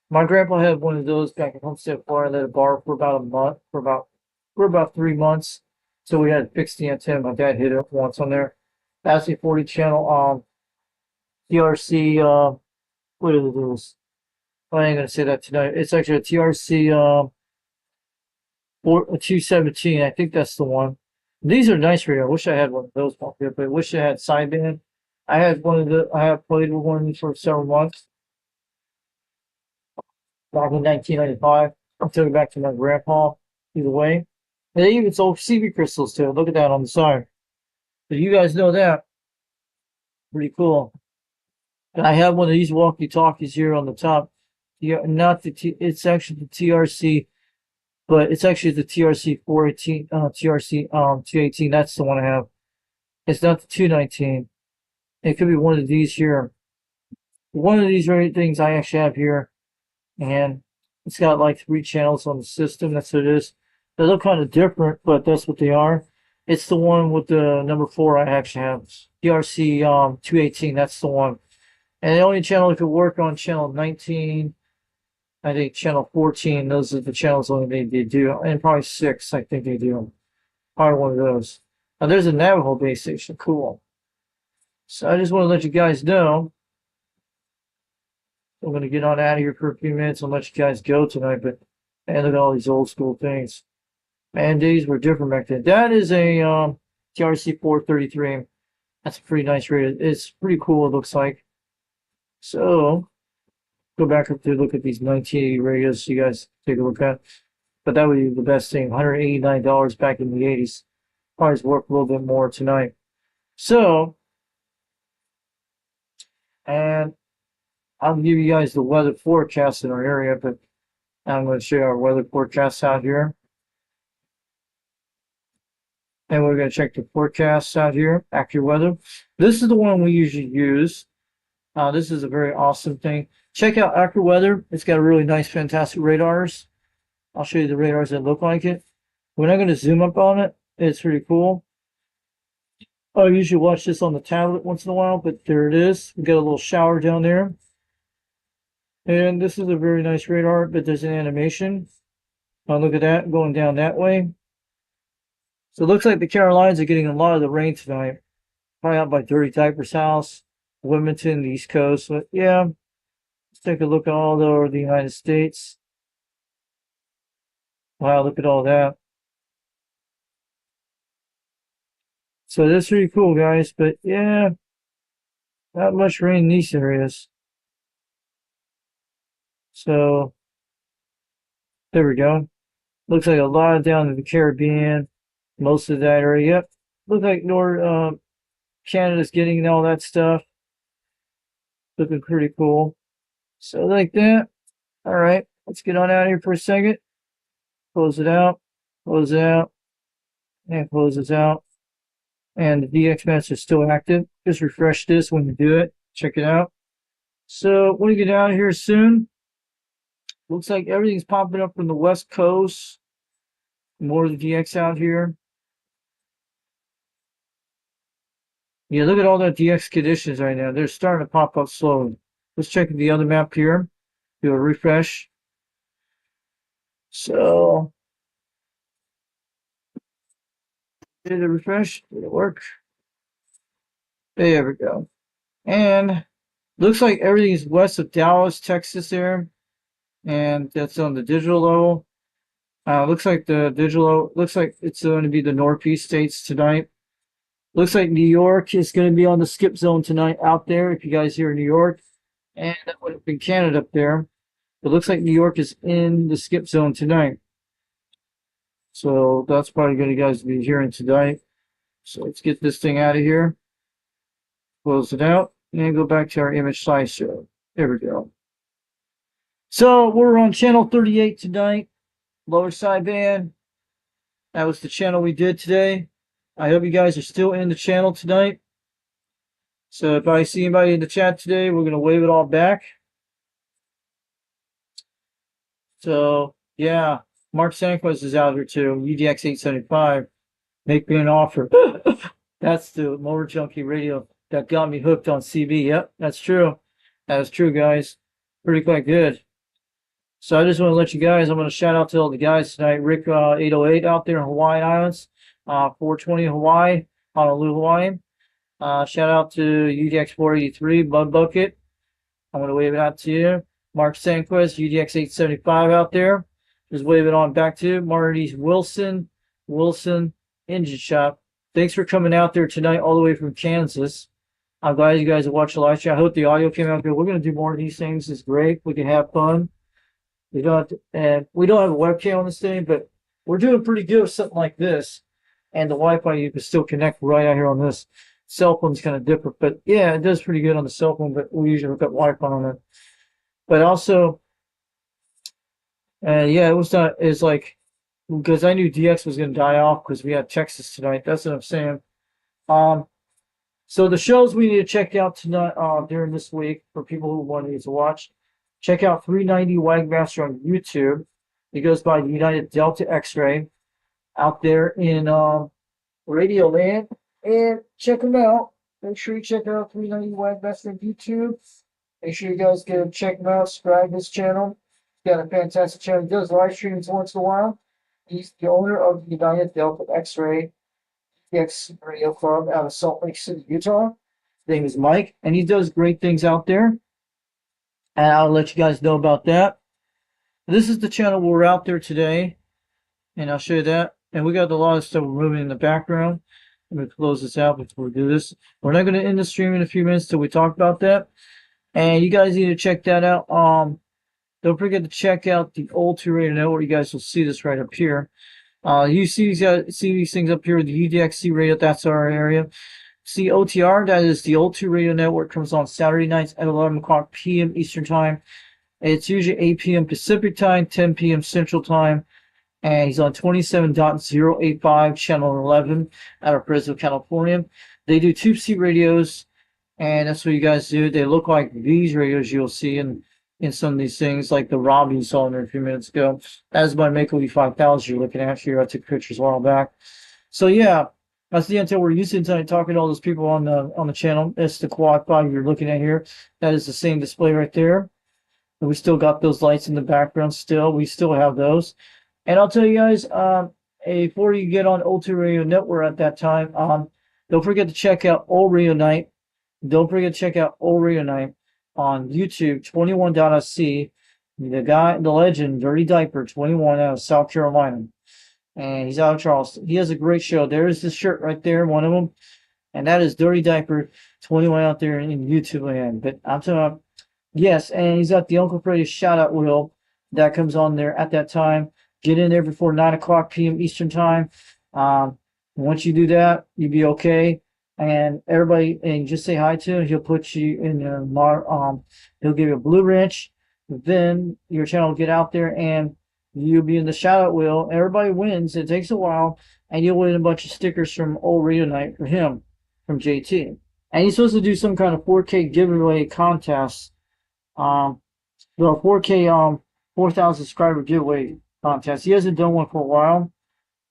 My grandpa had one of those back at Homestead, Florida. I let it borrow for about a month, for about 3 months. So we had to fix the antenna. My dad hit it once on there. That's a 40 channel TRC what is this? I ain't gonna say that tonight. It's actually a TRC 217. I think that's the one. These are nice radio. I wish I had one of those back there, but I wish I had sideband. I have played with one of these for several months. Back in 1995. I took it back to my grandpa. Either way. And they even sold CV crystals too. Look at that on the side. So you guys know that. Pretty cool. And I have one of these walkie-talkies here on the top. Yeah, not the it's actually the TRC, but it's actually the TRC 418, TRC 218. That's the one I have. It's not the 219. It could be one of these here. One of these things I actually have here, and it's got like 3 channels on the system. That's what it is. They look kind of different, but that's what they are. It's the one with the number 4 I actually have. TRC 218. That's the one. And the only channel it could work on, channel 19, I think channel 14, those are the channels only they do. And probably 6, I think they do. Probably one of those. Now there's a Navajo base station, cool. So I just want to let you guys know. I'm going to get on out of here for a few minutes and let you guys go tonight, but man, look at all these old school things. Man, days were different back then. That is a TRC 433. That's a pretty nice radio. It's pretty cool, it looks like. So, go back up to look at these 1980 radios so you guys take a look at. But that would be the best thing. $189 back in the 80s. Probably worth a little bit more tonight. So, and I'll give you guys the weather forecast in our area, but I'm going to show you our weather forecast out here. And we're going to check the forecasts out here, AccuWeather. This is the one we usually use. This is a very awesome thing. Check out AccuWeather. It's got a really nice, fantastic radars. I'll show you the radars that look like it. We're not going to zoom up on it. It's pretty cool. I usually watch this on the tablet once in a while, but there it is. We got a little shower down there. And this is a very nice radar, but there's an animation. Look at that, going down that way. So it looks like the Carolinas are getting a lot of the rain tonight. Probably out by Dirty Diaper's house. Wilmington, the East Coast. But yeah, let's take a look at all over the United States. Wow, look at all that. So that's pretty cool, guys. But yeah, not much rain in these areas. So There we go. Looks like a lot down in the Caribbean. Most of that area. Yep. Looks like North Canada's getting all that stuff. Looking pretty cool. So like that. All right. Let's get on out of here for a second. Close it out. Close it out. And close this out. And the DX Master is still active. Just refresh this when you do it. Check it out. So when we get out of here soon, looks like everything's popping up from the West Coast. More of the DX out here. Yeah, look at all that DX conditions right now. They're starting to pop up slowly. Let's check the other map here. Do a refresh. So, did it refresh? Did it work? There we go. And looks like everything's west of Dallas, Texas there. And that's on the digital level. Looks like the digital, looks like it's going to be the Northeast states tonight. Looks like New York is going to be on the skip zone tonight out there, if you guys hear New York. And that would have been Canada up there. It looks like New York is in the skip zone tonight. So that's probably going to guys be hearing tonight. So let's get this thing out of here. Close it out. And go back to our image slideshow. There we go. So we're on channel 38 tonight. Lower sideband. That was the channel we did today. I hope you guys are still in the channel tonight. So if I see anybody in the chat today, we're going to wave it all back. So, yeah, Mark Sanquez is out here too. UDX 875. Make me an offer. That's the Motor Junkie radio that got me hooked on CB. Yep, that's true. That is true, guys. Pretty quite good. So I just want to let you guys, I'm going to shout out to all the guys tonight. Rick 808 out there in Hawaii Islands. 420 Hawaii, Honolulu, Hawaii. Shout out to UDX 483, Bud Bucket. I'm going to wave it out to you. Mark Sanquez, UDX 875 out there. Just wave it on back to you. Marty Wilson Engine Shop. Thanks for coming out there tonight all the way from Kansas. I'm glad you guys have watched the live stream. I hope the audio came out good. We're going to do more of these things. It's great. We can have fun. We don't have a webcam on this thing, but we're doing pretty good with something like this. And the Wi-Fi, you can still connect right out here on this. Cell phone's kind of different, but yeah, it does pretty good on the cell phone, but we usually hook up Wi-Fi on it. But also, yeah, it's like, because I knew DX was going to die off because we had Texas tonight. That's what I'm saying. So the shows we need to check out tonight, during this week for people who want to watch, check out 390 Wagmaster on YouTube. He goes by the United Delta X-Ray out there in Radio Land. And check him out. Make sure you check out 390 Wagmaster on YouTube. Make sure you guys go check him out. Subscribe to his channel. He's got a fantastic channel. He does live streams once in a while. He's the owner of the United Delta X-Ray DX Radio Club out of Salt Lake City, Utah. His name is Mike, and he does great things out there. And I'll let you guys know about that. This is the channel where we're out there today, and I'll show you that. And we got a lot of stuff moving in the background. I'm going to close this out before we do this. We're not going to end the stream in a few minutes till we talk about that. And you guys need to check that out. Don't forget to check out the old 2 Radio Network. You guys will see this right up here. You see these things up here with the UDXC radio. That's our area. See OTR, that is the old 2 Radio Network. Comes on Saturday nights at 11 o'clock p.m. Eastern Time. It's usually 8 p.m. Pacific Time, 10 p.m. Central Time. And he's on 27.085, channel 11, out of Fresno, California. They do tube seat radios, and that's what you guys do. They look like these radios you'll see in some of these things, like the Rob you saw in there a few minutes ago. That is my Mako V5000 you're looking at here. I took pictures a while back. So yeah, that's the intel we're using tonight, talking to all those people on the channel. It's the Quad 5 you're looking at here. That is the same display right there. And we still got those lights in the background still. We still have those. And I'll tell you guys, before you get on O2 Radio Network at that time, don't forget to check out Old Radio Night. Don't forget to check out Old Radio Night on YouTube, 21.SC. The guy, the legend, Dirty Diaper, 21 out of South Carolina. And he's out of Charleston. He has a great show. There's this shirt right there, one of them. And that is Dirty Diaper, 21 out there in YouTube land. But I'm talking about, yes, and he's got the Uncle Freddy's shout out wheel. that comes on there at that time. Get in there before 9 o'clock p.m. Eastern time. Once you do that, you'll be okay. And everybody, and just say hi to him. He'll put you in he'll give you a blue wrench. Then your channel will get out there and you'll be in the shout out wheel. Everybody wins. It takes a while, and you'll win a bunch of stickers from Old Radio Night for him, from JT. And he's supposed to do some kind of 4K giveaway contest. The 4K 4,000 subscriber giveaway contest. He hasn't done one for a while,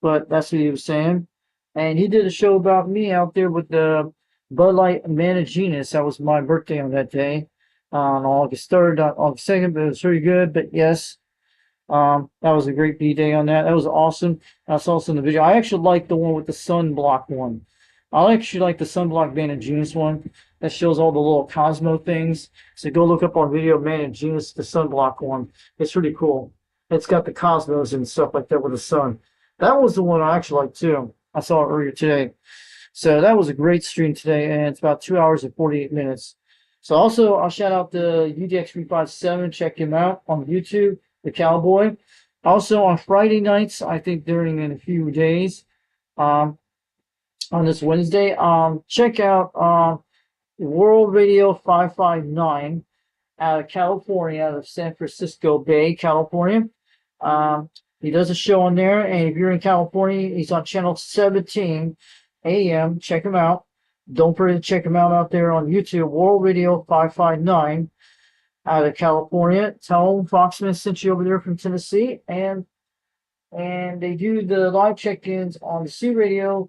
but that's what he was saying. And he did a show about me out there with the Bud Light Man Genus. That was my birthday on that day, on August 3rd, not August 2nd, but it was pretty good. But yes, that was a great B-Day on that. That was awesome. That's also in the video. I actually like the one with the sunblock one. I actually like the sunblock Man Genus one. That shows all the little Cosmo things. So go look up our video, Man Genus, the sunblock one. It's pretty cool. It's got the cosmos and stuff like that with the sun. That was the one I actually liked too. I saw it earlier today. So that was a great stream today, and it's about 2 hours and 48 minutes. So also, I'll shout out the UDX357. Check him out on YouTube, the Cowboy. Also on Friday nights, I think during in a few days, on this Wednesday, check out World Radio 559 out of California, out of San Francisco Bay, California. He does a show on there, and if you're in California, he's on channel 17 AM. Check him out. Don't forget to check him out there on YouTube, World Radio 559 out of California. Tell him Foxman sent you over there from Tennessee, and they do the live check-ins on the C Radio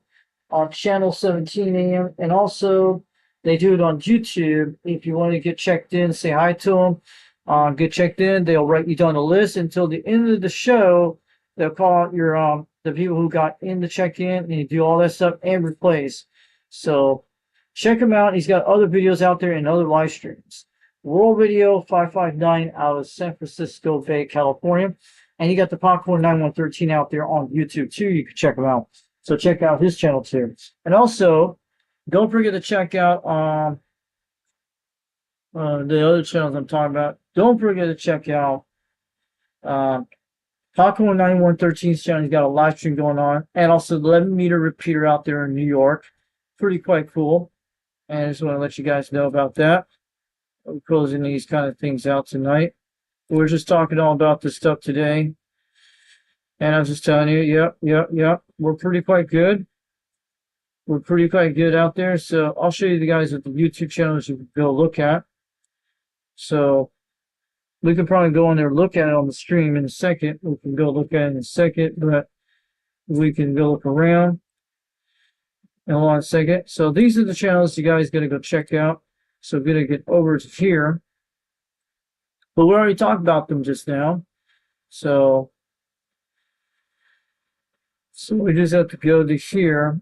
on channel 17 AM, and also they do it on YouTube. If you want to get checked in, say hi to them. Get checked in. They'll write you down a list until the end of the show. They'll call out your the people who got in the check-in, and you do all that stuff and replace. So check him out. He's got other videos out there and other live streams. World Radio 559 out of San Francisco Bay, California. And he got the Popcorn 9113 out there on YouTube too. You can check him out. So check out his channel too. And also, don't forget to check out the other channels I'm talking about. Don't forget to check out Popcorn 9113's channel. He's got a live stream going on. And also the 11 meter repeater out there in New York. Pretty quite cool. And I just want to let you guys know about that. We're closing these kind of things out tonight. We're just talking all about this stuff today. And I'm just telling you, yep. We're pretty quite good. We're pretty quite good out there. So I'll show you the guys at the YouTube channels you can go look at. So we can probably go in there and look at it on the stream in a second. We can go look at it in a second, but we can go look around. And hold on a second. So these are the channels you guys gotta go check out. So we're gonna get over to here. But we already talked about them just now. So we just have to go to here.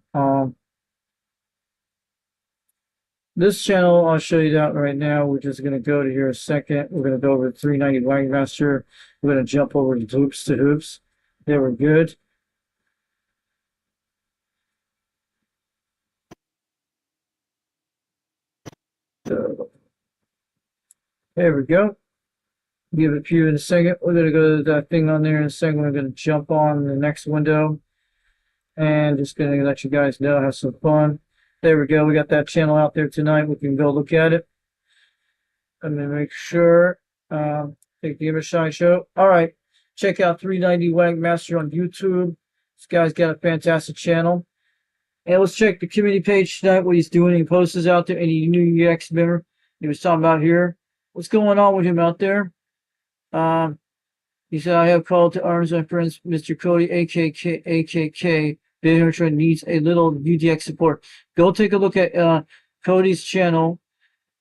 This channel, I'll show you that right now. We're just going to go to here a second. We're going to go over to 390 Wagon Master. We're going to jump over to Hoops. There, we're good. So, there we go. Give it a few in a second. We're going to go to that thing on there in a second. We're going to jump on the next window. And just going to let you guys know, have some fun. There we go. We got that channel out there tonight. We can go look at it. Let me make sure. Take the Image Shine Show. All right. Check out 390 Wag Master on YouTube. This guy's got a fantastic channel. And let's check the community page tonight, what he's doing. He posts out there. Any new UX member he was talking about here. What's going on with him out there? He said, I have called to arms my friends, Mr. Cody, AKK. Behavior needs a little UDX support. Go take a look at Cody's channel.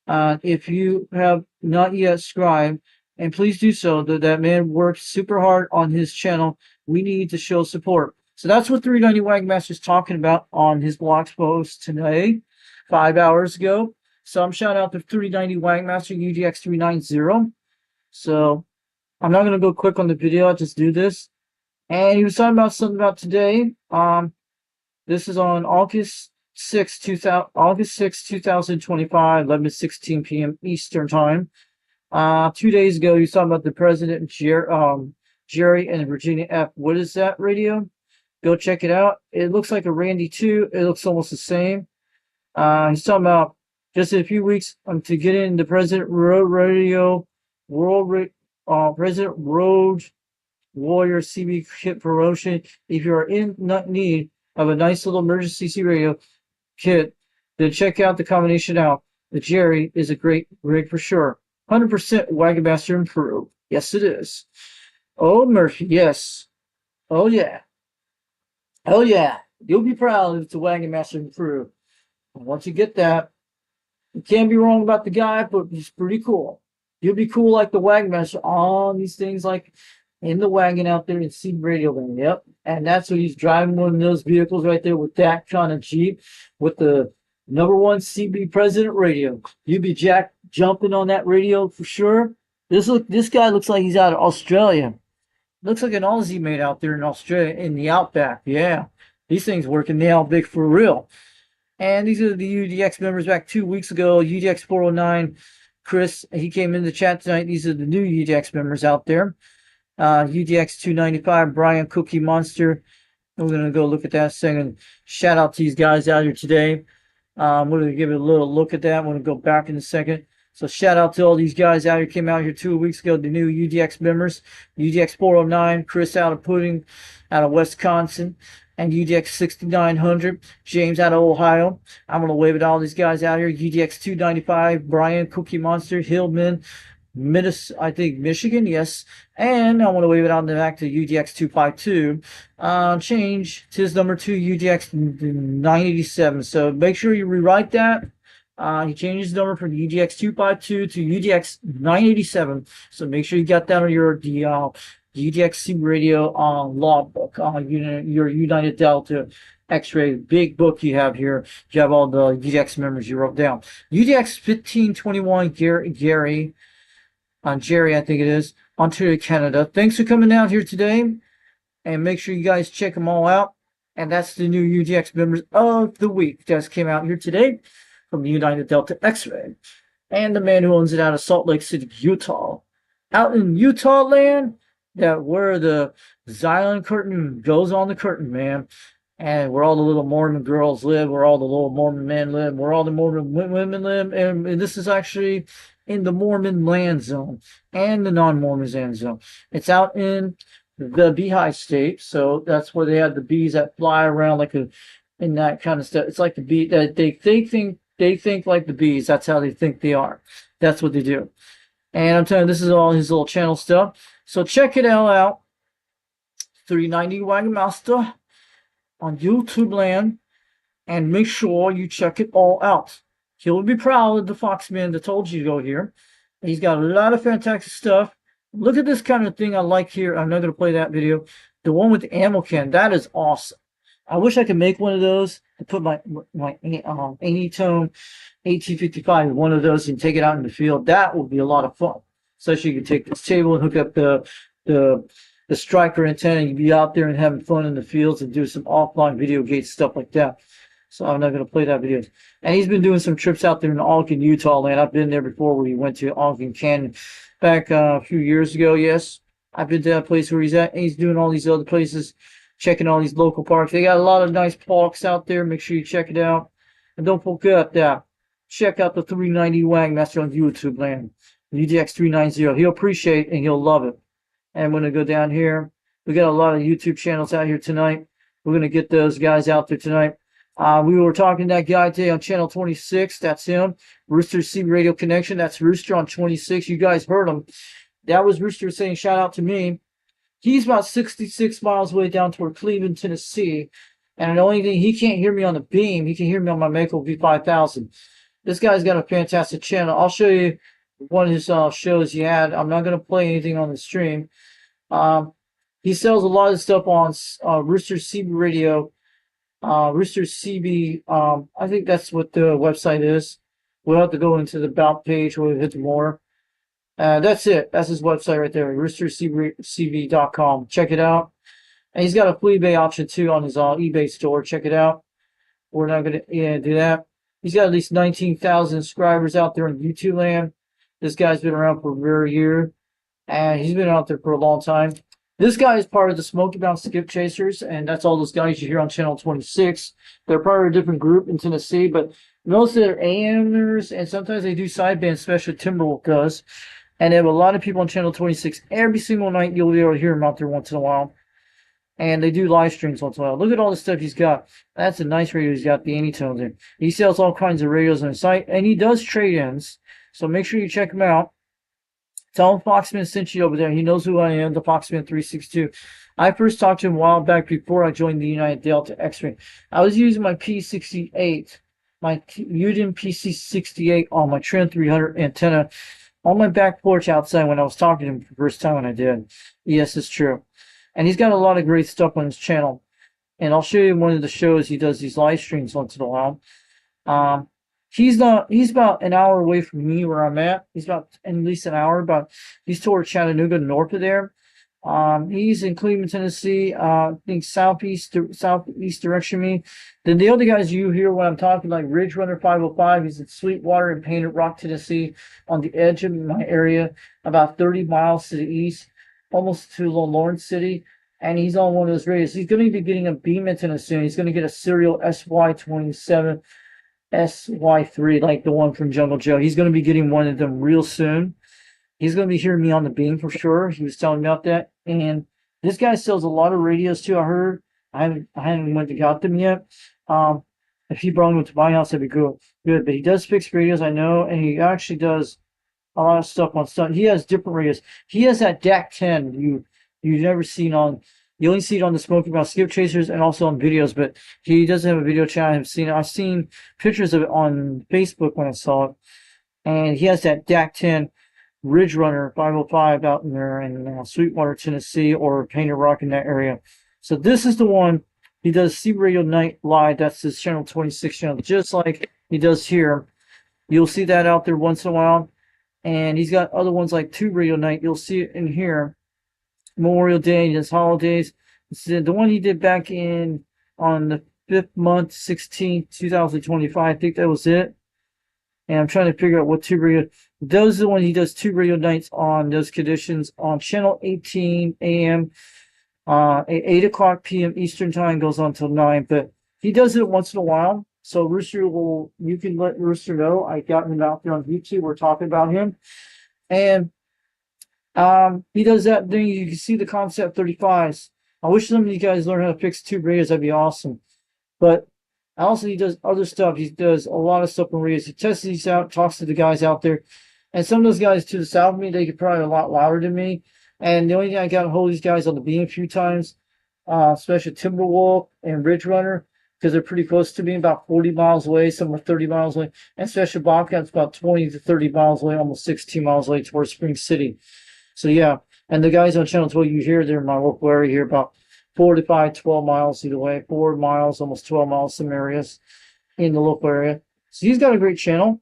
If you have not yet subscribed, and please do so. That man works super hard on his channel. We need to show support. So that's what 390 Wagmaster is talking about on his blog post today, 5 hours ago. So I'm shouting out to 390 Wagmaster UDX 390. So I'm not going to go quick on the video. I'll just do this. And he was talking about something about today. This is on August 6, 2025, 11:16 p.m. Eastern Time. 2 days ago, he was talking about the president, Jerry and Virginia F. What is that radio? Go check it out. It looks like a Randy too. It looks almost the same. He's talking about just in a few weeks to get in the President Road Radio, President Road Warrior CB kit promotion. If you are in need of a nice little emergency CB radio kit, then check out the combination out. The Jerry is a great rig for sure. 100% Wagon Master improved. Yes, it is. Oh, Murphy, yes. Oh, yeah. Oh, yeah. You'll be proud if it's a Wagon Master improved. And once you get that, you can't be wrong about the guy, but he's pretty cool. You'll be cool like the Wagon Master on these things like in the wagon out there in C radio land. Yep. And that's what he's driving, one of those vehicles right there with that kind of Jeep with the #1 CB President radio. You'd be jumping on that radio for sure. This guy looks like he's out of Australia. Looks like an Aussie made out there in Australia in the outback. Yeah. These things working now big for real. And these are the UDX members back 2 weeks ago. UDX 409, Chris, he came in the chat tonight. These are the new UDX members out there. UDX 295, Brian Cookie Monster. We're going to go look at that in a second. Shout out to these guys out here today. We're going to give it a little look at that. I'm going to go back in a second. So shout out to all these guys out here. Came out here 2 weeks ago, the new UDX members. UDX 409, Chris out of Pudding, out of Wisconsin. And UDX 6900, James out of Ohio. I'm going to wave at all these guys out here. UDX 295, Brian Cookie Monster, Hillman, I think Michigan, yes. And I want to wave it out in the back to UDX 252. Change his number to UDX 987. So make sure you rewrite that. He changed his number from UDX 252 to UDX 987. So make sure you got that on your UDX Radio logbook, your United Delta X-ray big book you have here. You have all the UDX members you wrote down. UDX 1521 Jerry, I think it is, Ontario, Canada. Thanks for coming out here today, and make sure you guys check them all out. And that's the new UDX members of the week that came out here today from the United Delta X-ray, and the man who owns it out of Salt Lake City, Utah, out in Utah land. That where the Zion curtain goes on the curtain, man. And where all the little Mormon girls live, where all the little Mormon men live, where all the Mormon women live. And this is actually in the Mormon land zone and the non-Mormon land zone. It's out in the Beehive State. So that's where they have the bees that fly around like in that kind of stuff. It's like the bee that they think like the bees. That's how they think they are. That's what they do. And I'm telling you, this is all his little channel stuff. So check it all out. 390 Wagon Master on YouTube land. And make sure you check it all out. He'll be proud of the Foxman that told you to go here. He's got a lot of fantastic stuff. Look at this kind of thing I like here. I'm not going to play that video. The one with the ammo can. That is awesome. I wish I could make one of those and put my Anytone AT55 one of those and take it out in the field. That would be a lot of fun. Especially you can take this table and hook up the striker antenna and you'd be out there and having fun in the fields and do some offline video gate stuff like that. So I'm not going to play that video. And he's been doing some trips out there in Ogden, Utah land. I've been there before where he went to Ogden Canyon back a few years ago, yes. I've been to that place where he's at. And he's doing all these other places, checking all these local parks. They got a lot of nice parks out there. Make sure you check it out. And don't forget that. Check out the 390 Wagon Master on YouTube land. UDX 390. He'll appreciate it and he'll love it. And I'm going to go down here. We got a lot of YouTube channels out here tonight. We're going to get those guys out there tonight. We were talking to that guy today on channel 26. That's him. Rooster CB Radio Connection. That's Rooster on 26. You guys heard him. That was Rooster saying shout out to me. He's about 66 miles away down toward Cleveland, Tennessee. And the only thing, he can't hear me on the beam. He can hear me on my Mako V5000. This guy's got a fantastic channel. I'll show you one of his shows he had. I'm not going to play anything on the stream. He sells a lot of stuff on Rooster CB Radio. Rooster CB, I think that's what the website is. We'll have to go into the About page where we hit more. That's it. That's his website right there, roostercb.com. Check it out. And he's got a free eBay option too on his eBay store. Check it out. We're not going to do that. He's got at least 19,000 subscribers out there on YouTube land. This guy's been around for over a year, and he's been out there for a long time. This guy is part of the Smoky Mountain Skip Chasers, and that's all those guys you hear on Channel 26. They're part of a different group in Tennessee, but most of their AMers, and sometimes they do sideband, especially Timberwolf does. And they have a lot of people on Channel 26. Every single night you'll be able to hear them out there once in a while. And they do live streams once in a while. Look at all the stuff he's got. That's a nice radio he's got, the Anytones in. He sells all kinds of radios on his site, and he does trade-ins. So make sure you check him out. Tell him Foxman sent you over there. He knows who I am, the Foxman 362. I first talked to him a while back before I joined the United Delta X-Ray. I was using my P68, my Udin PC68 on my Trend 300 antenna on my back porch outside when I was talking to him for the first time when I did. Yes, it's true. And he's got a lot of great stuff on his channel. And I'll show you one of the shows he does these live streams once in a while. He's about an hour away from me where I'm at. He's about at least an hour, but he's toward Chattanooga, north of there. He's in Cleveland, Tennessee, I think southeast direction me. Then the other guys you hear when I'm talking, like Ridge Runner 505, he's in Sweetwater and Painted Rock, Tennessee, on the edge of my area, about 30 miles to the east, almost to Lawrence City. And he's on one of those radios. He's going to be getting a beam antenna soon. He's going to get a serial SY27, SY3, like the one from Jungle Joe. He's going to be getting one of them real soon. He's going to be hearing me on the beam for sure. He was telling me about that. And this guy sells a lot of radios too, I heard. I haven't went to got them yet. If he brought them to my house, that'd be good. But he does fix radios, I know, and he actually does a lot of stuff on stuff. He has different radios. He has that DAC 10 you've never seen on. You only see it on the Smoky Mountain Skip Chasers and also on videos, but he doesn't have a video channel. I haven't seen it. I've seen pictures of it on Facebook when I saw it. And he has that DAC 10 Ridge Runner 505 out in there in Sweetwater, Tennessee, or Painted Rock in that area. So this is the one he does C Radio Night Live. That's his Channel 26 channel, just like he does here. You'll see that out there once in a while. And he's got other ones like Tube Radio Night. You'll see it in here. Memorial Day, he does holidays. The one he did back in on the 5th month, 16th, 2025. I think that was it. And I'm trying to figure out what Tube Radio. Those are the ones he does Tube Radio nights on those conditions on Channel 18 AM. 8 o'clock p.m. Eastern time, goes on till 9. But he does it once in a while. So Rooster you can let Rooster know. I got him out there on YouTube. We're talking about him. And he does that thing. You can see the Concept 35s. I wish some of you guys learn how to fix tube radios. That'd be awesome. But also he does other stuff. He does a lot of stuff on radios. He tests these out, talks to the guys out there. And some of those guys to the south of me, they could probably a lot louder than me. And the only thing I got a hold of these guys on the beam a few times, especially Timberwolf and Ridge Runner, because they're pretty close to me, about 40 miles away, some are 30 miles away. And especially Bobcat's about 20 to 30 miles away, almost 16 miles away towards Spring City. So yeah, and the guys on Channel 12 you hear, they're in my local area here, about 4 to 5, 12 miles either way, 4 miles, almost 12 miles, some areas in the local area. So he's got a great channel.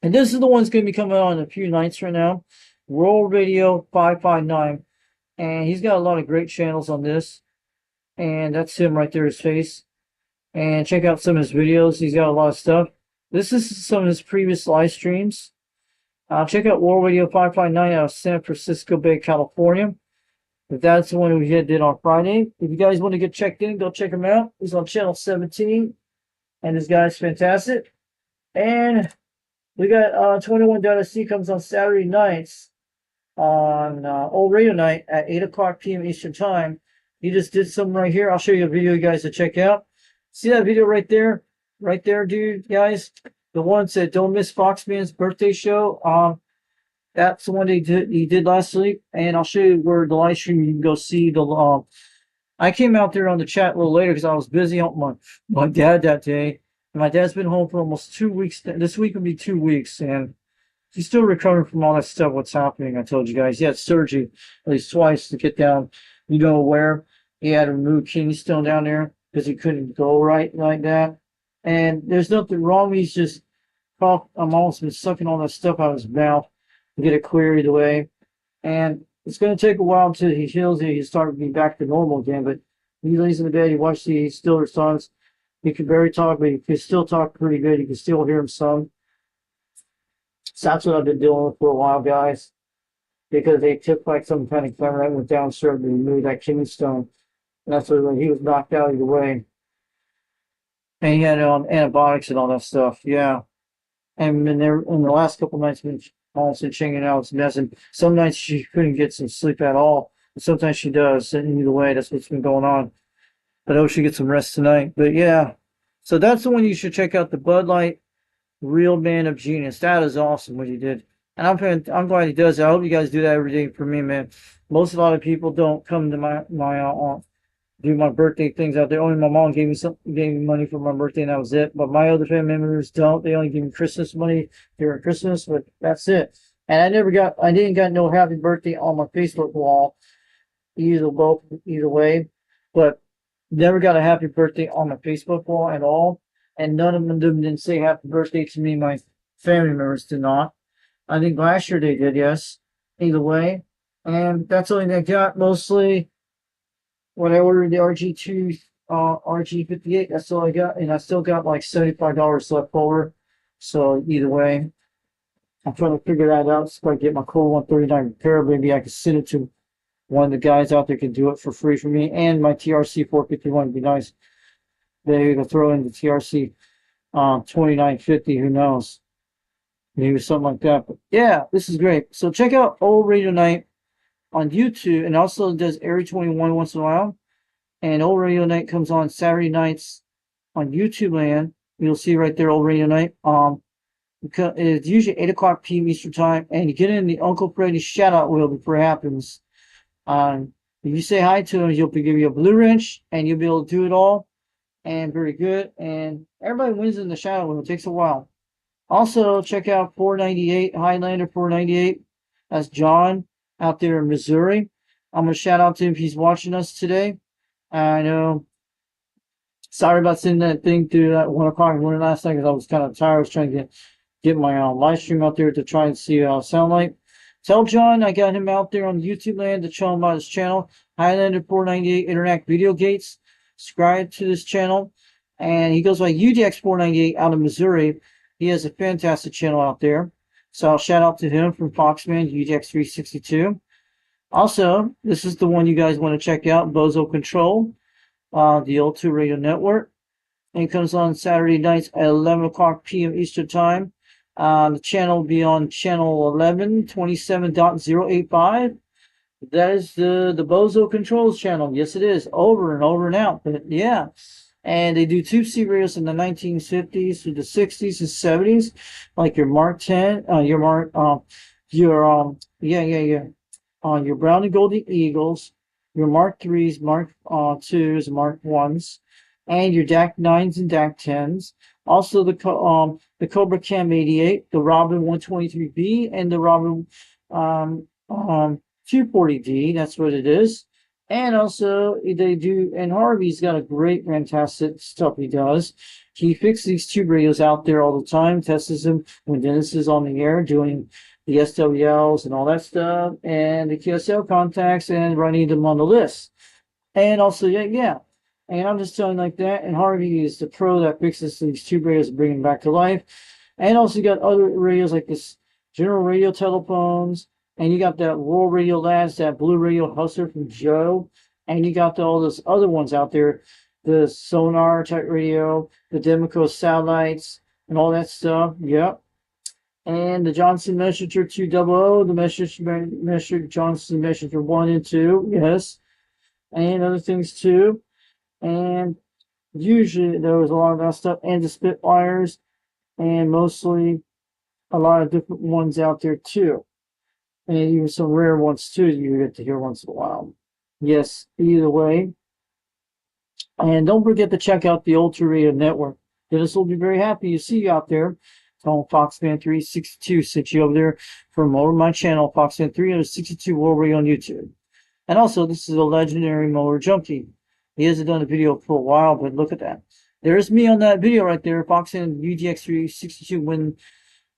And this is the one that's going to be coming on in a few nights right now. World Radio 559. And he's got a lot of great channels on this. And that's him right there, his face. And check out some of his videos. He's got a lot of stuff. This is some of his previous live streams. Check out World Radio 559 out of San Francisco Bay, California. If that's the one we did on Friday. If you guys want to get checked in, go check him out. He's on Channel 17. And this guy's fantastic. And we got 21.C comes on Saturday nights on Old Radio Night at 8 o'clock p.m. Eastern Time. He just did something right here. I'll show you a video you guys to check out. See that video right there? Right there, dude, guys? The one said, don't miss Foxman's birthday show. That's the one he did last week. And I'll show you where the live stream you can go see the I came out there on the chat a little later because I was busy helping my dad that day. And my dad's been home for almost 2 weeks. This week will be 2 weeks. And he's still recovering from all that stuff, what's happening. I told you guys. He had surgery at least twice to get down, you know where. He had to remove kidney stone down there because he couldn't go right like that. And there's nothing wrong. He's just I'm almost been sucking all that stuff out of his mouth to get it clear either way. And it's going to take a while until he heals and he starts to be back to normal again. But he lays in the bed, he watches, he still responds. He can barely talk, but he can still talk pretty good. You can still hear him some. So that's what I've been dealing with for a while, guys. Because they took like some kind of camera that went down, started to remove that kidney stone. And that's when he was knocked out either way. And he had antibiotics and all that stuff. Yeah. And in there in the last couple nights when Paul's checking out, it's messing. Some nights she couldn't get some sleep at all. But sometimes she does. And either way, that's what's been going on. But I hope she gets some rest tonight. But yeah. So that's the one you should check out, the Bud Light Real Man of Genius. That is awesome what he did. And I'm glad he does it. I hope you guys do that every day for me, man. A lot of people don't come to my do my birthday things out there. Only my mom gave me money for my birthday, and that was it. But my other family members don't. They only give me Christmas money during Christmas, but that's it. And I didn't got no happy birthday on my Facebook wall, either way. But never got a happy birthday on my Facebook wall at all. And none of them didn't say happy birthday to me. My family members did not. I think last year they did, yes. Either way. And that's all I got mostly. When I ordered the RG2, RG58, that's all I got. And I still got like $75 left over. So either way, I'm trying to figure that out. So if I get my Cool 139 repair, maybe I can send it to one of the guys out there can do it for free for me. And my TRC 451 would be nice. Maybe to throw in the TRC 2950, who knows? Maybe something like that. But yeah, this is great. So check out Old Radio Night on YouTube, and also does Area 21 once in a while. And Old Radio Night comes on Saturday nights on YouTube land. You'll see right there, Old Radio Night. It's usually 8 o'clock p.m. Eastern Time, and you get in the Uncle Freddy's shout out wheel before it happens. If you say hi to him, he'll give you a blue wrench, and you'll be able to do it all. And very good. And everybody wins in the shout out wheel. It takes a while. Also, check out 498, Highlander 498. That's John out there in Missouri. I'm going to shout out to him if he's watching us today. I know. Sorry about sending that thing through that 1 o'clock morning last night because I was kind of tired. I was trying to get my live stream out there to try and see how it sound like. Tell John I got him out there on YouTube land to show him about his channel, Highlander 498 Internet Video Gates. Subscribe to this channel. And he goes by UDX 498 out of Missouri. He has a fantastic channel out there. So I'll shout out to him from Foxman, UDX 362. Also, this is the one you guys want to check out, Bozo Control, the O2 Radio Network. And it comes on Saturday nights at 11 o'clock p.m. Eastern Time. The channel will be on channel 1127.085. That is the Bozo Controls channel. Yes, it is. Over and over and out. But yeah. And they do tube C radios in the 1950s through the 60s and 70s, like your Mark 10, your Brown and Golden Eagles, your Mark 3s, Mark 2s, Mark 1s, and your DAC 9s and DAC 10s. Also the Cobra Cam 88, the Robin 123B, and the Robin 240D. That's what it is. And also, and Harvey's got a great, fantastic stuff he does. He fixes these tube radios out there all the time, tests them when Dennis is on the air, doing the SWLs and all that stuff, and the QSL contacts, and running them on the list. And also, yeah. And I'm just telling like that, and Harvey is the pro that fixes these tube radios and bring them back to life. And also, you got other radios like this General Radio telephones. And you got that World Radio Lads, that Blue Radio Hustler from Joe. And you got all those other ones out there. The Sonar type radio, the Demico satellites, and all that stuff. Yep. And the Johnson Messenger 200, the Messenger Johnson Messenger 1 and 2. Yes. And other things too. And usually there was a lot of that stuff. And the Spitfires. And mostly a lot of different ones out there too. And even some rare ones too you get to hear once in a while. Yes, either way. And don't forget to check out the Ultra Radio Network. Dennis will be very happy to see you out there. Tell him Foxman 362 sent you over there from over my channel, Foxman 362 World Radio on YouTube. And also, this is a legendary mower junkie. He hasn't done a video for a while, but look at that. There's me on that video right there, Foxman UGX 362, when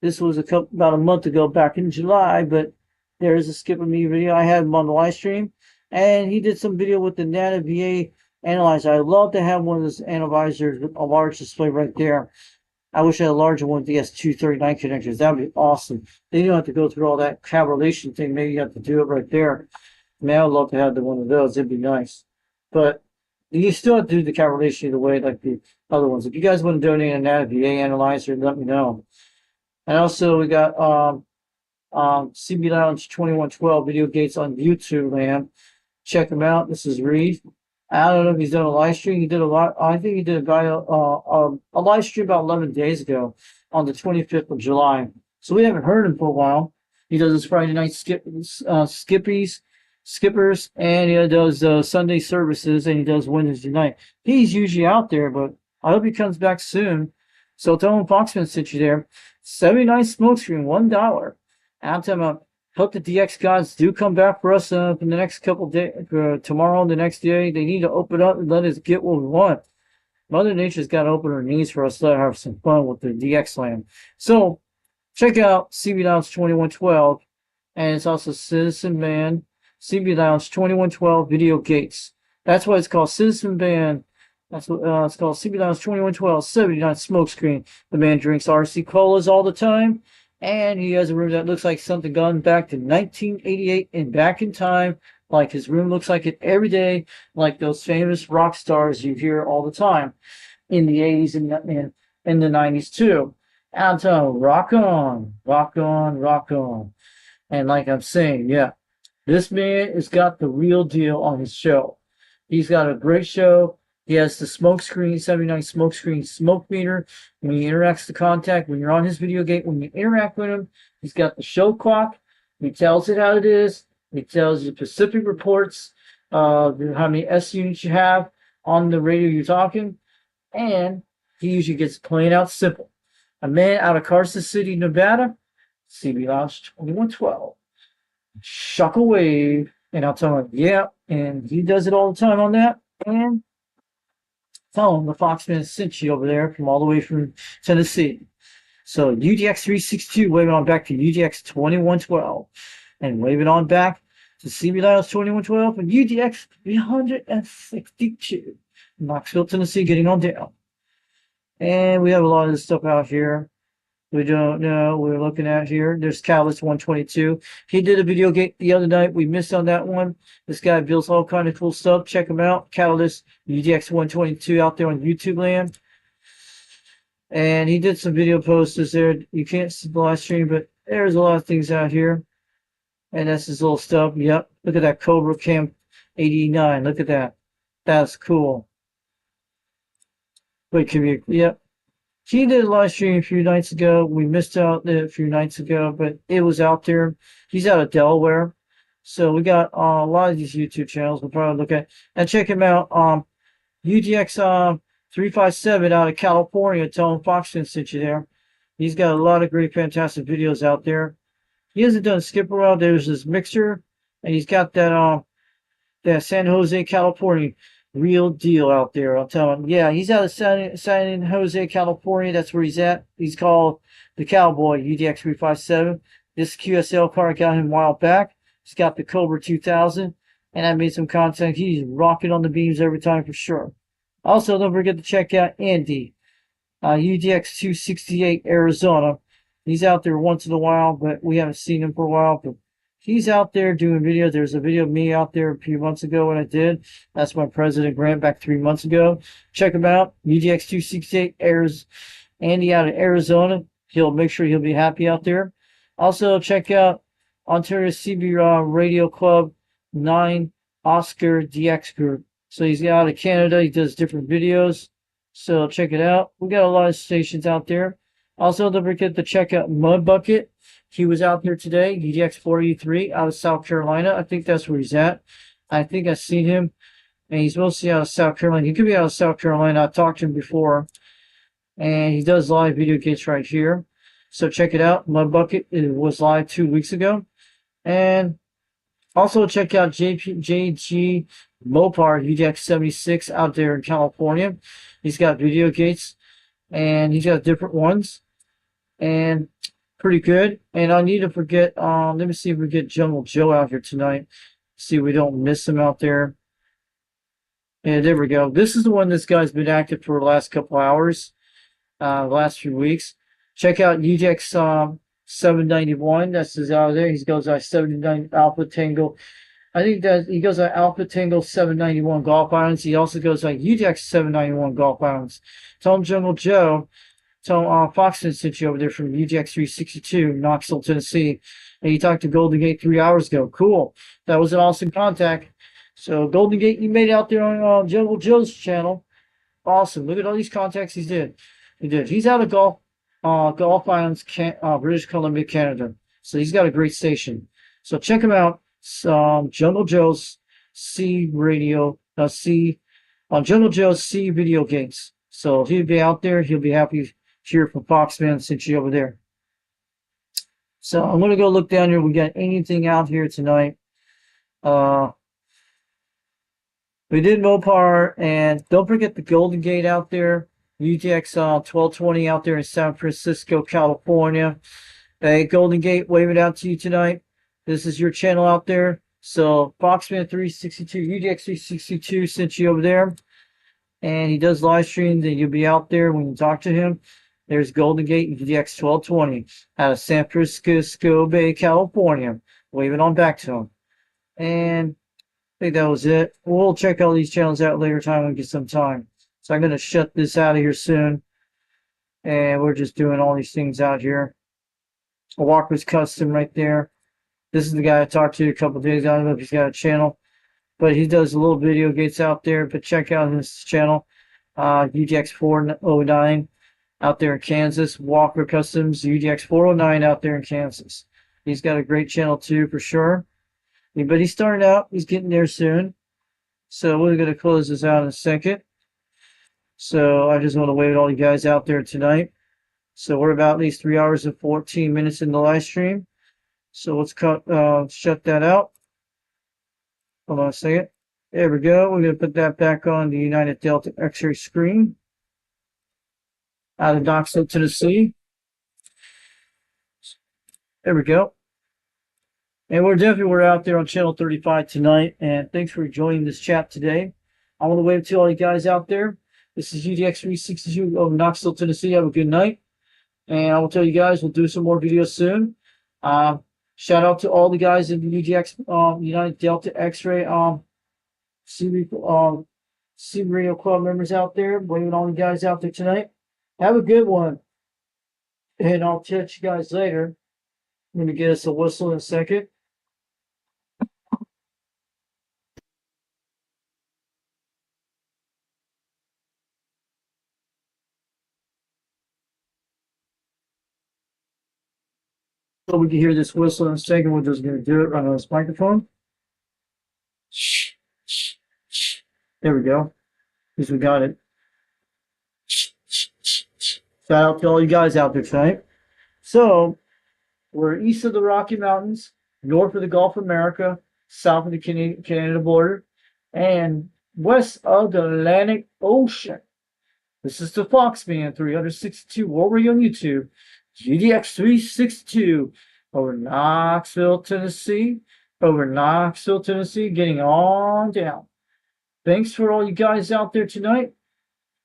this was about a month ago, back in July, but there's a Skip of Me video. I had him on the live stream. And he did some video with the Nano VA analyzer. I love to have one of those analyzers with a large display right there. I wish I had a larger one with the S239 connectors. That would be awesome. Then you don't have to go through all that calibration thing. Maybe you have to do it right there. Man, I'd love to have one of those. It'd be nice. But you still have to do the calibration either way, like the other ones. If you guys want to donate an NAVGA analyzer, let me know. And also, we got CB Lounge 2112 video gates on YouTube, man. Check him out. This is Reed. I don't know if he's done a live stream. He did a lot. I think he did a live stream about 11 days ago on the 25th of July. So we haven't heard him for a while. He does his Friday night skippers, and he does Sunday services, and he does Wednesday night. He's usually out there, but I hope he comes back soon. So tell him Foxman sent you there. 79 smokescreen, $1. I'm talking about. Hope the DX gods do come back for us in the next couple days. Tomorrow and the next day, they need to open up and let us get what we want. Mother Nature's got to open her knees for us to have some fun with the DX land. So check out CB Lounge 2112, and it's also Citizen Band CB Lounge 2112 Video Gates. That's why it's called Citizen Band. That's what it's called. CB Lounge 2112 79 Smokescreen. The man drinks RC colas all the time. And he has a room that looks like something gone back to 1988 and back in time. Like his room looks like it every day, like those famous rock stars you hear all the time in the 80s and in the 90s too. I'm telling rock on, rock on, rock on. And like I'm saying, yeah, this man has got the real deal on his show. He's got a great show. He has the smoke screen, 79 smoke screen smoke meter. When he interacts the contact, when you're on his video gate, when you interact with him, he's got the show clock. He tells it how it is. He tells you Pacific reports, how many S units you have on the radio you're talking. And he usually gets plain out simple. A man out of Carson City, Nevada, CB Lounge 2112. Shockwave. And I'll tell him, yeah, and he does it all the time on that. And tell him the Foxman sent you over there from all the way from Tennessee. So UDX 362, waving on back to UDX 2112. And waving on back to CB Lounge 2112 and UDX 362. Knoxville, Tennessee, getting on down. And we have a lot of this stuff out here. We don't know. We're looking at here. There's Catalyst 122. He did a video gate the other night. We missed on that one. This guy builds all kind of cool stuff. Check him out. Catalyst UDX 122 out there on YouTube land. And he did some video posters there. You can't see the live stream, but there's a lot of things out here. And that's his little stuff. Yep. Look at that Cobra Camp 89. Look at that. That's cool. Wait, can we? Yep. He did a live stream a few nights ago. We missed out a few nights ago, but it was out there. He's out of Delaware. So we got a lot of these YouTube channels we'll probably look at. And check him out. UGX 357 out of California. Tell him Foxton sent you there. He's got a lot of great, fantastic videos out there. He hasn't done skip around. There's this mixer, and he's got that San Jose, California. Real deal out there. I'll tell him. Yeah, he's out of San Jose, California. That's where he's at. He's called the Cowboy UDX 357. This QSL car got him a while back. He's got the Cobra 2000, and I made some content. He's rocking on the beams every time for sure. Also, don't forget to check out Andy, UDX 268 Arizona. He's out there once in a while, but we haven't seen him for a while. But he's out there doing videos. There's a video of me out there a few months ago when I did. That's my President Grant back 3 months ago. Check him out. UDX 268 Andy out of Arizona. He'll make sure he'll be happy out there. Also, check out Ontario CB Radio Club 9 Oscar DX Group. So he's out of Canada. He does different videos. So check it out. We got a lot of stations out there. Also, don't forget to check out Mud Bucket. He was out there today, UDX 483 out of South Carolina. I think that's where he's at. I think I've seen him, and he's mostly out of South Carolina. He could be out of South Carolina. I've talked to him before, and he does live video gates right here. So check it out. Mud Bucket. It was live 2 weeks ago. And also check out JG Mopar UDX 76 out there in California. He's got video gates, and he's got different ones. And pretty good. And I need to forget, let me see if we get Jungle Joe out here tonight. See if we don't miss him out there. And there we go. This is the one this guy's been active for the last couple hours. the last few weeks. Check out UJX 791. That's his out there. He goes by 79 Alpha Tango. I think that he goes by Alpha Tango 791 Golf Irons. He also goes by UJX 791 Golf Irons. Tell him Jungle Joe. Tell him Foxton sent you over there from UJX 362, Knoxville, Tennessee. And you talked to Golden Gate 3 hours ago. Cool. That was an awesome contact. So Golden Gate, you made it out there on Jungle Joe's channel. Awesome. Look at all these contacts he did. He's out of Golf Islands, British Columbia, Canada. So he's got a great station. So check him out. Jungle Joe's C Radio, Jungle Joe's C Video Games. So he'll be out there. He'll be happy to hear from Foxman since you over there. So I'm gonna go look down here. We got anything out here tonight? We did Mopar, and don't forget the Golden Gate out there. UTX 1220 out there in San Francisco, California. Hey, Golden Gate, wave it out to you tonight. This is your channel out there. So Foxman 362, UTX 362 sent you over there. And he does live streams, and you'll be out there when you talk to him. There's Golden Gate UTX 1220 out of San Francisco Bay, California. Wave it on back to him. And I think that was it. We'll check all these channels out later time when we get some time. So I'm going to shut this out of here soon. And we're just doing all these things out here. A Walker's Custom right there. This is the guy I talked to a couple days ago. I don't know if he's got a channel. But he does a little video gates out there. But check out his channel. UGX 409 out there in Kansas. Walker Customs UGX 409 out there in Kansas. He's got a great channel too for sure. But he's starting out. He's getting there soon. So we're going to close this out in a second. So I just want to wave all you guys out there tonight. So we're about at least 3 hours and 14 minutes in the live stream. So let's shut that out. Hold on a second. There we go. We're going to put that back on the United Delta X-ray screen. Out of Knoxville, Tennessee. There we go. And we're out there on channel 35 tonight. And thanks for joining this chat today. I want to wave to all you guys out there. This is UDX 362 of Knoxville, Tennessee. Have a good night. And I will tell you guys, we'll do some more videos soon. Shout out to all the guys in the UGX United Delta X-Ray C Radio Club members out there. Waving all you guys out there tonight. Have a good one. And I'll catch you guys later. I'm going to get us a whistle in a second. So we can hear this whistle in a second. We're just going to do it right on this microphone. There we go. At least we got it. Shout out to all you guys out there tonight. So, we're east of the Rocky Mountains, north of the Gulf of America, south of the Canada border, and west of the Atlantic Ocean. This is the Foxman 362 World Radio on YouTube. GDX 362 over Knoxville, Tennessee. Getting on down. Thanks for all you guys out there tonight.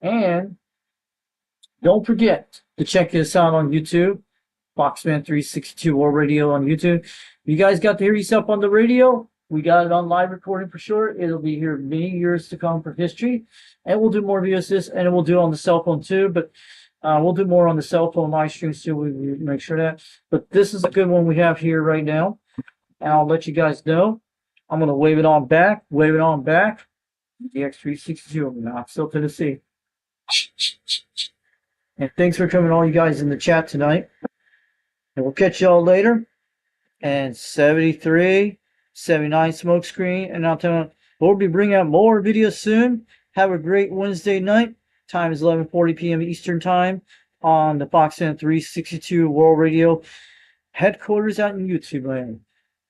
And don't forget to check this out on YouTube. Foxman 362 World Radio on YouTube. You guys got to hear yourself on the radio. We got it on live recording for sure. It'll be here many years to come for history. And we'll do more videos this, and we'll do it on the cell phone too. But we'll do more on the cell phone live streams too. We make sure that. But this is a good one we have here right now. And I'll let you guys know. I'm going to wave it on back. DX362 of Knoxville, Tennessee. And thanks for coming, all you guys in the chat tonight. And we'll catch y'all later. And 73, 79 smoke screen. And I'll tell you, we'll be bringing out more videos soon. Have a great Wednesday night. Time is 11:40 p.m. Eastern Time on the Foxman 362 World Radio headquarters out in YouTube land.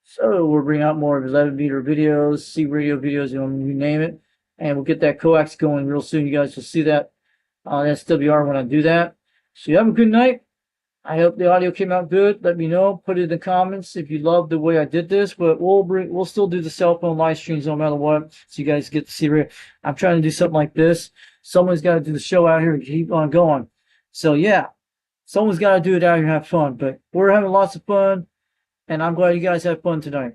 So we'll bring out more of 11-meter videos, C radio videos, you name it. And we'll get that coax going real soon. You guys will see that on SWR when I do that. So you have a good night. I hope the audio came out good. Let me know. Put it in the comments if you love the way I did this. But we'll still do the cell phone live streams no matter what. So you guys get to see. I'm trying to do something like this. Someone's got to do the show out here and keep on going. So yeah, someone's got to do it out here and have fun. But we're having lots of fun, and I'm glad you guys had fun tonight.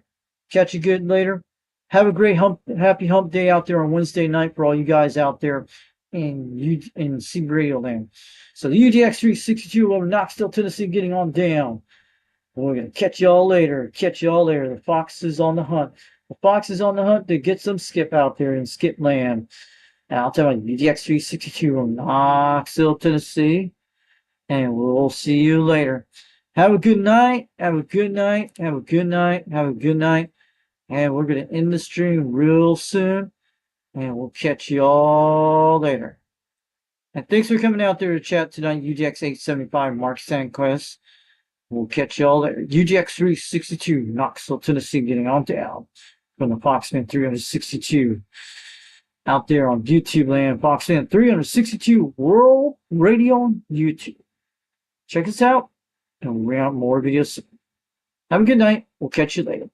Catch you good later. Have a great happy hump day out there on Wednesday night for all you guys out there in C Radio Land. So the UGX 362 over Knoxville, Tennessee, getting on down. We're gonna catch y'all later. Catch y'all later. The fox is on the hunt. The fox is on the hunt to get some skip out there in skip land. And I'll tell you, UGX 362 from Knoxville, Tennessee. And we'll see you later. Have a good night. Have a good night. Have a good night. Have a good night. And we're going to end the stream real soon. And we'll catch you all later. And thanks for coming out there to chat tonight, UGX 875 Mark Sandquist. We'll catch you all later. UGX 362, Knoxville, Tennessee, getting on down from the Foxman 362. Out there on YouTube land, Foxman 362 World Radio on YouTube. Check us out, and we'll bring out more videos soon. Have a good night. We'll catch you later.